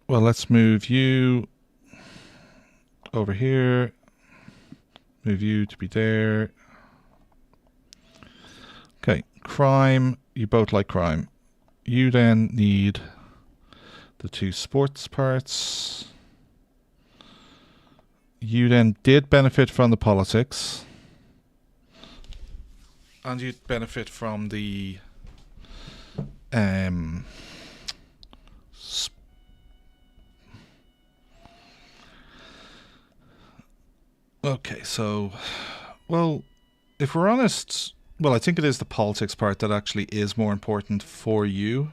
Well, let's move you over here. Move you to be there. Okay, crime. You both like crime. You then need the 2 sports parts. You then did benefit from the politics. And you'd benefit from the okay, so, well, if we're honest, well, I think it is the politics part that actually is more important for you.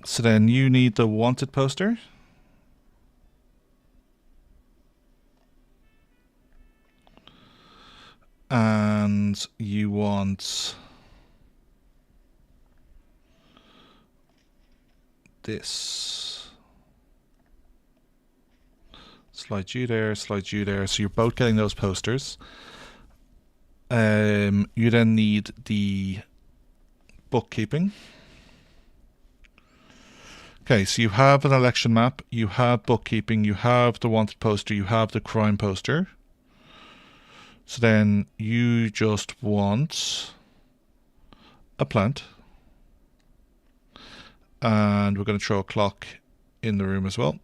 So then you need the wanted poster. And you want this. Slide you there, slide you there. So you're both getting those posters. You then need the bookkeeping. Okay, so you have an election map, you have bookkeeping, you have the wanted poster, you have the crime poster. So then you just want a plant. And we're going to throw a clock in the room as well.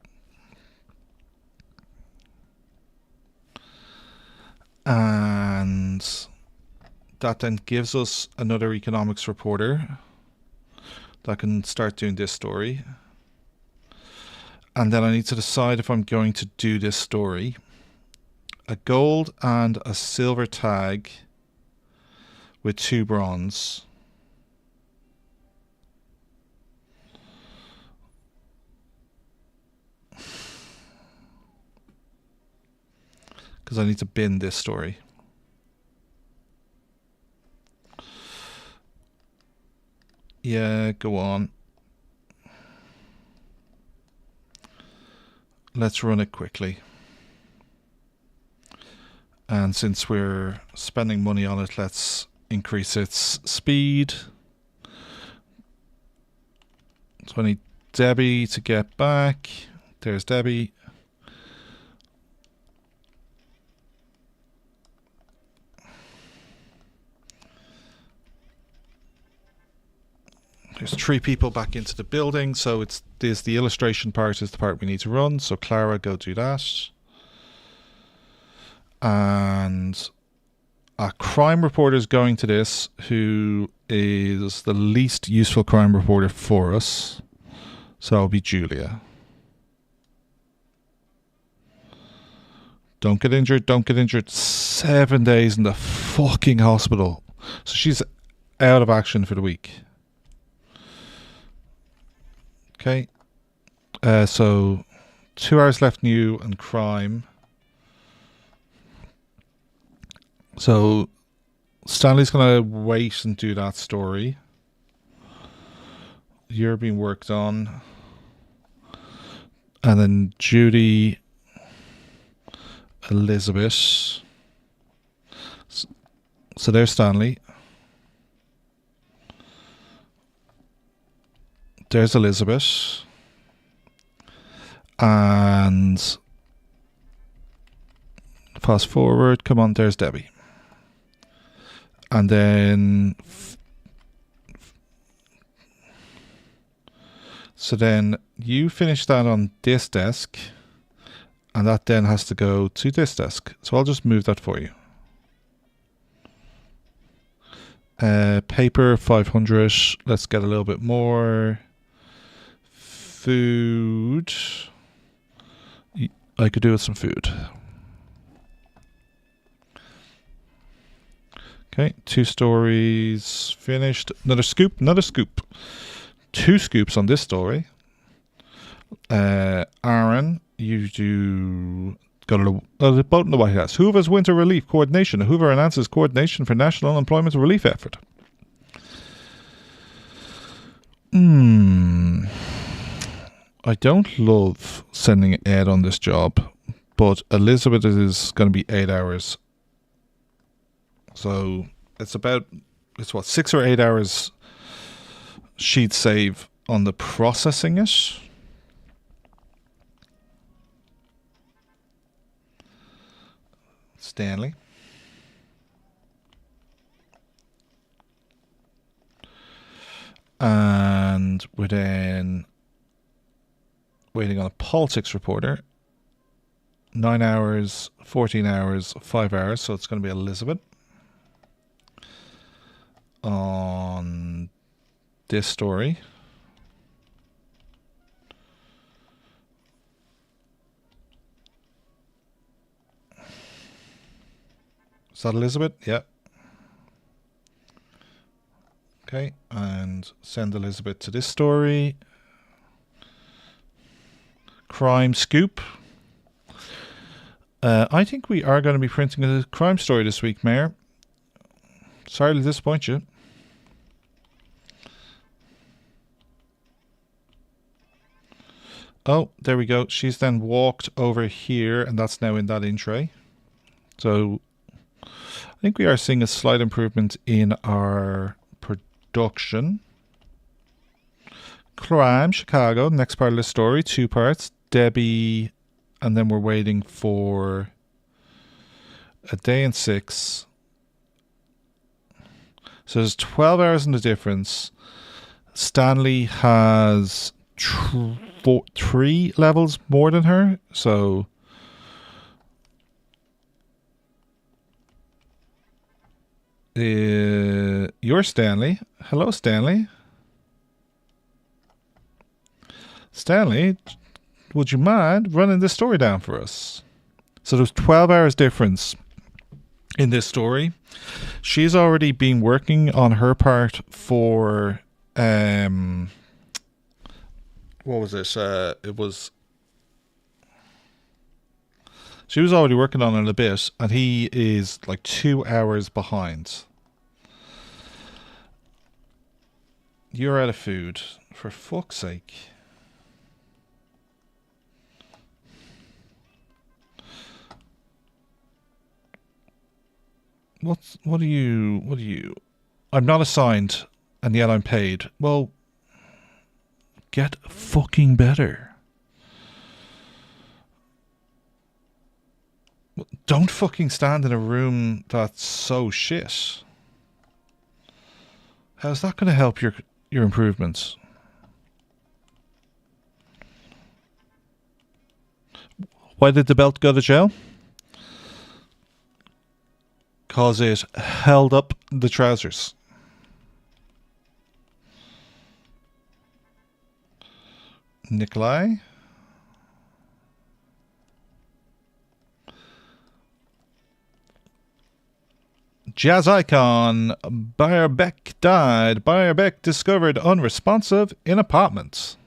And that then gives us another economics reporter that can start doing this story. And then I need to decide if I'm going to do this story. A gold and a silver tag with 2 bronze. Because I need to bin this story. Yeah, go on. Let's run it quickly. And since we're spending money on it, let's increase its speed. So I need Debbie to get back. There's Debbie. There's 3 people back into the building, so there's the illustration part is the part we need to run. So Clara, go do that. And a crime reporter is going to this, who is the least useful crime reporter for us. So it'll be Julia. Don't get injured, don't get injured. 7 days in the fucking hospital. So she's out of action for the week. Okay. So 2 hours left new and crime. So Stanley's going to wait and do that story. You're being worked on. And then Judy, Elizabeth. So there's Stanley. There's Elizabeth. And fast forward. Come on, there's Debbie. And then so then you finish that on this desk, and that then has to go to this desk. So I'll just move that for you. Paper 500. Let's get a little bit more. Food. I could do with some food. Okay, 2 stories finished. Another scoop, another scoop. 2 scoops on this story. Aaron, you do got a boat in the White House. Hoover's Winter Relief Coordination. Hoover announces coordination for National Unemployment Relief Effort. I don't love sending Ed on this job, but Elizabeth is going to be 8 hours. So it's what, 6 or 8 hours she'd save on the processing it. Stanley. And we're then waiting on a politics reporter. 9 hours, 14 hours, 5 hours. So it's going to be Elizabeth. On this story. Is that Elizabeth? Yep. Okay, and send Elizabeth to this story. Crime scoop. I think we are going to be printing a crime story this week, Mayor. Sorry to disappoint you. Oh, there we go. She's then walked over here, and that's now in that in tray. So I think we are seeing a slight improvement in our production. Crime, Chicago, next part of the story, 2 parts. Debbie, and then we're waiting for a day and 6. So there's 12 hours in the difference. Stanley has 3 levels more than her. So you're Stanley. Hello, Stanley. Stanley, would you mind running this story down for us? So there's 12 hours difference in this story. She's already been working on her part for what was this? She was already working on it a bit, and he is like 2 hours behind. You're out of food. For fuck's sake. What are you? I'm not assigned, and yet I'm paid. Well, get fucking better. Don't fucking stand in a room that's so shit. How's that going to help your your improvements. Why did the belt go to jail? Because it held up the trousers. Nikolai. Jazz icon. Bayerbeck died. Bayerbeck discovered unresponsive in apartment.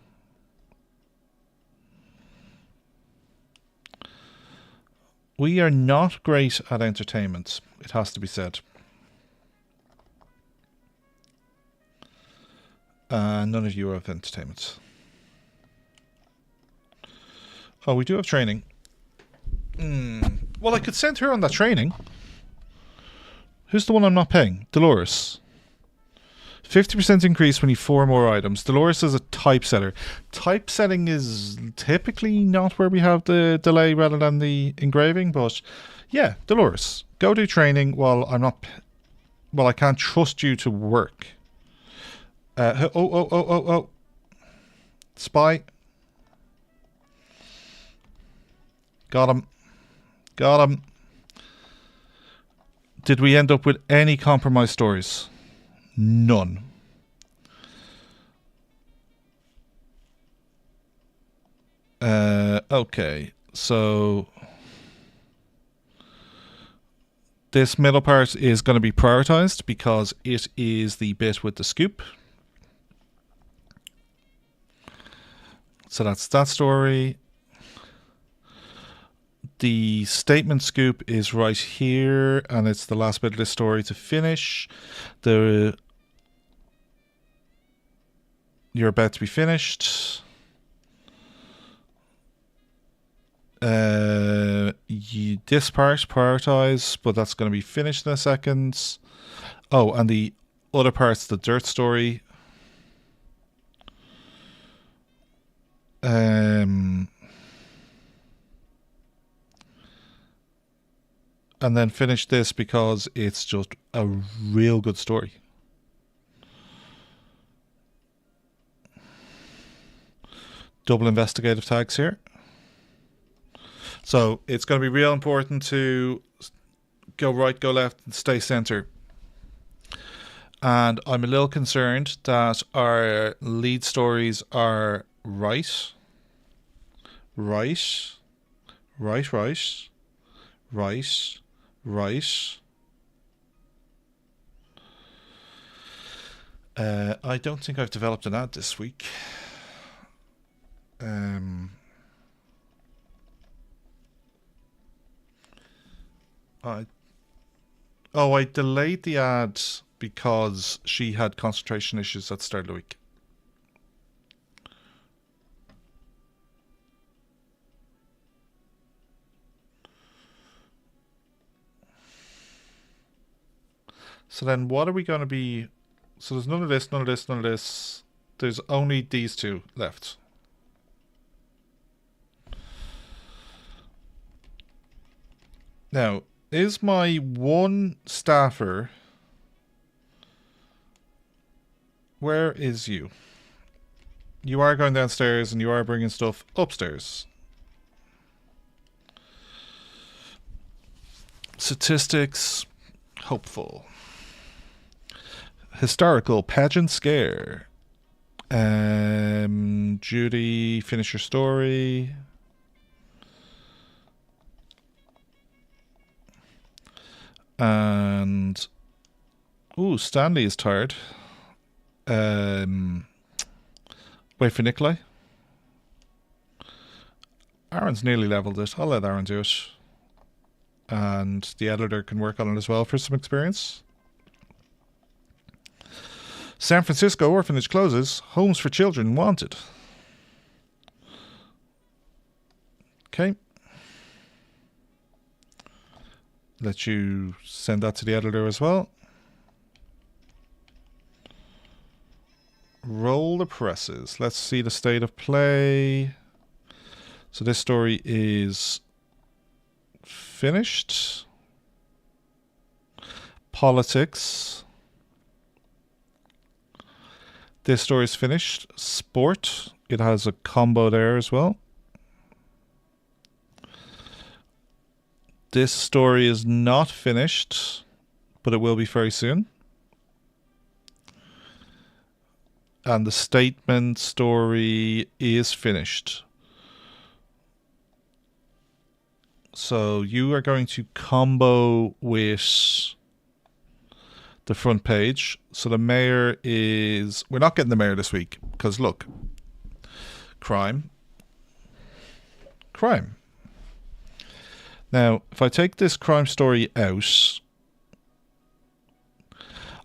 We are not great at entertainment, it has to be said. None of you have entertainment. Oh, we do have training. Well, I could send her on that training. Who's the one I'm not paying? Dolores. 50% increase when you 4 more items. Dolores is a typesetter. Typesetting is typically not where we have the delay rather than the engraving, but yeah, Dolores, go do training while I'm not... Well, I can't trust you to work. Oh. Spy. Got him. Got him. Did we end up with any compromise stories? None. Okay, so this middle part is going to be prioritized because it is the bit with the scoop. So that's that story. The statement scoop is right here, and it's the last bit of this story to finish. You're about to be finished. This part, prioritize, but that's going to be finished in a second. Oh, and the other part's the dirt story. And then finish this because it's just a real good story. Double investigative tags here. So it's going to be real important to go right, go left, and stay center. And I'm a little concerned that our lead stories are right. I don't think I've developed an ad this week. I delayed the ad because she had concentration issues at the start of the week. So then what are we going to be... So there's none of this, none of this, none of this. There's only these two left. Now, is my one staffer... Where is you? You are going downstairs and you are bringing stuff upstairs. Statistics. Hopeful. Historical pageant scare. Judy, finish your story. And Stanley is tired. Wait for Nikolai. Aaron's nearly leveled it. I'll let Aaron do it. And the editor can work on it as well for some experience. San Francisco orphanage closes. Homes for children wanted. Okay. Let you send that to the editor as well. Roll the presses. Let's see the state of play. So this story is finished. Politics. This story is finished. Sport. It has a combo there as well. This story is not finished, but it will be very soon. And the statement story is finished. So you are going to combo with the front page. So the mayor is... We're not getting the mayor this week because look, crime. Now, if I take this crime story out,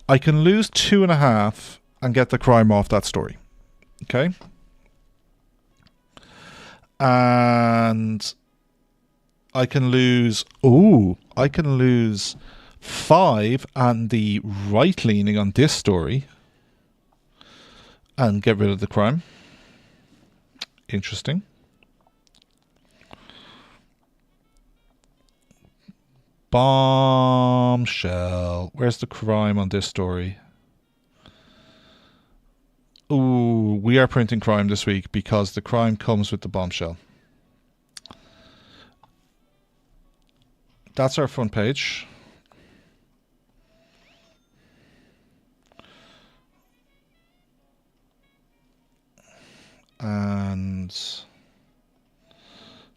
I can lose 2.5 and get the crime off that story. Okay? And I can lose... I can lose 5 and the right leaning on this story and get rid of the crime. Interesting. Bombshell. Where's the crime on this story? Ooh, we are printing crime this week because the crime comes with the bombshell. That's our front page. And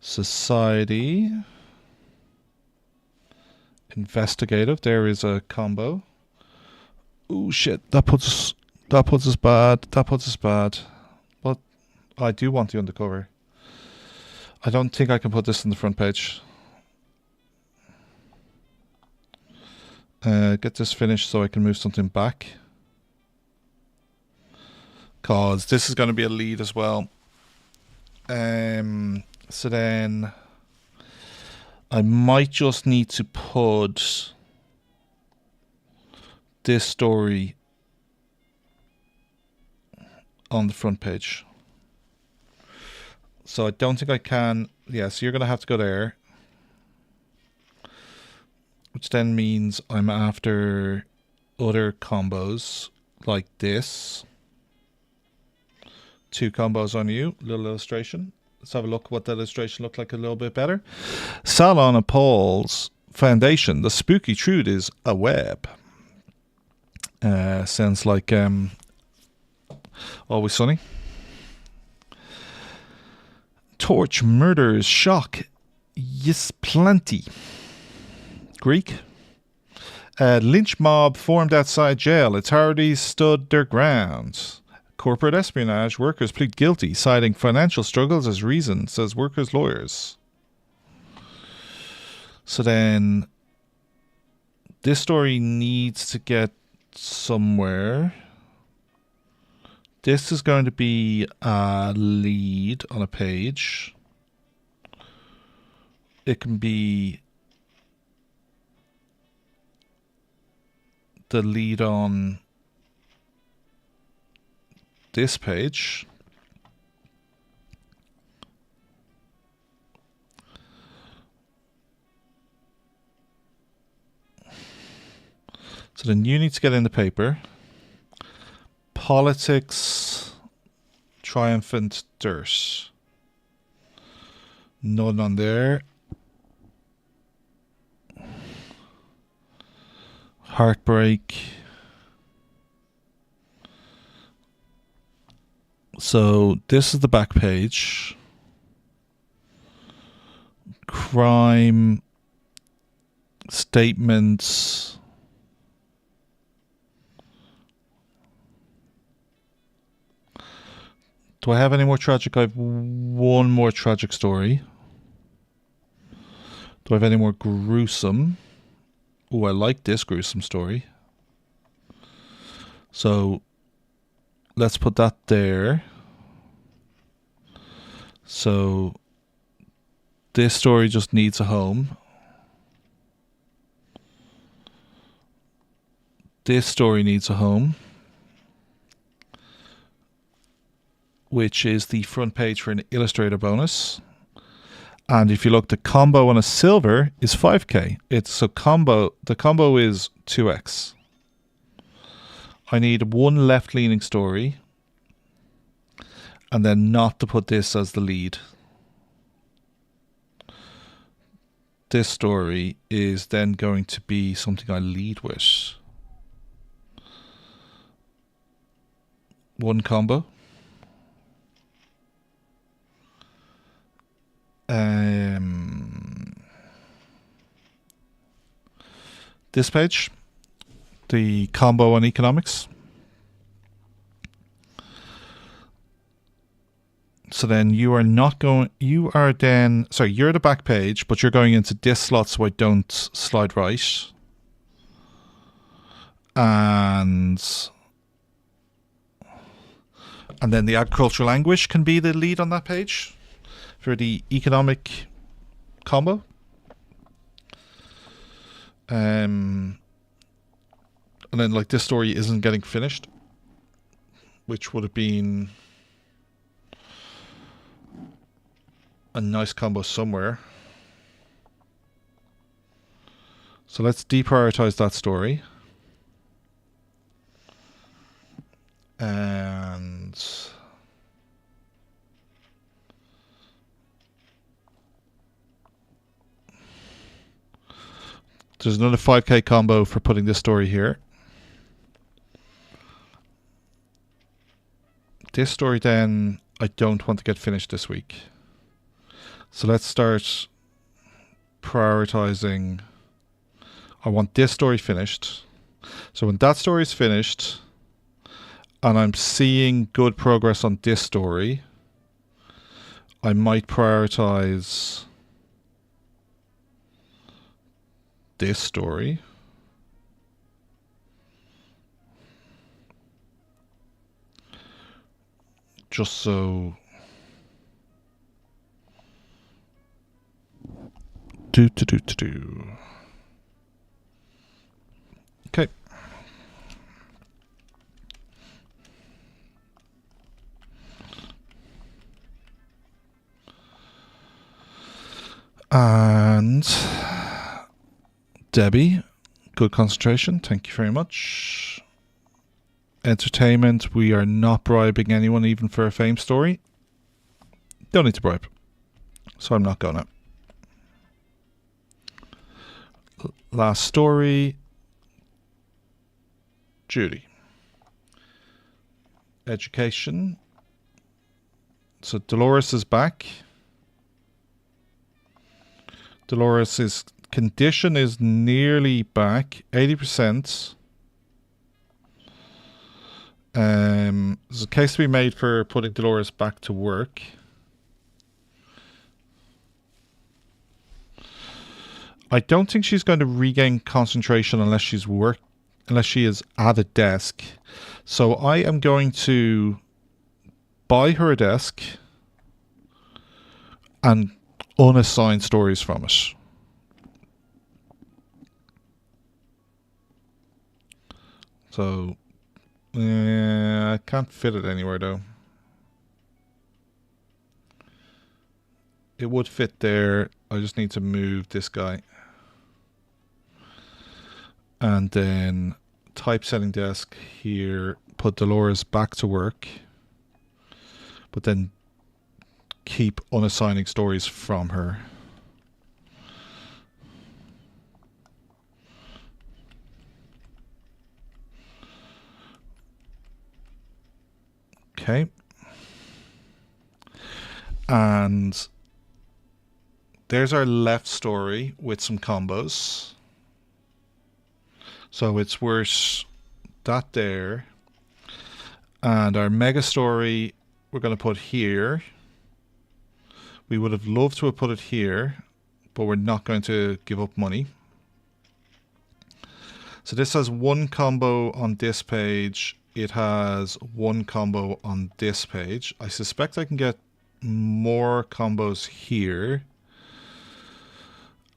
society. Investigative. There is a combo. Oh shit! That puts us bad. That puts us bad. But I do want the undercover. I don't think I can put this in the front page. Get this finished so I can move something back. Cause this is going to be a lead as well. So then I might just need to put this story on the front page. So I don't think I can. Yeah, so you're going to have to go there. Which then means I'm after other combos like this. 2 combos on you. Little illustration. Let's have a look what that illustration looked like a little bit better. Salon of Paul's foundation. The spooky truth is a web. Sounds like Always Sunny. Torch murders shock. Yes, plenty. Greek. Lynch mob formed outside jail. Authorities stood their ground. Corporate espionage. Workers plead guilty, citing financial struggles as reason, says workers' lawyers. So then this story needs to get somewhere. This is going to be a lead on a page. It can be the lead on this page. So then you need to get in the paper. Politics, triumphant dirt. None on there. Heartbreak. So this is the back page. Crime, statements. Do I have any more tragic? I have one more tragic story. Do I have any more gruesome? Oh, I like this gruesome story. So let's put that there. So this story just needs a home. This story needs a home, which is the front page for an illustrator bonus. And if you look, the combo on a silver is 5k. It's a combo. The combo is 2x. I need one left-leaning story and then not to put this as the lead. This story is then going to be something I lead with. One combo. This page, the combo on economics. So then you are not going, you are then, sorry, you're the back page, but you're going into this slot so I don't slide right. And then the agricultural language can be the lead on that page for the economic combo. And then like this story isn't getting finished, which would have been a nice combo somewhere. So let's deprioritize that story. And there's another 5k combo for putting this story here. This story then I don't want to get finished this week. So let's start prioritizing. I want this story finished. So when that story is finished and I'm seeing good progress on this story, I might prioritize this story. Just so do. Okay. And Debbie, good concentration. Thank you very much. Entertainment, we are not bribing anyone even for a fame story. Don't need to bribe. So I'm not gonna. Last story. Judy. Education. So Dolores is back. Dolores' condition is nearly back, 80%. There's a case to be made for putting Dolores back to work. I don't think she's going to regain concentration unless she is at a desk. So I am going to buy her a desk and unassign stories from it. So I can't fit it anywhere though. It would fit there. I just need to move this guy. And then typesetting desk here, put Dolores back to work. But then keep unassigning stories from her. Okay. And there's our left story with some combos. So it's worth that there. And our mega story we're going to put here. We would have loved to have put it here, but we're not going to give up money. So this has one combo on this page. It has one combo on this page. I suspect I can get more combos here.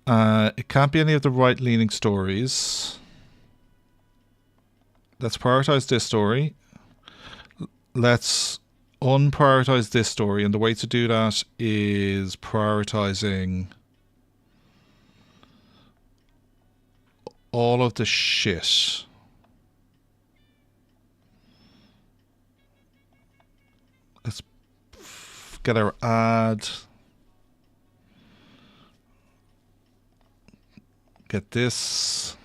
It can't be any of the right-leaning stories. Let's prioritize this story. Let's unprioritize this story, and the way to do that is prioritizing all of the shit. Let's get our ad. Get this.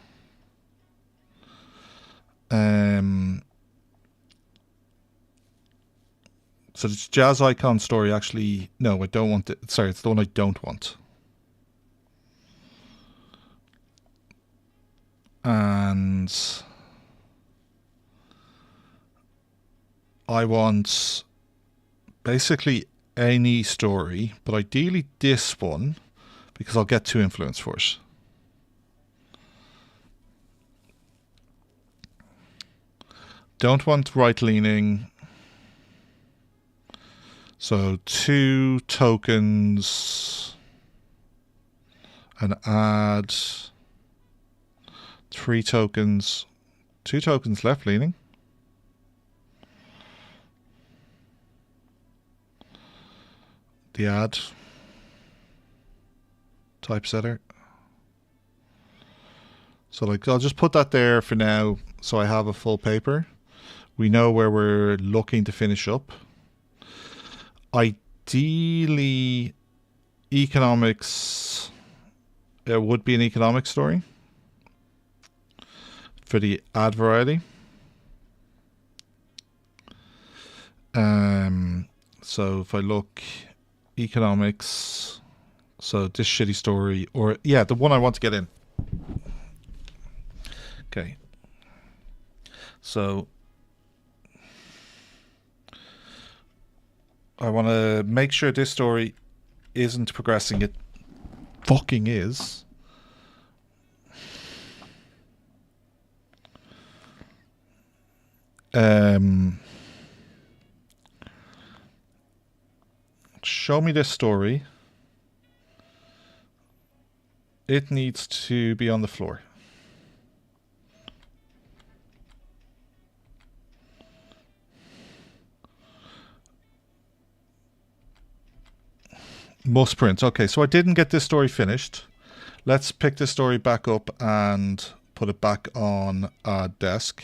So this jazz icon story actually, no, I don't want it. Sorry, it's the one I don't want. And I want basically any story, but ideally this one, because I'll get 2 influence for it. Don't want right-leaning. So 2 tokens, an ad, 3 tokens, 2 tokens left-leaning. The ad, typesetter. So like I'll just put that there for now so I have a full paper. We know where we're looking to finish up. Ideally, economics, it would be an economic story for the ad variety. So if I look, economics, so this shitty story, or yeah, the one I want to get in. Okay. So I want to make sure this story isn't progressing. It fucking is. Show me this story. It needs to be on the floor. Must print. Okay, so I didn't get this story finished. Let's pick this story back up and put it back on our desk.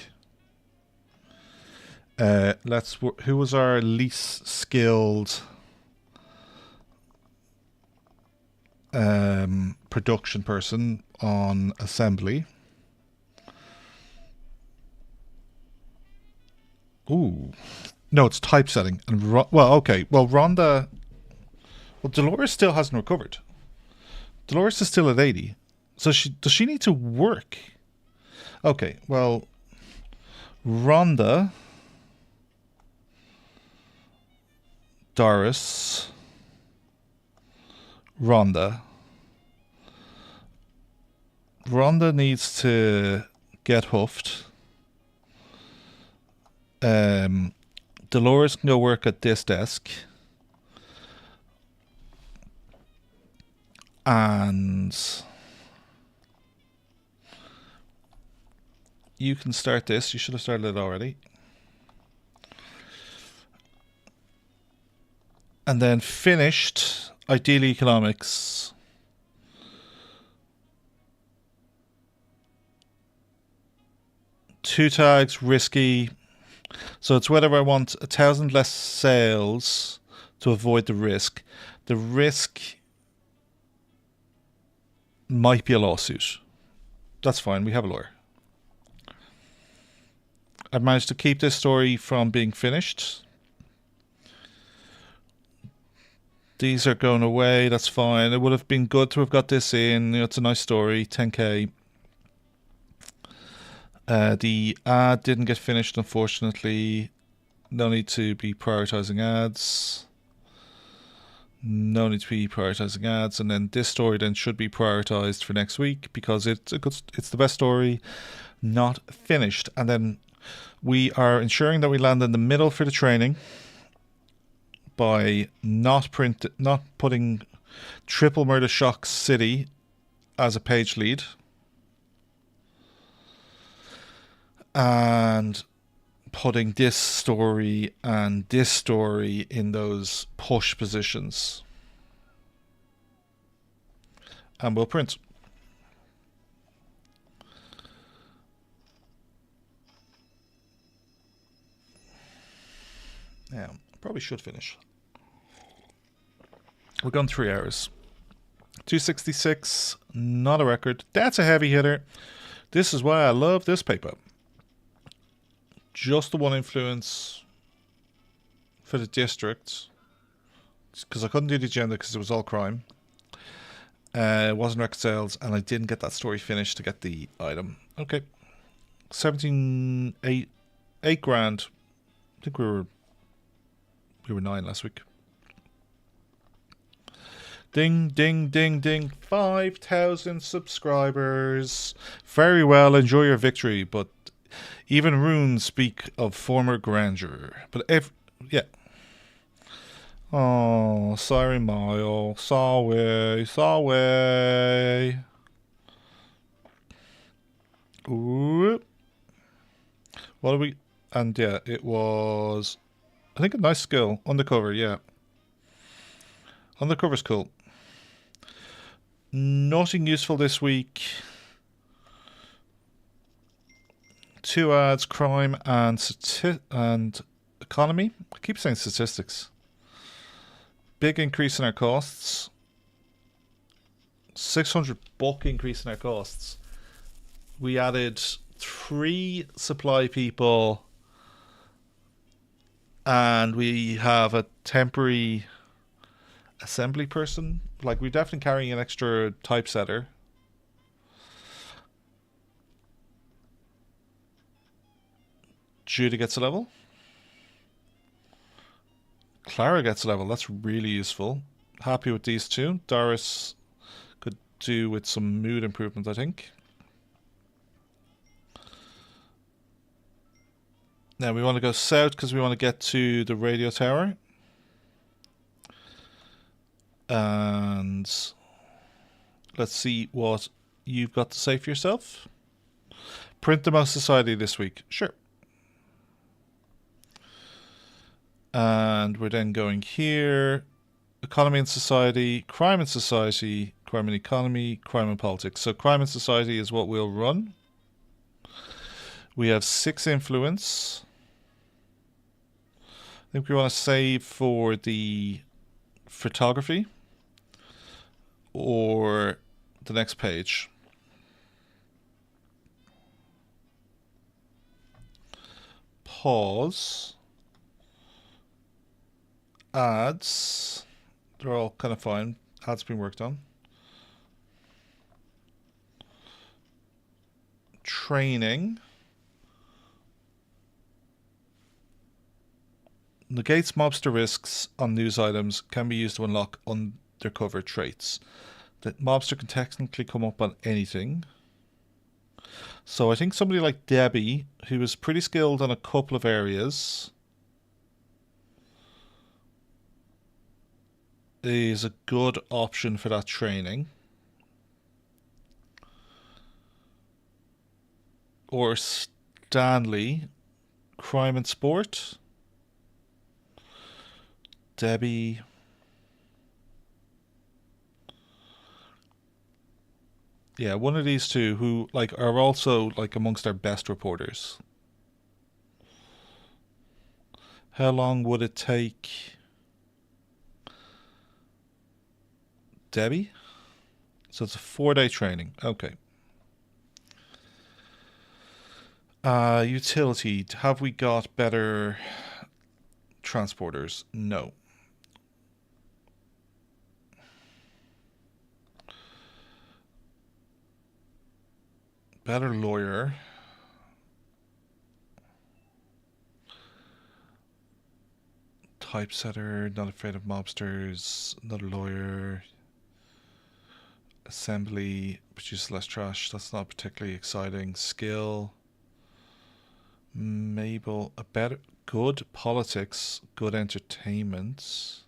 Who was our least skilled production person on assembly? Ooh, no, it's typesetting. And well, okay, well, Rhonda. Well, Dolores still hasn't recovered. Dolores is still at 80. So does she need to work? Okay, well, Rhonda, Doris, Rhonda. Rhonda needs to get hoofed. Dolores can go work at this desk. And you can start this. You should have started it already. And then finished, ideally economics. Two tags, risky. So it's whether I want 1,000 less sales to avoid the risk. The risk might be a lawsuit. That's fine, we have a lawyer. I've managed to keep this story from being finished. These are going away, that's fine. It would have been good to have got this in. It's a nice story, 10k. The ad didn't get finished, unfortunately. No need to be prioritizing ads. No need to be prioritizing ads. And then this story then should be prioritized for next week because it's the best story, not finished. And then we are ensuring that we land in the middle for the training by not putting Triple Murder Shock City as a page lead. And putting this story and this story in those push positions. And we'll print. Yeah, probably should finish. We're going 3 hours. 266, not a record. That's a heavy hitter. This is why I love this paper. Just the one influence for the district, because I couldn't do the agenda because it was all crime. It wasn't record sales, and I didn't get that story finished to get the item. Okay. 8 grand. I think we were 9 last week. Ding, ding, ding, ding. 5,000 subscribers. Very well, enjoy your victory, but even runes speak of former grandeur. But yeah. Oh, sorry, Mile. Sorry. Ooh. What are we? And yeah, it was, I think, a nice skill. Undercover, yeah. Undercover's cool. Nothing useful this week. 2 ads, crime and economy. I keep saying statistics. Big increase in our costs. 600 buck increase in our costs. We added 3 supply people, and we have a temporary assembly person. Like, we're definitely carrying an extra typesetter. Judah gets a level. Clara gets a level. That's really useful. Happy with these 2. Doris could do with some mood improvement, I think. Now we want to go south because we want to get to the radio tower. And let's see what you've got to say for yourself. Print the most society this week. Sure. And we're then going here. Economy and society, crime and society, crime and economy, crime and politics. So crime and society is what we'll run. We have 6 influence. I think we want to save for the photography or the next page. Pause. Ads. They're all kind of fine. Ads being worked on. Training. Negates mobster risks on news items, can be used to unlock undercover traits. The mobster can technically come up on anything. So I think somebody like Debbie, who is pretty skilled on a couple of areas, is a good option for that training. Or Stanley, crime and sport. Debbie. Yeah, one of these 2 who like are also like amongst our best reporters. How long would it take Debbie? So it's a 4-day training. Okay. Utility. Have we got better transporters? No. Better lawyer. Typesetter, not afraid of mobsters, not a lawyer. Assembly, produce less trash, that's not particularly exciting. Skill. Mabel, a better, good politics, good entertainment.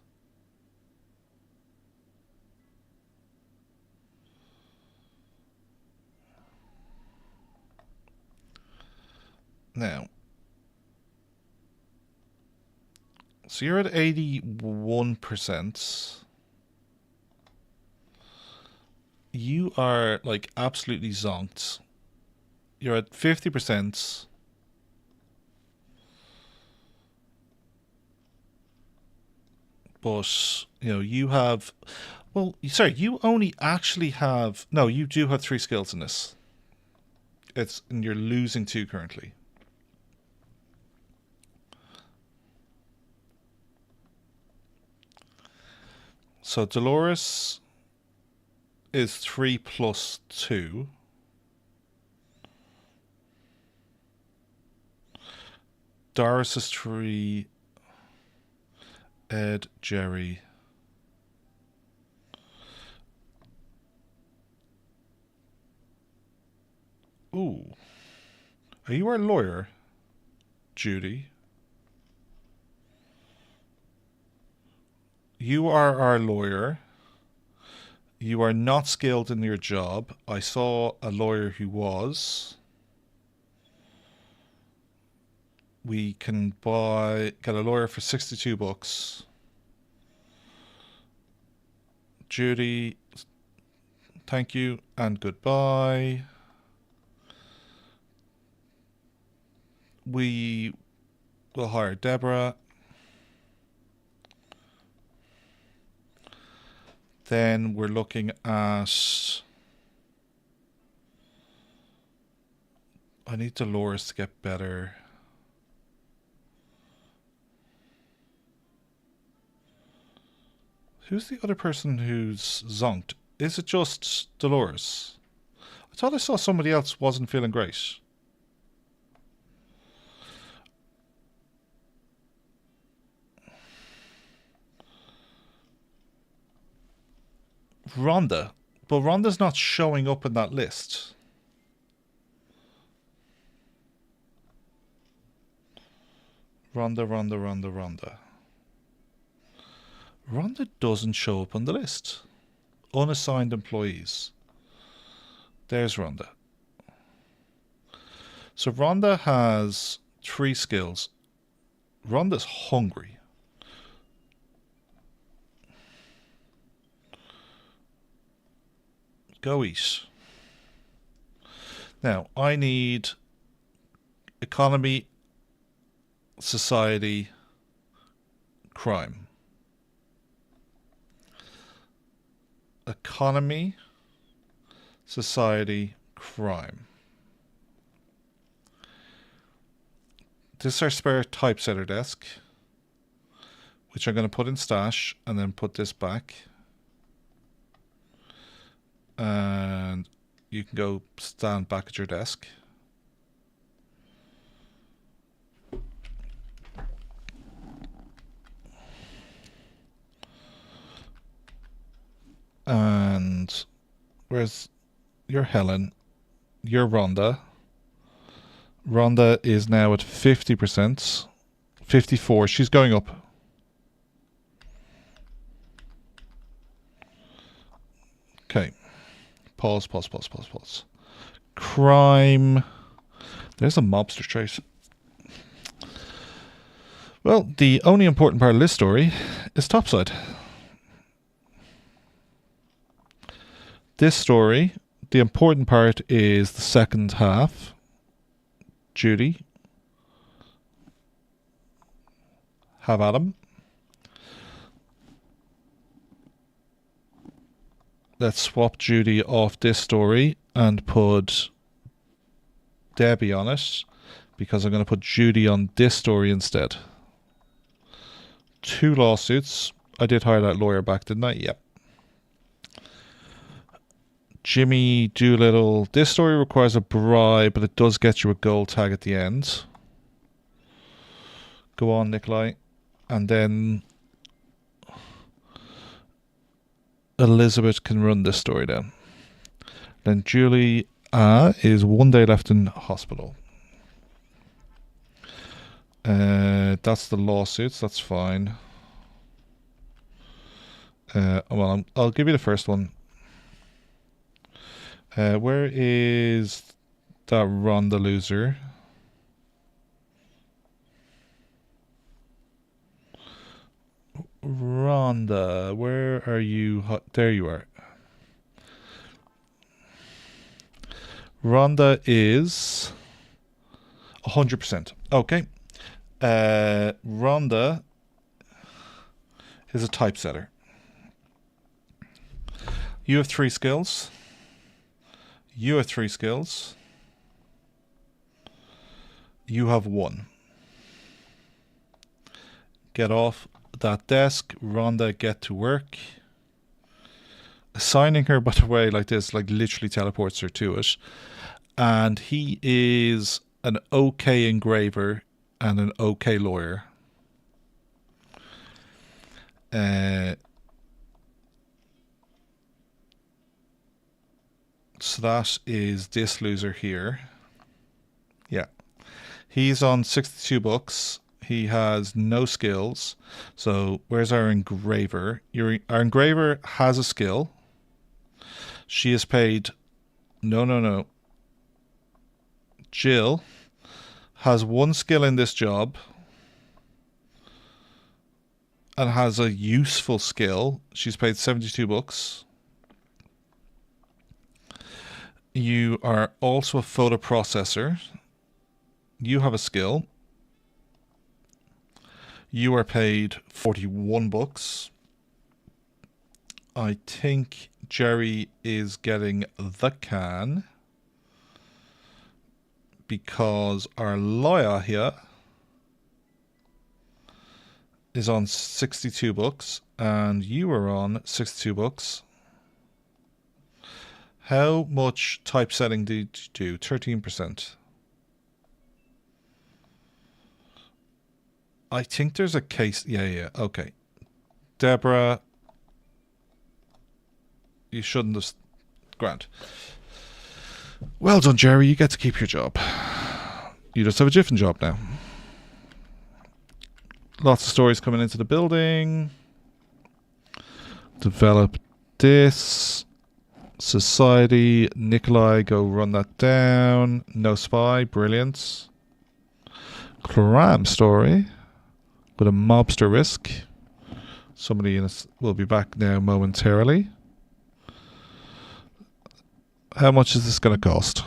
Now, so you're at 81%. You are like absolutely zonked. You're at 50%. But, you know, you have... Well, sorry, you only actually have... No, you do have 3 skills in this. And you're losing 2 currently. So Dolores is 3 plus 2. Doris is 3. Ed, Jerry. Ooh. Are you our lawyer, Judy? You are our lawyer. You are not skilled in your job. I saw a lawyer who was. We can get a lawyer for 62 bucks. Judy, thank you and goodbye. We will hire Deborah. Then we're looking at... I need Dolores to get better. Who's the other person who's zonked? Is it just Dolores? I thought I saw somebody else wasn't feeling great. Rhonda. But Rhonda's not showing up in that list. Rhonda. Rhonda doesn't show up on the list. Unassigned employees. There's Rhonda. So Rhonda has 3 skills. Rhonda's hungry. Go eat. Now, I need economy, society, crime. Economy, society, crime. This is our spare typesetter desk, which I'm going to put in stash and then put this back. And you can go stand back at your desk. And where's your Helen? Your Rhonda. Rhonda is now at 50%. 54. She's going up. Okay. Pause. Crime. There's a mobster trait. Well, the only important part of this story is topside. This story, the important part is the second half. Judy. Have Adam. Let's swap Judy off this story and put Debbie on it, because I'm going to put Judy on this story instead. 2 lawsuits. I did hire that lawyer back, didn't I? Yep. Jimmy Doolittle. This story requires a bribe, but it does get you a gold tag at the end. Go on, Nikolai. And then Elizabeth can run this story down. Then Julie is 1 day left in hospital. That's the lawsuits. That's fine. Well, I'll give you the first one. Where is that Rhonda loser? Rhonda, where are you? There you are. Rhonda is 100%. Okay. Rhonda is a typesetter. You have 3 skills. You have 3 skills. You have 1. Get off that desk. Rhonda, get to work. Assigning her, by the way, like this, like literally teleports her to it. And he is an okay engraver and an okay lawyer. So that is this loser here. Yeah. He's on 62 books. He has no skills. So where's our engraver? Our engraver has a skill. She is paid... No. Jill has 1 skill in this job and has a useful skill. She's paid 72 books. You are also a photo processor. You have a skill. You are paid 41 books. I think Jerry is getting the can because our lawyer here is on 62 books and you are on 62 books. How much typesetting did you do? 13%. I think there's a case. Yeah. Okay. Deborah, you shouldn't have. Grant. Well done, Jerry. You get to keep your job. You just have a different job now. Lots of stories coming into the building. Develop this. Society. Nikolai, go run that down. No spy. Brilliant. Crime story. With a mobster risk. Somebody in us will be back now momentarily. How much is this going to cost?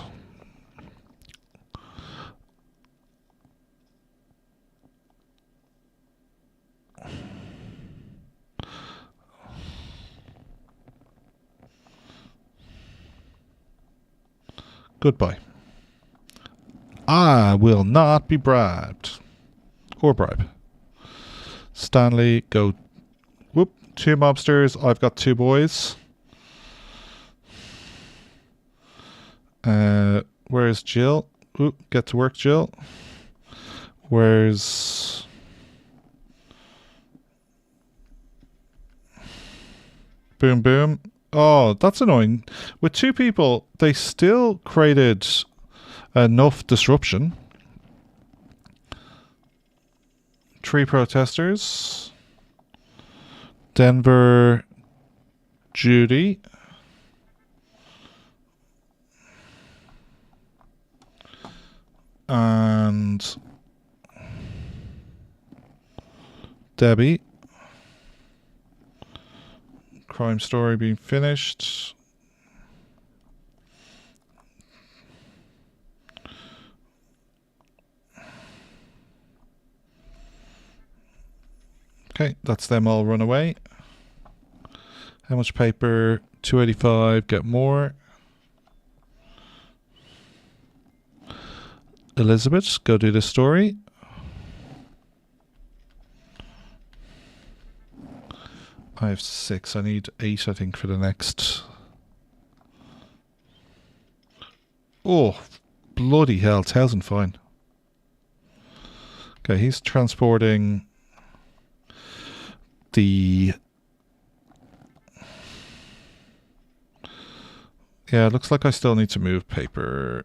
Goodbye. I will not be bribed. Or bribe. Stanley, go. Whoop. 2 mobsters. I've got 2 boys. Where's Jill? Ooh, get to work, Jill. Where's... Boom, boom. Oh, that's annoying. With 2 people, they still created enough disruption. 3 protesters. Denver, Judy. And Debbie. Crime story being finished. Okay, that's them all run away. How much paper? 285, get more. Elizabeth, go do this story. I have 6. I need 8, I think, for the next. Oh, bloody hell. 1,000 fine. Okay, he's transporting the... Yeah, it looks like I still need to move paper.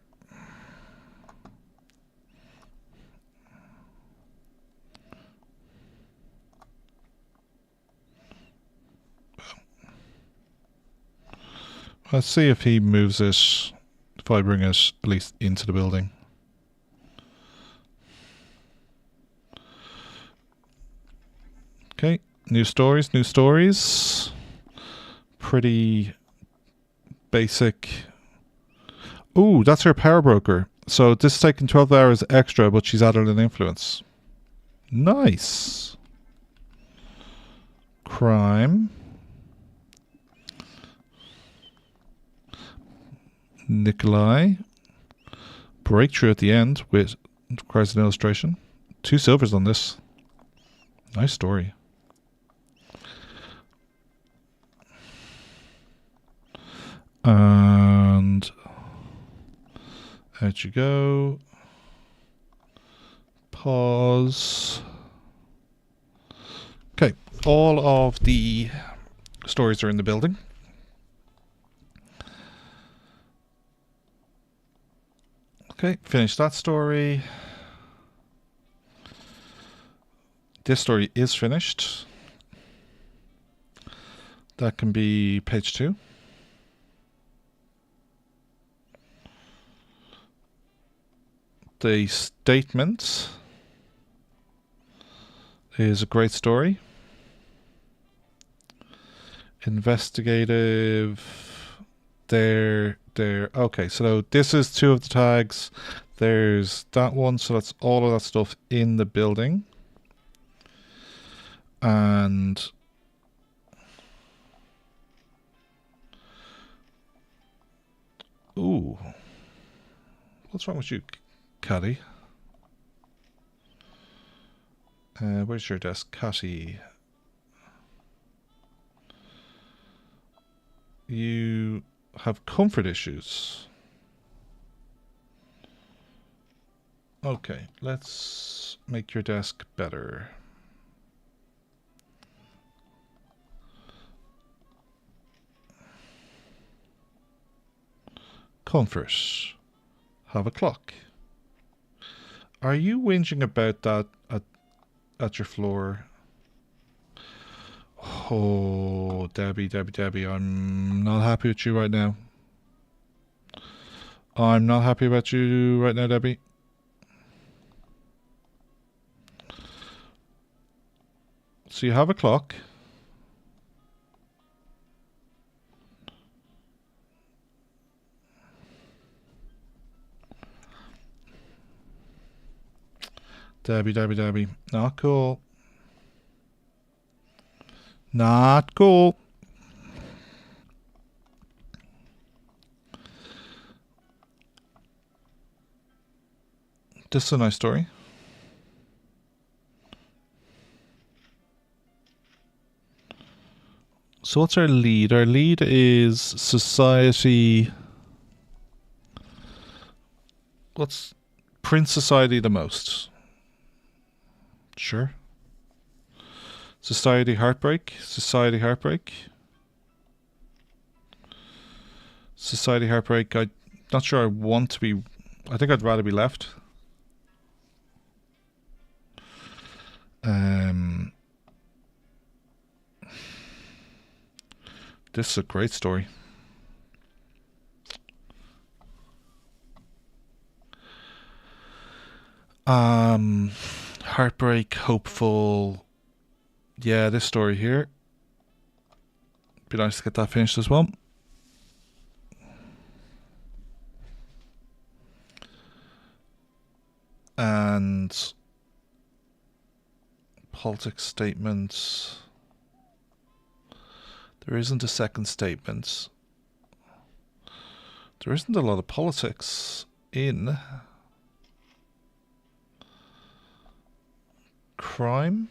Let's see if he moves it, if I bring it at least into the building. Okay, new stories, new stories. Pretty basic. Ooh, that's her power broker. So this is taking 12 hours extra, but she's added an influence. Nice. crime, Nikolai, breakthrough at the end with requires an illustration. 2 silvers on this. Nice story. And out you go. Pause. Okay, all of the stories are in the building. Okay, finish that story. This story is finished. That can be page 2. The statement is a great story. Investigative. There. Okay, so this is 2 of the tags. There's that one, so that's all of that stuff in the building. And ooh, what's wrong with you, Caddy? Where's your desk, Catty? You have comfort issues. Okay, let's make your desk better. Comfort. Have a clock. Are you whinging about that at your floor? Oh, Debbie, I'm not happy with you right now. I'm not happy about you right now, Debbie. So you have a clock. Debbie. Not cool. Not cool. This is a nice story. So what's our lead? Our lead is society. What's Prince Society the most? Sure. Society heartbreak. Society heartbreak. Society heartbreak. I'm not sure I want to be. I think I'd rather be left. This is a great story. Heartbreak, hopeful. Yeah, this story here. Be nice to get that finished as well. And politics statements. There isn't a second statement. There isn't a lot of politics in crime,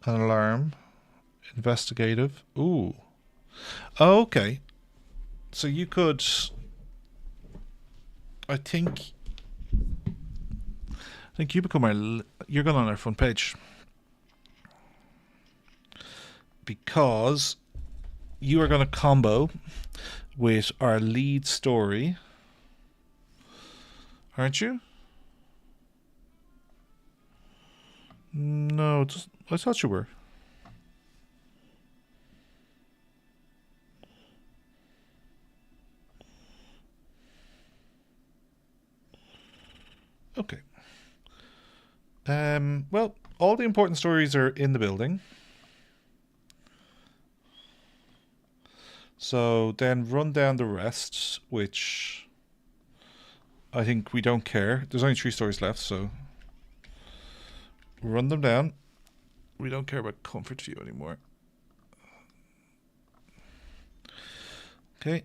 an alarm, investigative. Ooh. Oh, okay. So you could, I think you become you're going on our front page. Because you are going to combo with our lead story, aren't you? No, I thought you were. Okay. Well, all the important stories are in the building. So then run down the rest, which I think we don't care. There's only 3 stories left, so run them down. We don't care about comfort view anymore. Okay.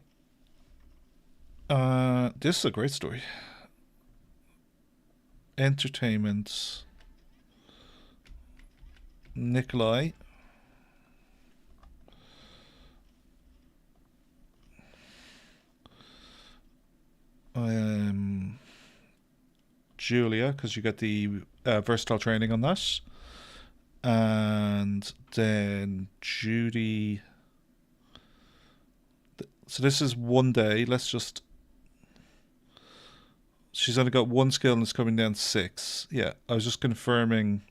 This is a great story. Entertainment. Nikolai. Julia, because you get the versatile training on that. And then Judy. So this is one day. Let's just... She's only got one skill and it's coming down 6. Yeah, I was just confirming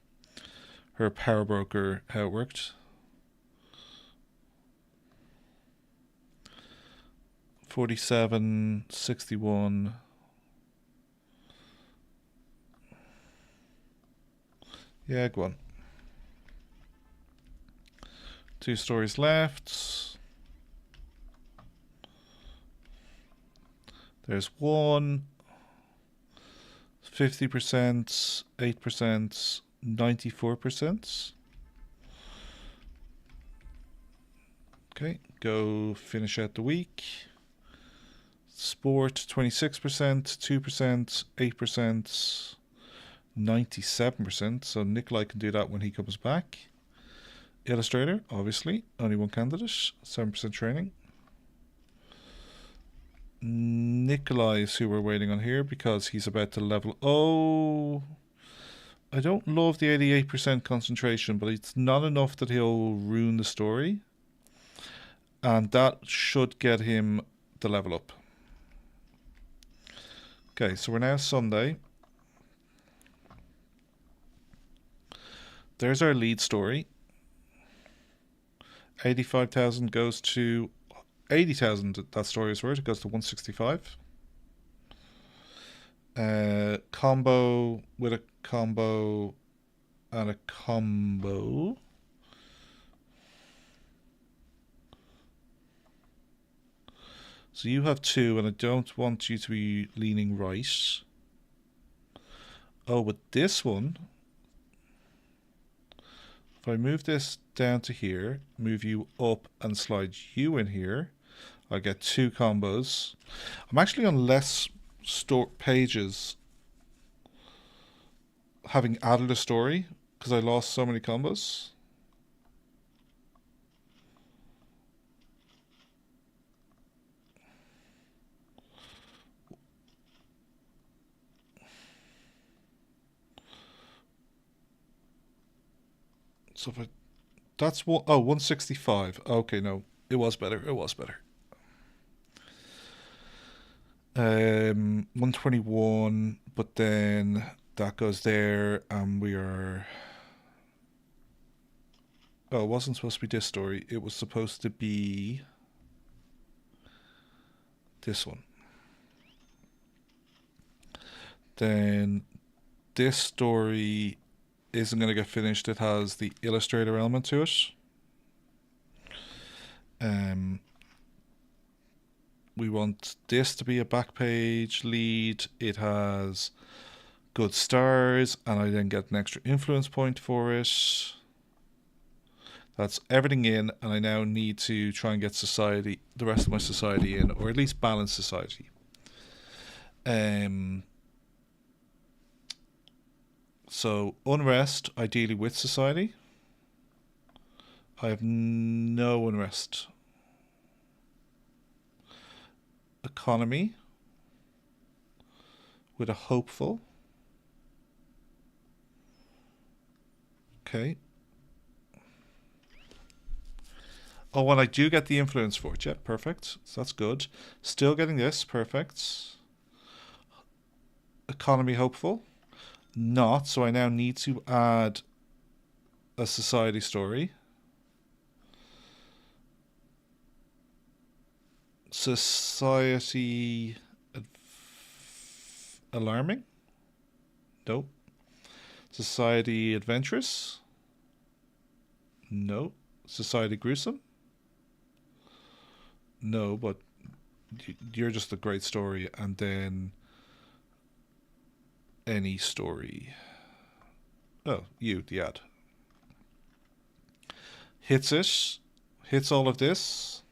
her power broker, how it worked. 47, 61. Yeah, go on. 2 stories left. There's 1. 50%, 8%, 94%. Okay, go finish out the week. Sport, 26%, 2%, 8%, 97%. So Nikolai can do that when he comes back. Illustrator, obviously, only 1 candidate, 7% training. Nikolai is who we're waiting on here because he's about to level. Oh, I don't love the 88% concentration, but it's not enough that he'll ruin the story. And that should get him the level up. Okay, so we're now Sunday. There's our lead story. 85,000 goes to 80,000. That story is worth. It goes to 165. Combo with a combo and a combo. So you have 2, and I don't want you to be leaning right. Oh, but this one, if I move this down to here, move you up and slide you in here, I get 2 combos. I'm actually on less pages having added a story because I lost so many combos. So if I, that's what, 165. Okay, no, it was better. It was better. 121, but then that goes there, and we are... Oh, it wasn't supposed to be this story. It was supposed to be this one. Then this story isn't going to get finished. It has the illustrator element to it. We want this to be a back page lead. It has good stars, and I then get an extra influence point for it. That's everything in, and I now need to try and get society, the rest of my society in, or at least balance society. So unrest, ideally with society. I have no unrest. Economy with a hopeful. Okay. Oh, and I do get the influence for it. Yeah, perfect. So that's good. Still getting this. Perfect. Economy hopeful. Not. So I now need to add a society story. Society alarming? Nope. Society adventurous? No. Society gruesome? No, but you're just a great story, and then any story. Oh, you, the ad. hits it, hits all of this,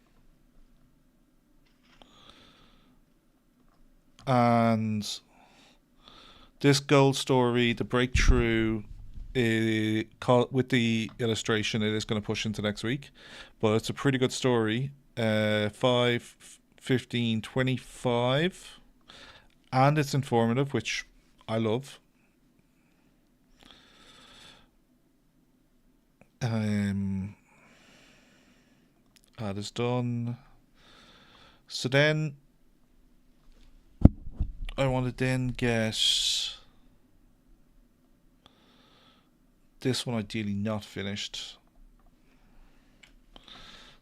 and this gold story, the breakthrough, with the illustration, it is going to push into next week, but it's a pretty good story. 5, 15, 25, and it's informative, which I love. That is done. So then I want to then get this one ideally not finished.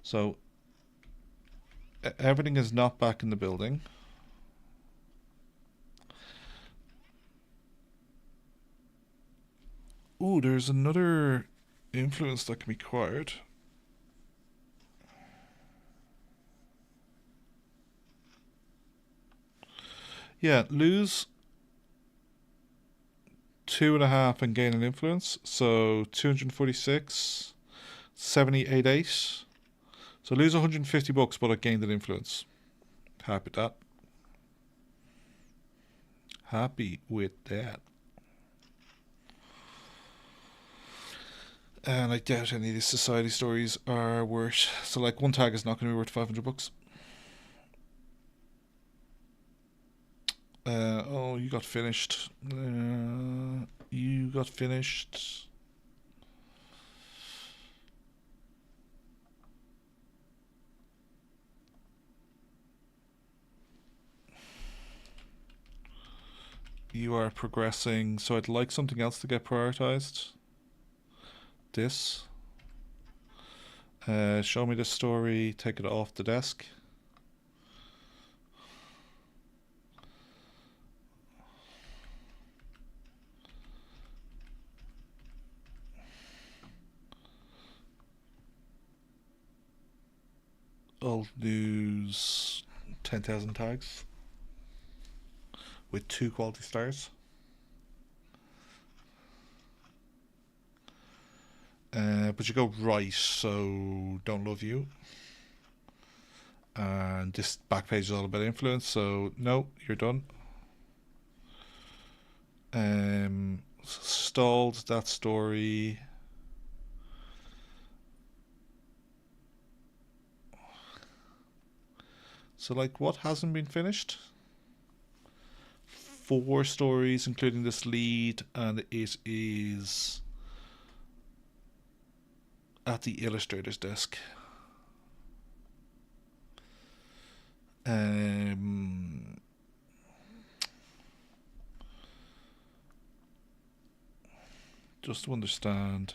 So everything is not back in the building. Ooh, there's another influence that can be acquired. Yeah, lose 2.5 and gain an influence. So 246, 7088. So lose 150 bucks, but I gained an influence. Happy with that. Happy with that. And I doubt any of these society stories are worth. So like one tag is not going to be worth 500 bucks. Oh, you got finished. You got finished. You are progressing, so I'd like something else to get prioritized. This. Show me the story, take it off the desk. Old news, 10,000 tags with 2 quality stars. But you go right, so don't love you. And this back page is all about influence, so no, you're done. Stalled that story. So like what hasn't been finished? 4 stories including this lead, and it is at the illustrator's desk. Just to understand,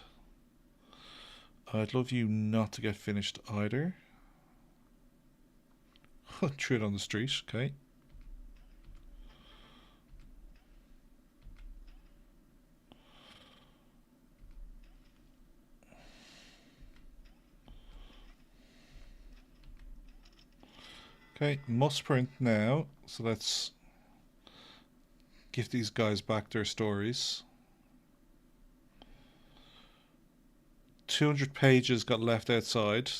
I'd love you not to get finished either. Threw it on the street, okay. Okay, must print now, so let's give these guys back their stories. 200 pages got left outside,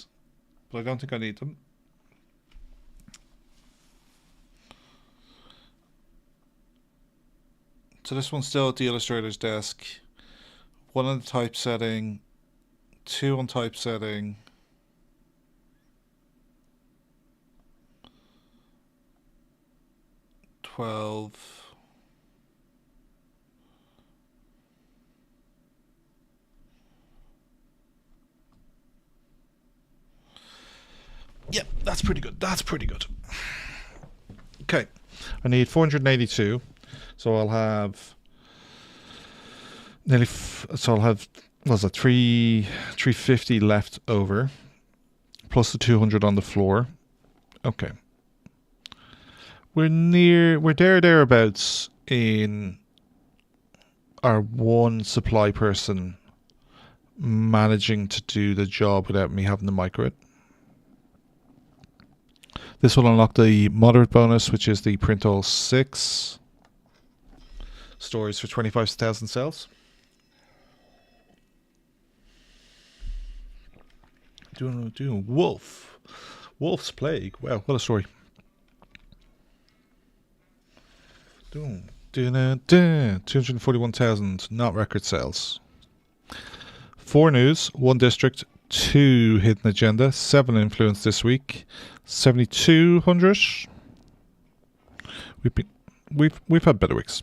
but I don't think I need them. So this one's still at the illustrator's desk. 1 on the typesetting, 2 on typesetting. Yep, that's pretty good. That's pretty good. Okay, I need 482, so I'll have nearly. So I'll have what's that? 350 left over, plus the 200 on the floor. Okay, we're thereabouts in our one supply person managing to do the job without me having to micro it. This will unlock the moderate bonus, which is the print all 6 stories for 25,000 cells. Doing Wolf. Wolf's Plague. Wow, what a story. 241,000 not record sales. 4 news, 1 district, 2 hidden agenda, 7 influence this week, 7,200. We've had better weeks,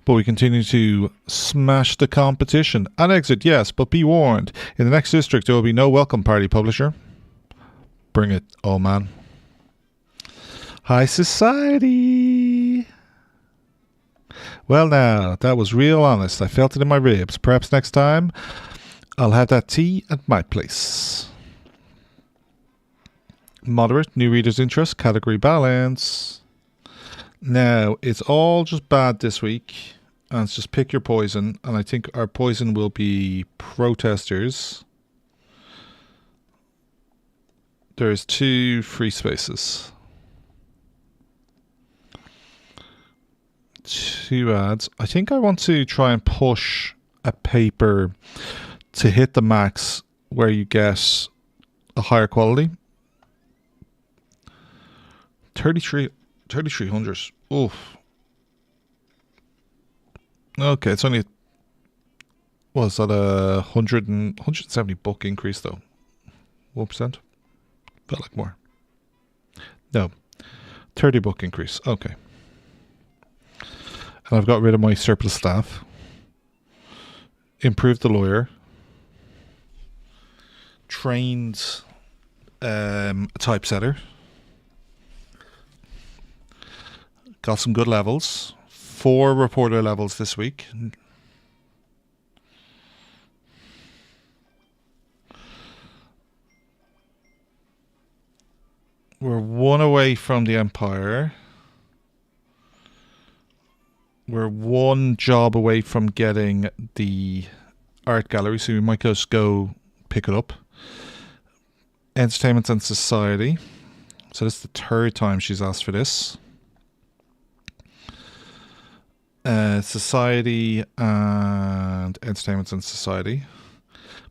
but we continue to smash the competition. An exit, yes, but be warned: in the next district there will be no welcome party publisher. Bring it, oh man. High society. Well, now, that was real honest. I felt it in my ribs. Perhaps next time I'll have that tea at my place. Moderate, new readers' interest, category balance. Now, it's all just bad this week. And it's just pick your poison. And I think our poison will be protesters. There's 2 free spaces. 2 ads. I think I want to try and push a paper to hit the max where you get a higher quality. 3,300. Oof. Okay, it's only was that a 170 book increase though? 1%? Felt like more. No. 30 book increase. Okay. And I've got rid of my surplus staff. Improved the lawyer. Trained a typesetter. Got some good levels. 4 reporter levels this week. We're 1 away from the Empire. We're 1 job away from getting the art gallery, so we might just go pick it up. Entertainment and Society. So this is the 3rd time she's asked for this. Society and Entertainment and Society.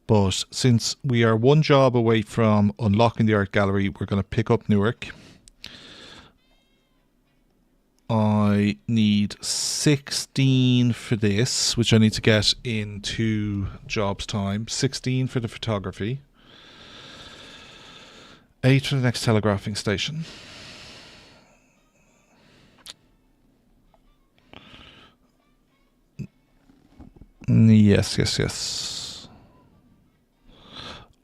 But since we are 1 job away from unlocking the art gallery, we're going to pick up Newark. I need 16 for this, which I need to get in 2 jobs time. 16 for the photography. 8 for the next telegraphing station. Yes.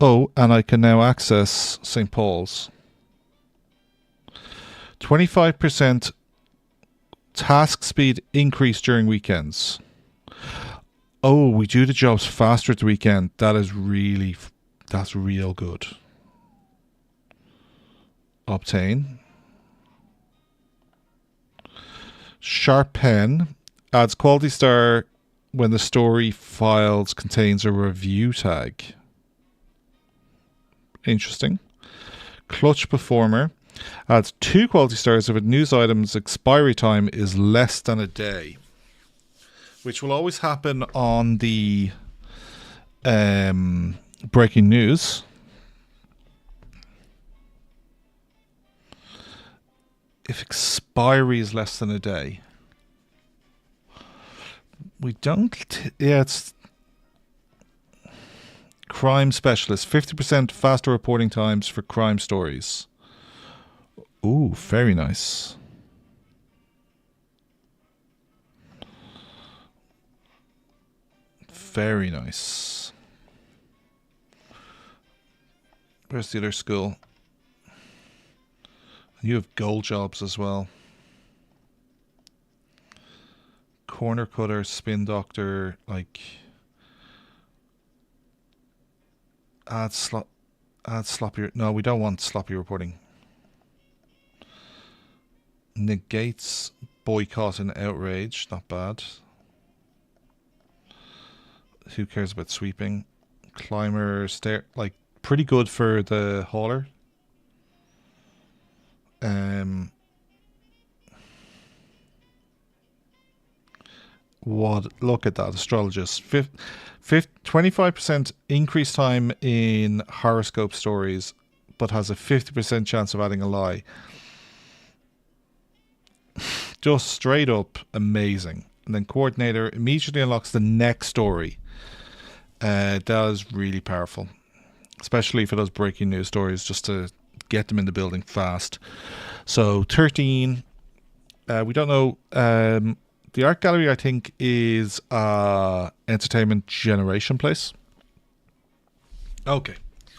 Oh, and I can now access St. Paul's. 25% task speed increase during weekends. Oh, we do the jobs faster at the weekend. That's real good. Obtain. Sharp pen adds quality star when the story files contains a review tag. Interesting. Clutch performer adds 2 quality stars if a news item's expiry time is less than a day, which will always happen on the breaking news. If expiry is less than a day. We don't... Yeah, it's... Crime specialist. 50% faster reporting times for crime stories. Ooh, very nice. Very nice. Where's the other school? You have gold jobs as well. Corner cutter, spin doctor, like add sloppy. No, we don't want sloppy reporting. Negates boycott and outrage. Not bad. Who cares about sweeping? Climber, stair, like pretty good for the hauler. What? Look at that, astrologist. 25% increased time in horoscope stories, but has a 50% chance of adding a lie. Just straight up amazing. And then coordinator immediately unlocks the next story. That is really powerful, especially for those breaking news stories, just to get them in the building fast. So 13, we don't know. The art gallery, I think, is entertainment generation place. Okay,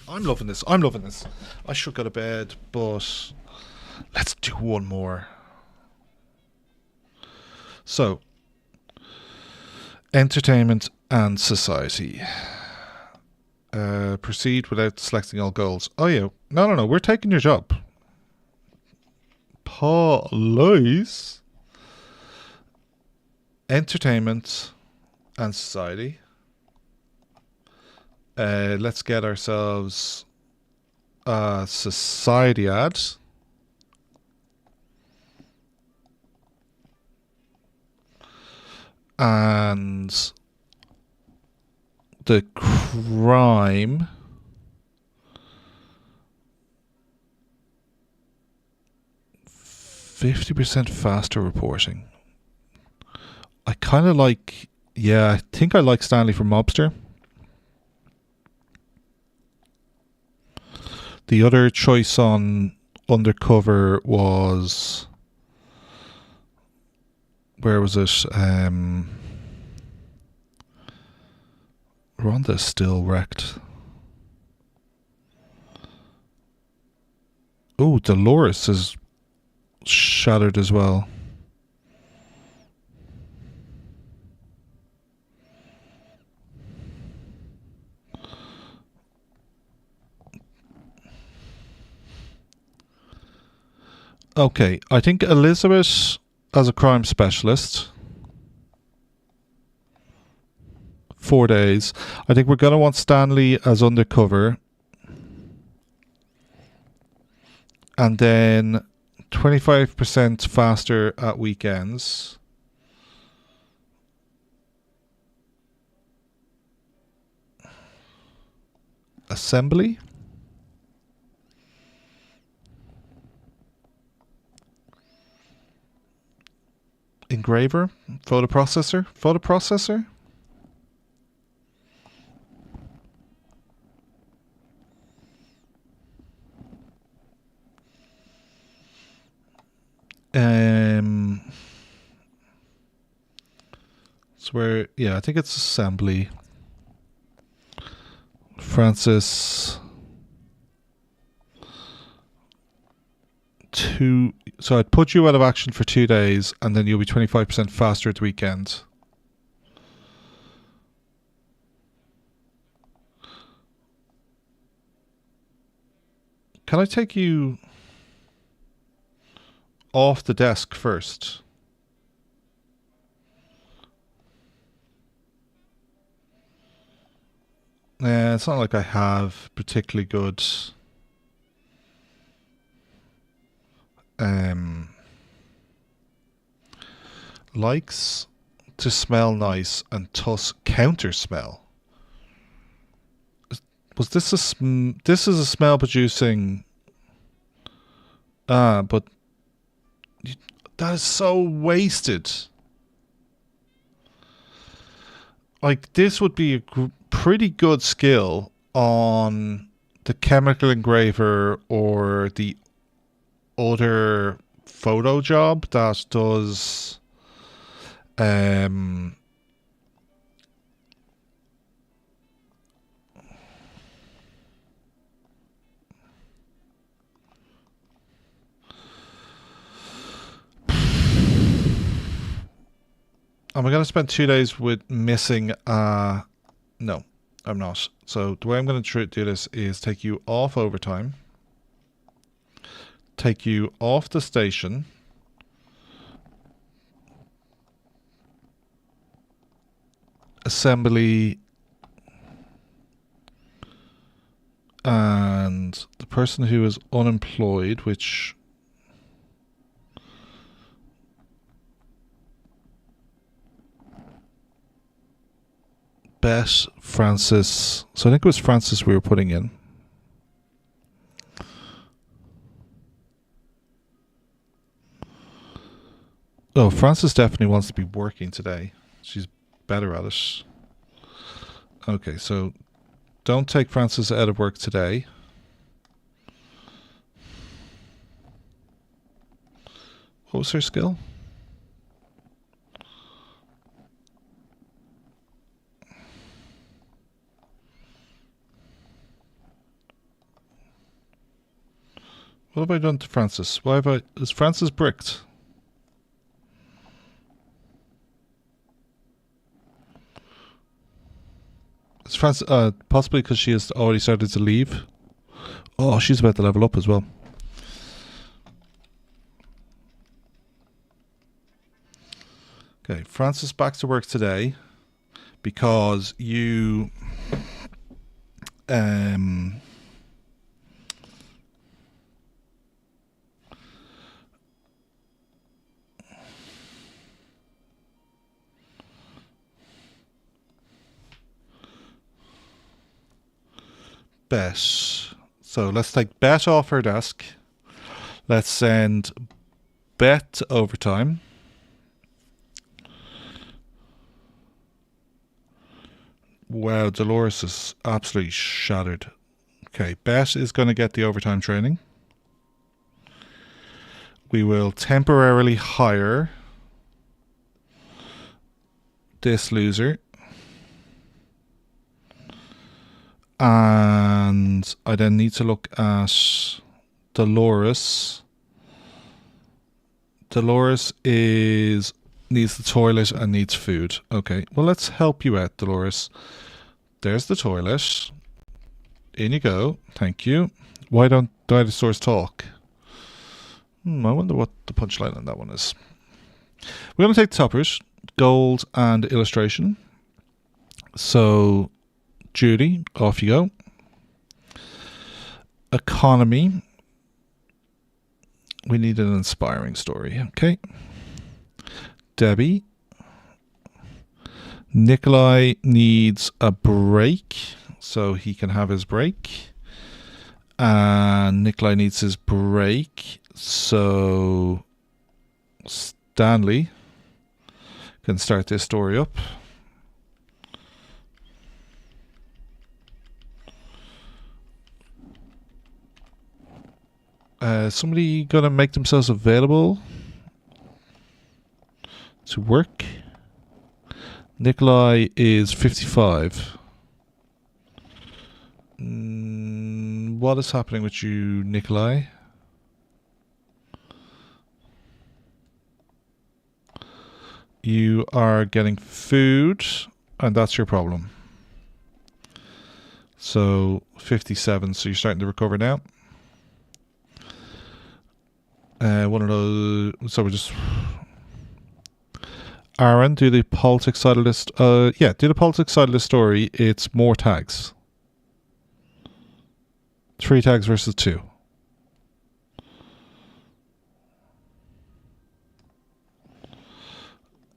I'm loving this. I should go to bed, but let's do one more. So, entertainment and society. Proceed without selecting all goals. Oh yeah, no. We're taking your job. Police. Entertainment and society. Let's get ourselves a society ad. And the crime 50% faster reporting. I kind of like, yeah, I think I like Stanley from Mobster. The other choice on Undercover was, where was it? Rhonda's still wrecked. Oh, Dolores is shattered as well. Okay, I think Elizabeth as a crime specialist. 4 days. I think we're going to want Stanley as undercover. And then 25% faster at weekends. Assembly. Engraver. Photo processor. It's where, yeah, I think it's assembly. Francis. So I'd put you out of action for 2 days, and then you'll be 25% faster at the weekend. Can I take you off the desk first? It's not like I have particularly good likes to smell nice and thus counter smell. Was this this is a smell producing? But that is so wasted. Like, this would be a pretty good skill on the chemical engraver or the other photo job that does am I going to spend 2 days with missing? No, I'm not. So the way I'm going to do this is take you off overtime, take you off the station, assembly, and the person who is unemployed, which bet Francis. So I think it was Francis we were putting in. Oh, Francis definitely wants to be working today. She's better at it. Okay, so don't take Francis out of work today. What was her skill? What have I done to Francis? Why have I... Is Francis bricked? Is Francis... possibly because she has already started to leave. Oh, she's about to level up as well. Okay, Francis back to work today because you... Bet. So let's take Bet off her desk. Let's send Bet to overtime. Wow, Dolores is absolutely shattered. Okay, Bet is going to get the overtime training. We will temporarily hire this loser. And I then need to look at Dolores. Dolores needs the toilet and needs food. Okay, well, let's help you out, Dolores. There's the toilet. In you go. Thank you. Why don't dinosaurs talk? I wonder what the punchline on that one is. We're going to take toppers, gold and illustration. So... Judy, off you go. Economy. We need an inspiring story. Okay. Debbie. Nikolai needs a break, so he can have his break. And Nikolai needs his break, so Stanley can start this story up. Somebody gonna make themselves available to work. Nikolai is 55. What is happening with you, Nikolai? You are getting food, and that's your problem. So 57, so you're starting to recover now. One of those. So we just. Aaron, do the politics side of this. Yeah, do the politics side of the story. It's more tags. 3 tags versus 2.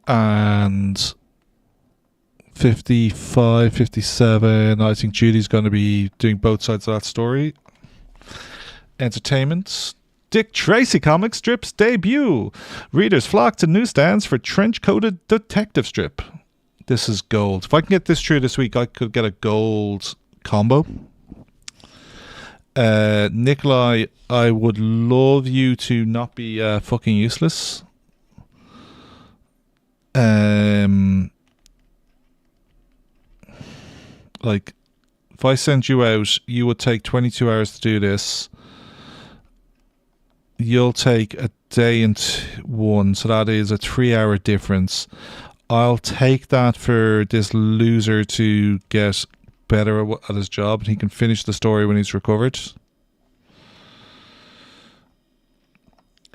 And 55, 57. I think Judy's going to be doing both sides of that story. Entertainment. Dick Tracy comic strips debut. Readers flock to newsstands for trench-coated detective strip. This is gold. If I can get this through this week, I could get a gold combo. Nikolai, I would love you to not be fucking useless. Like, if I sent you out, you would take 22 hours to do this. You'll take a day and 1, so that is a 3-hour difference. I'll take that for this loser to get better at his job, and he can finish the story when he's recovered.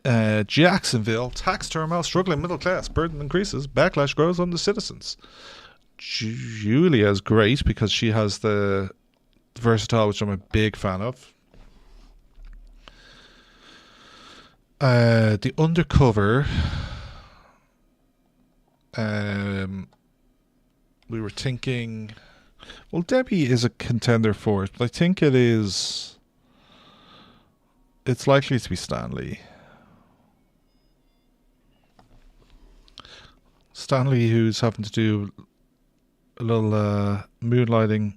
Jacksonville, tax turmoil, struggling middle class, burden increases, backlash grows on the citizens. Julia's great because she has the versatile, which I'm a big fan of. The undercover. we were thinking, well, Debbie is a contender for it, but I think it's likely to be Stanley. Stanley, who's having to do a little moonlighting.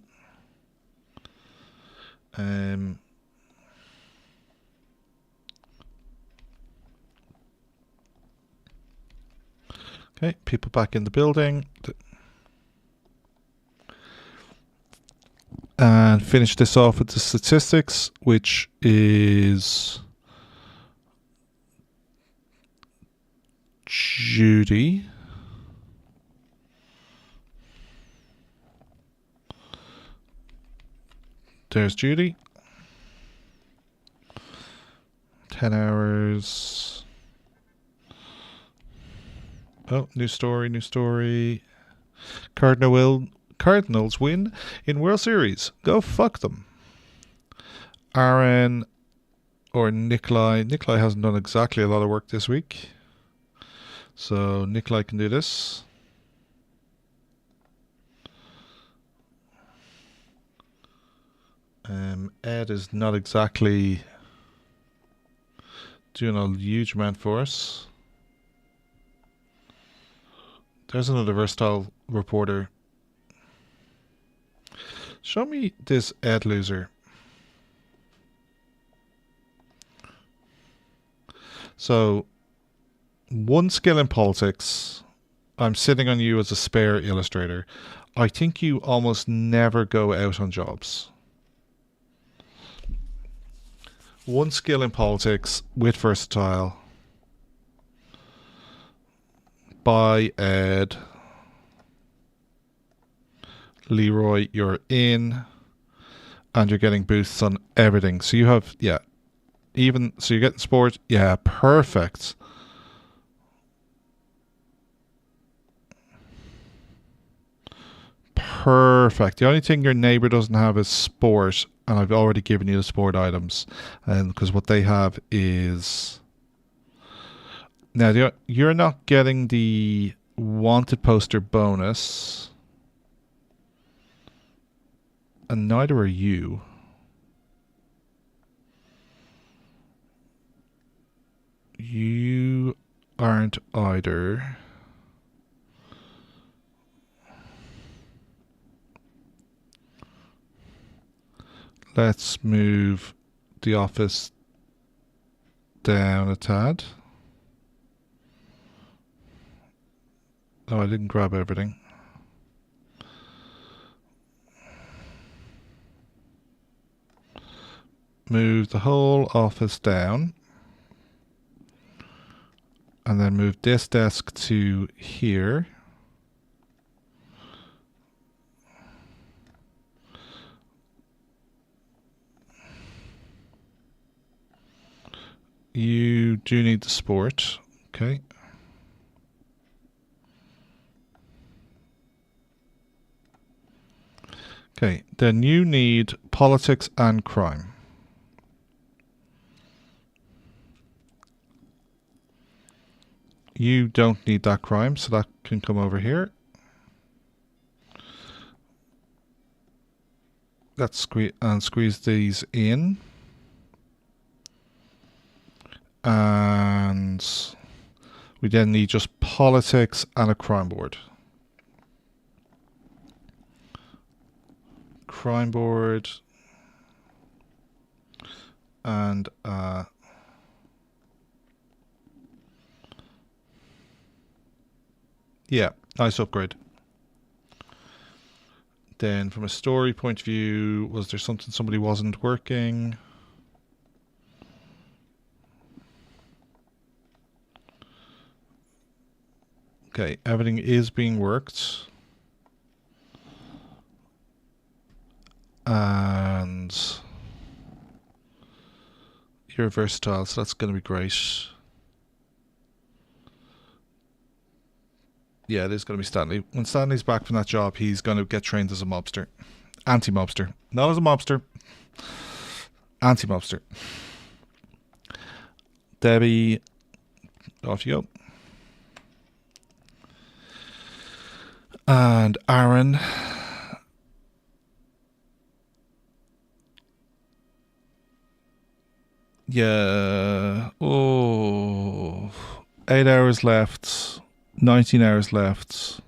Okay, people back in the building. And finish this off with the statistics, which is Judy. There's Judy. 10 hours. Oh, new story. Cardinals win in World Series. Go fuck them. Aaron or Nikolai. Nikolai hasn't done exactly a lot of work this week. So Nikolai can do this. Ed is not exactly doing a huge amount for us. There's another versatile reporter. Show me this Ed loser. So, one skill in politics. I'm sitting on you as a spare illustrator. I think you almost never go out on jobs. One skill in politics with versatile. By Ed. Leroy, you're in. And you're getting boosts on everything. So you have, yeah. Even, so you're getting sport. Yeah, perfect. Perfect. The only thing your neighbor doesn't have is sport. And I've already given you the sport items. And because what they have is... Now, you're not getting the wanted poster bonus. And neither are you. You aren't either. Let's move the office down a tad. Oh, I didn't grab everything. Move the whole office down. And then move this desk to here. You do need the sport. Okay. Okay, then you need politics and crime. You don't need that crime, so that can come over here. Let's squeeze these in. And we then need just politics and a crime board. Crime board. And yeah, nice upgrade. Then from a story point of view, was there something somebody wasn't working? Okay, everything is being worked. And you're versatile, so that's going to be great. Yeah, it is going to be Stanley. When Stanley's back from that job, he's going to get trained as a mobster. Anti-mobster. Not as a mobster. Anti-mobster. Debbie, off you go. And Aaron. Yeah. Oh. 8 hours left. 19 hours left.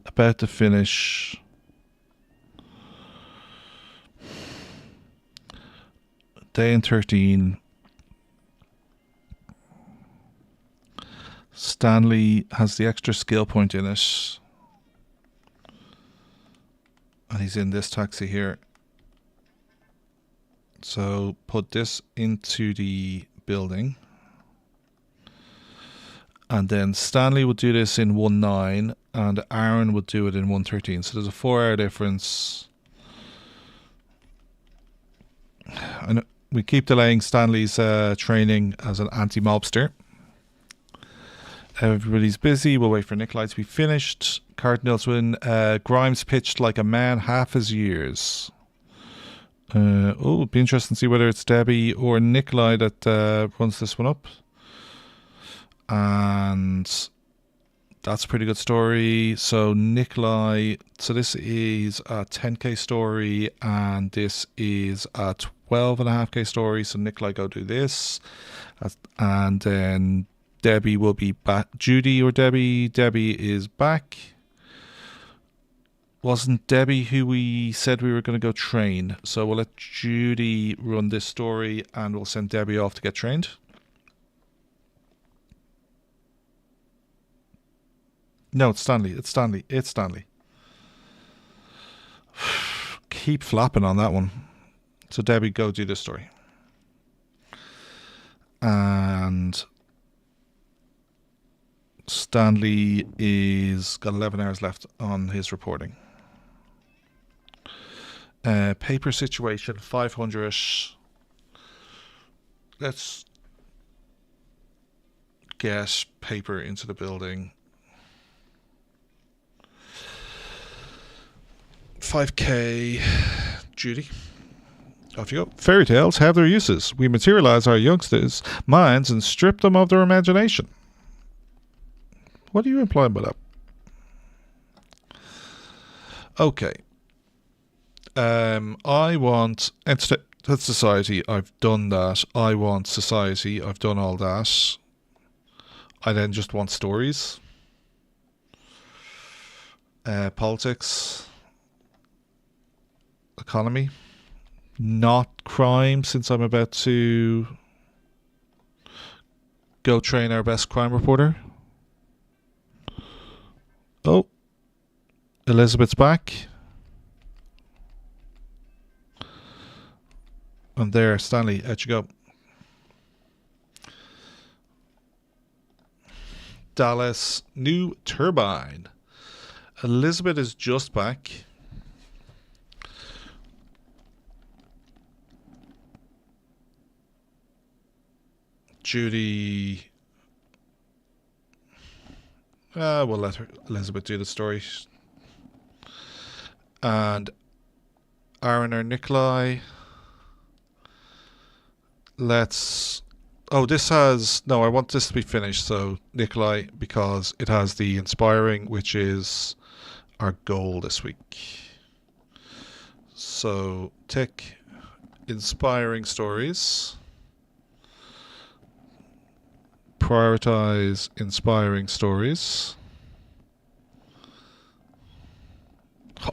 About to finish. Day and 13. Stanley has the extra skill point in it. And he's in this taxi here. So put this into the building. And then Stanley would do this in 1.9 and Aaron would do it in 1.13. So there's a 4-hour difference. And we keep delaying Stanley's training as an anti-mobster. Everybody's busy. We'll wait for Nikolai to be finished. Cardinals win. Grimes pitched like a man half his years. It'll be interesting to see whether it's Debbie or Nikolai that runs this one up. And that's a pretty good story. So Nikolai, so this is a 10k story and this is a 12.5k story. So Nikolai, go do this. And then Debbie will be back. Judy or Debbie? Debbie is back. Wasn't Debbie who we said we were going to go train? So we'll let Judy run this story and we'll send Debbie off to get trained. No, it's Stanley. It's Stanley. It's Stanley. Keep flapping on that one. So Debbie, go do this story. And Stanley is got 11 hours left on his reporting. Paper situation 500. Let's get paper into the building. 5k. Judy, off you go. Fairy tales have their uses. We materialize our youngsters' minds and strip them of their imagination. What are you implying by that? Okay. I want that's society. I've done that. I want society. I've done all that. I then just want stories. Politics. Economy. Not crime, since I'm about to go train our best crime reporter. Oh, Elizabeth's back. And there, Stanley, out you go. Dallas, new turbine. Elizabeth is just back. Judy. We'll let Elizabeth do the story. And Aaron or Nikolai. Let's... Oh, this has... No, I want this to be finished. So, Nikolai, because it has the inspiring, which is our goal this week. So, tick inspiring stories. Prioritize inspiring stories.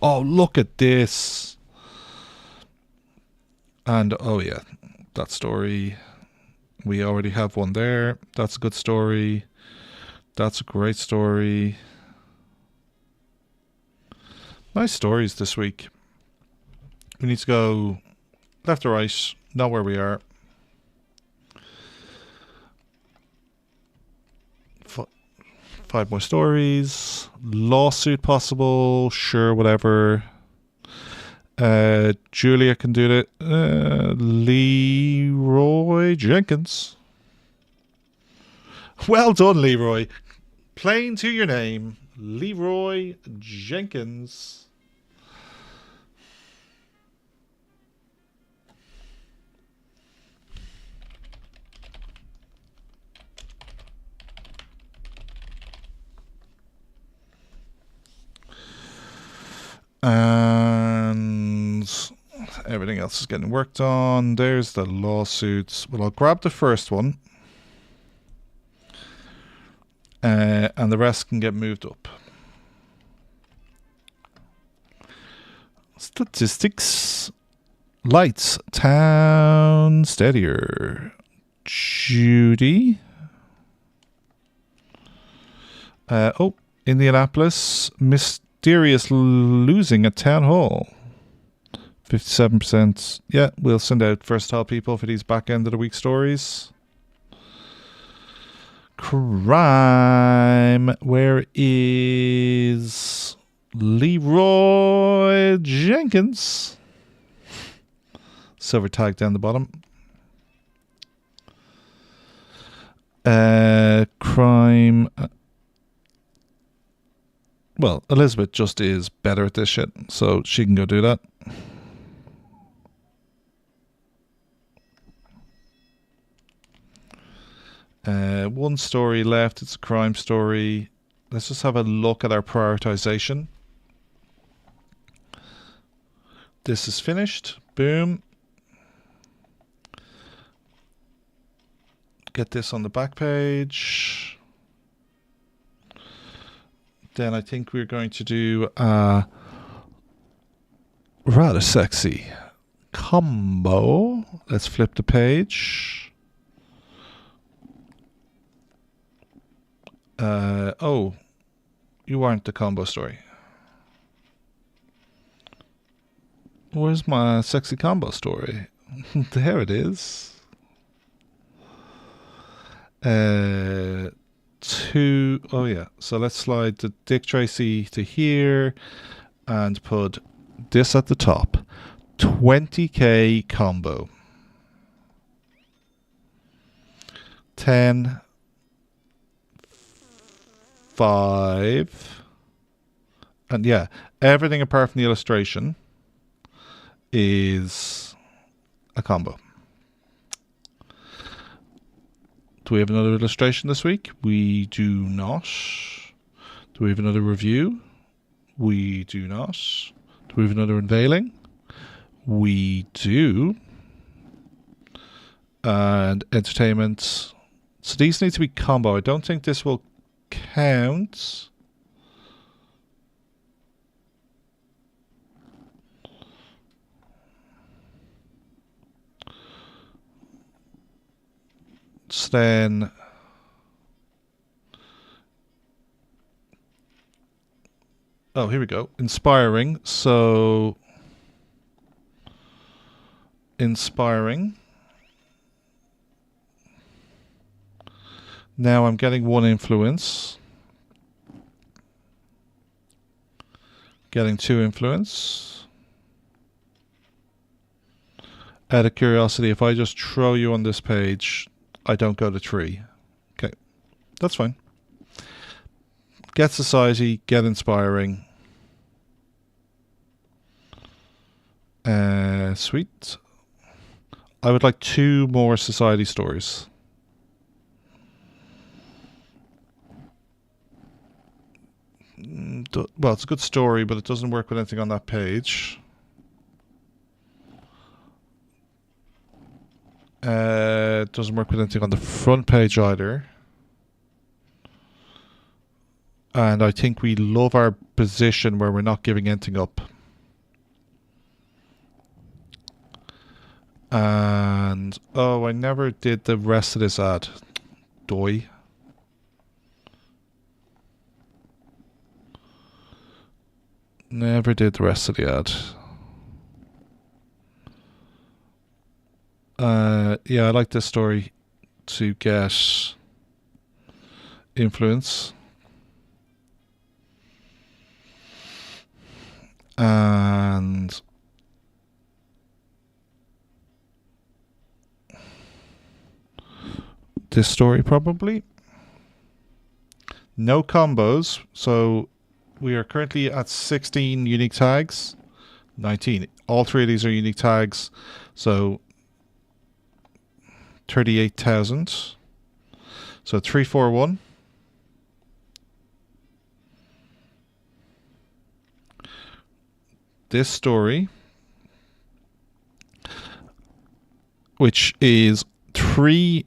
Oh, look at this. And, oh yeah, that story. We already have one there. That's a good story. That's a great story. Nice stories this week. We need to go left or right, not where we are. Five more stories. Lawsuit possible. Sure, whatever. Julia can do it. Leroy Jenkins. Well done, Leroy. Plain to your name. Leroy Jenkins. And everything else is getting worked on. There's the lawsuits. Well, I'll grab the first one. And the rest can get moved up. Statistics. Lights. Town steadier. Judy. Indianapolis. Mysterious losing at town hall. 57%. Yeah, we'll send out first tell people for these back end of the week stories. Crime. Where is Leroy Jenkins? Silver tag down the bottom. Crime. Well, Elizabeth just is better at this shit, so she can go do that. One story left. It's a crime story. Let's just have a look at our prioritization. This is finished. Boom. Get this on the back page. Then I think we're going to do a rather sexy combo. Let's flip the page. Oh, you aren't the combo story. Where's my sexy combo story? There it is. Oh yeah. So let's slide the Dick Tracy to here and put this at the top. 20k combo. 10, 5, and yeah, everything apart from the illustration is a combo. Do we have another illustration this week? We do not. Do we have another review? We do not. Do we have another unveiling? We do. And entertainment. So these need to be combo. I don't think this will count. So then oh, here we go. Inspiring. So inspiring. Now I'm getting one influence. Getting two influence. Out of curiosity, if I just throw you on this page, I don't go to 3. Okay, that's fine. Get society, get inspiring. Sweet. I would like 2 more society stories. Well, it's a good story, but it doesn't work with anything on that page. It doesn't work with anything on the front page either. And I think we love our position where we're not giving anything up. And oh, I never did the rest of this ad. Doy. Never did the rest of the ad. Yeah, I like this story to get influence. And this story probably. No combos, so we are currently at 16 unique tags. 19. All 3 of these are unique tags, so 38,000. So 341. this story, which is three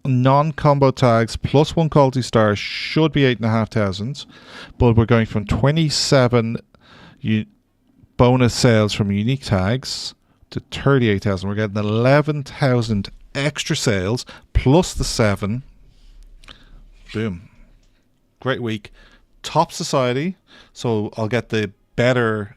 non-combo tags plus one quality star, should be 8,500, but we're going from 27 bonus sales from unique tags to 38,000. We're getting 11,000 extra sales plus the 7. Boom. Great week. Top society, so I'll get the better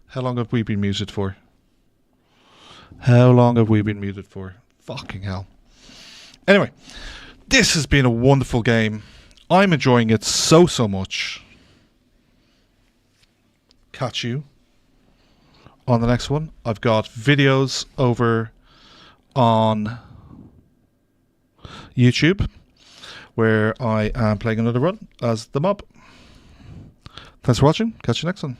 How long have we been muted for? How long have we been muted for? Fucking hell. Anyway, this has been a wonderful game. I'm enjoying it so much. Catch you on the next one. I've got videos over on YouTube where I am playing another run as the mob. Thanks for watching. Catch you next one.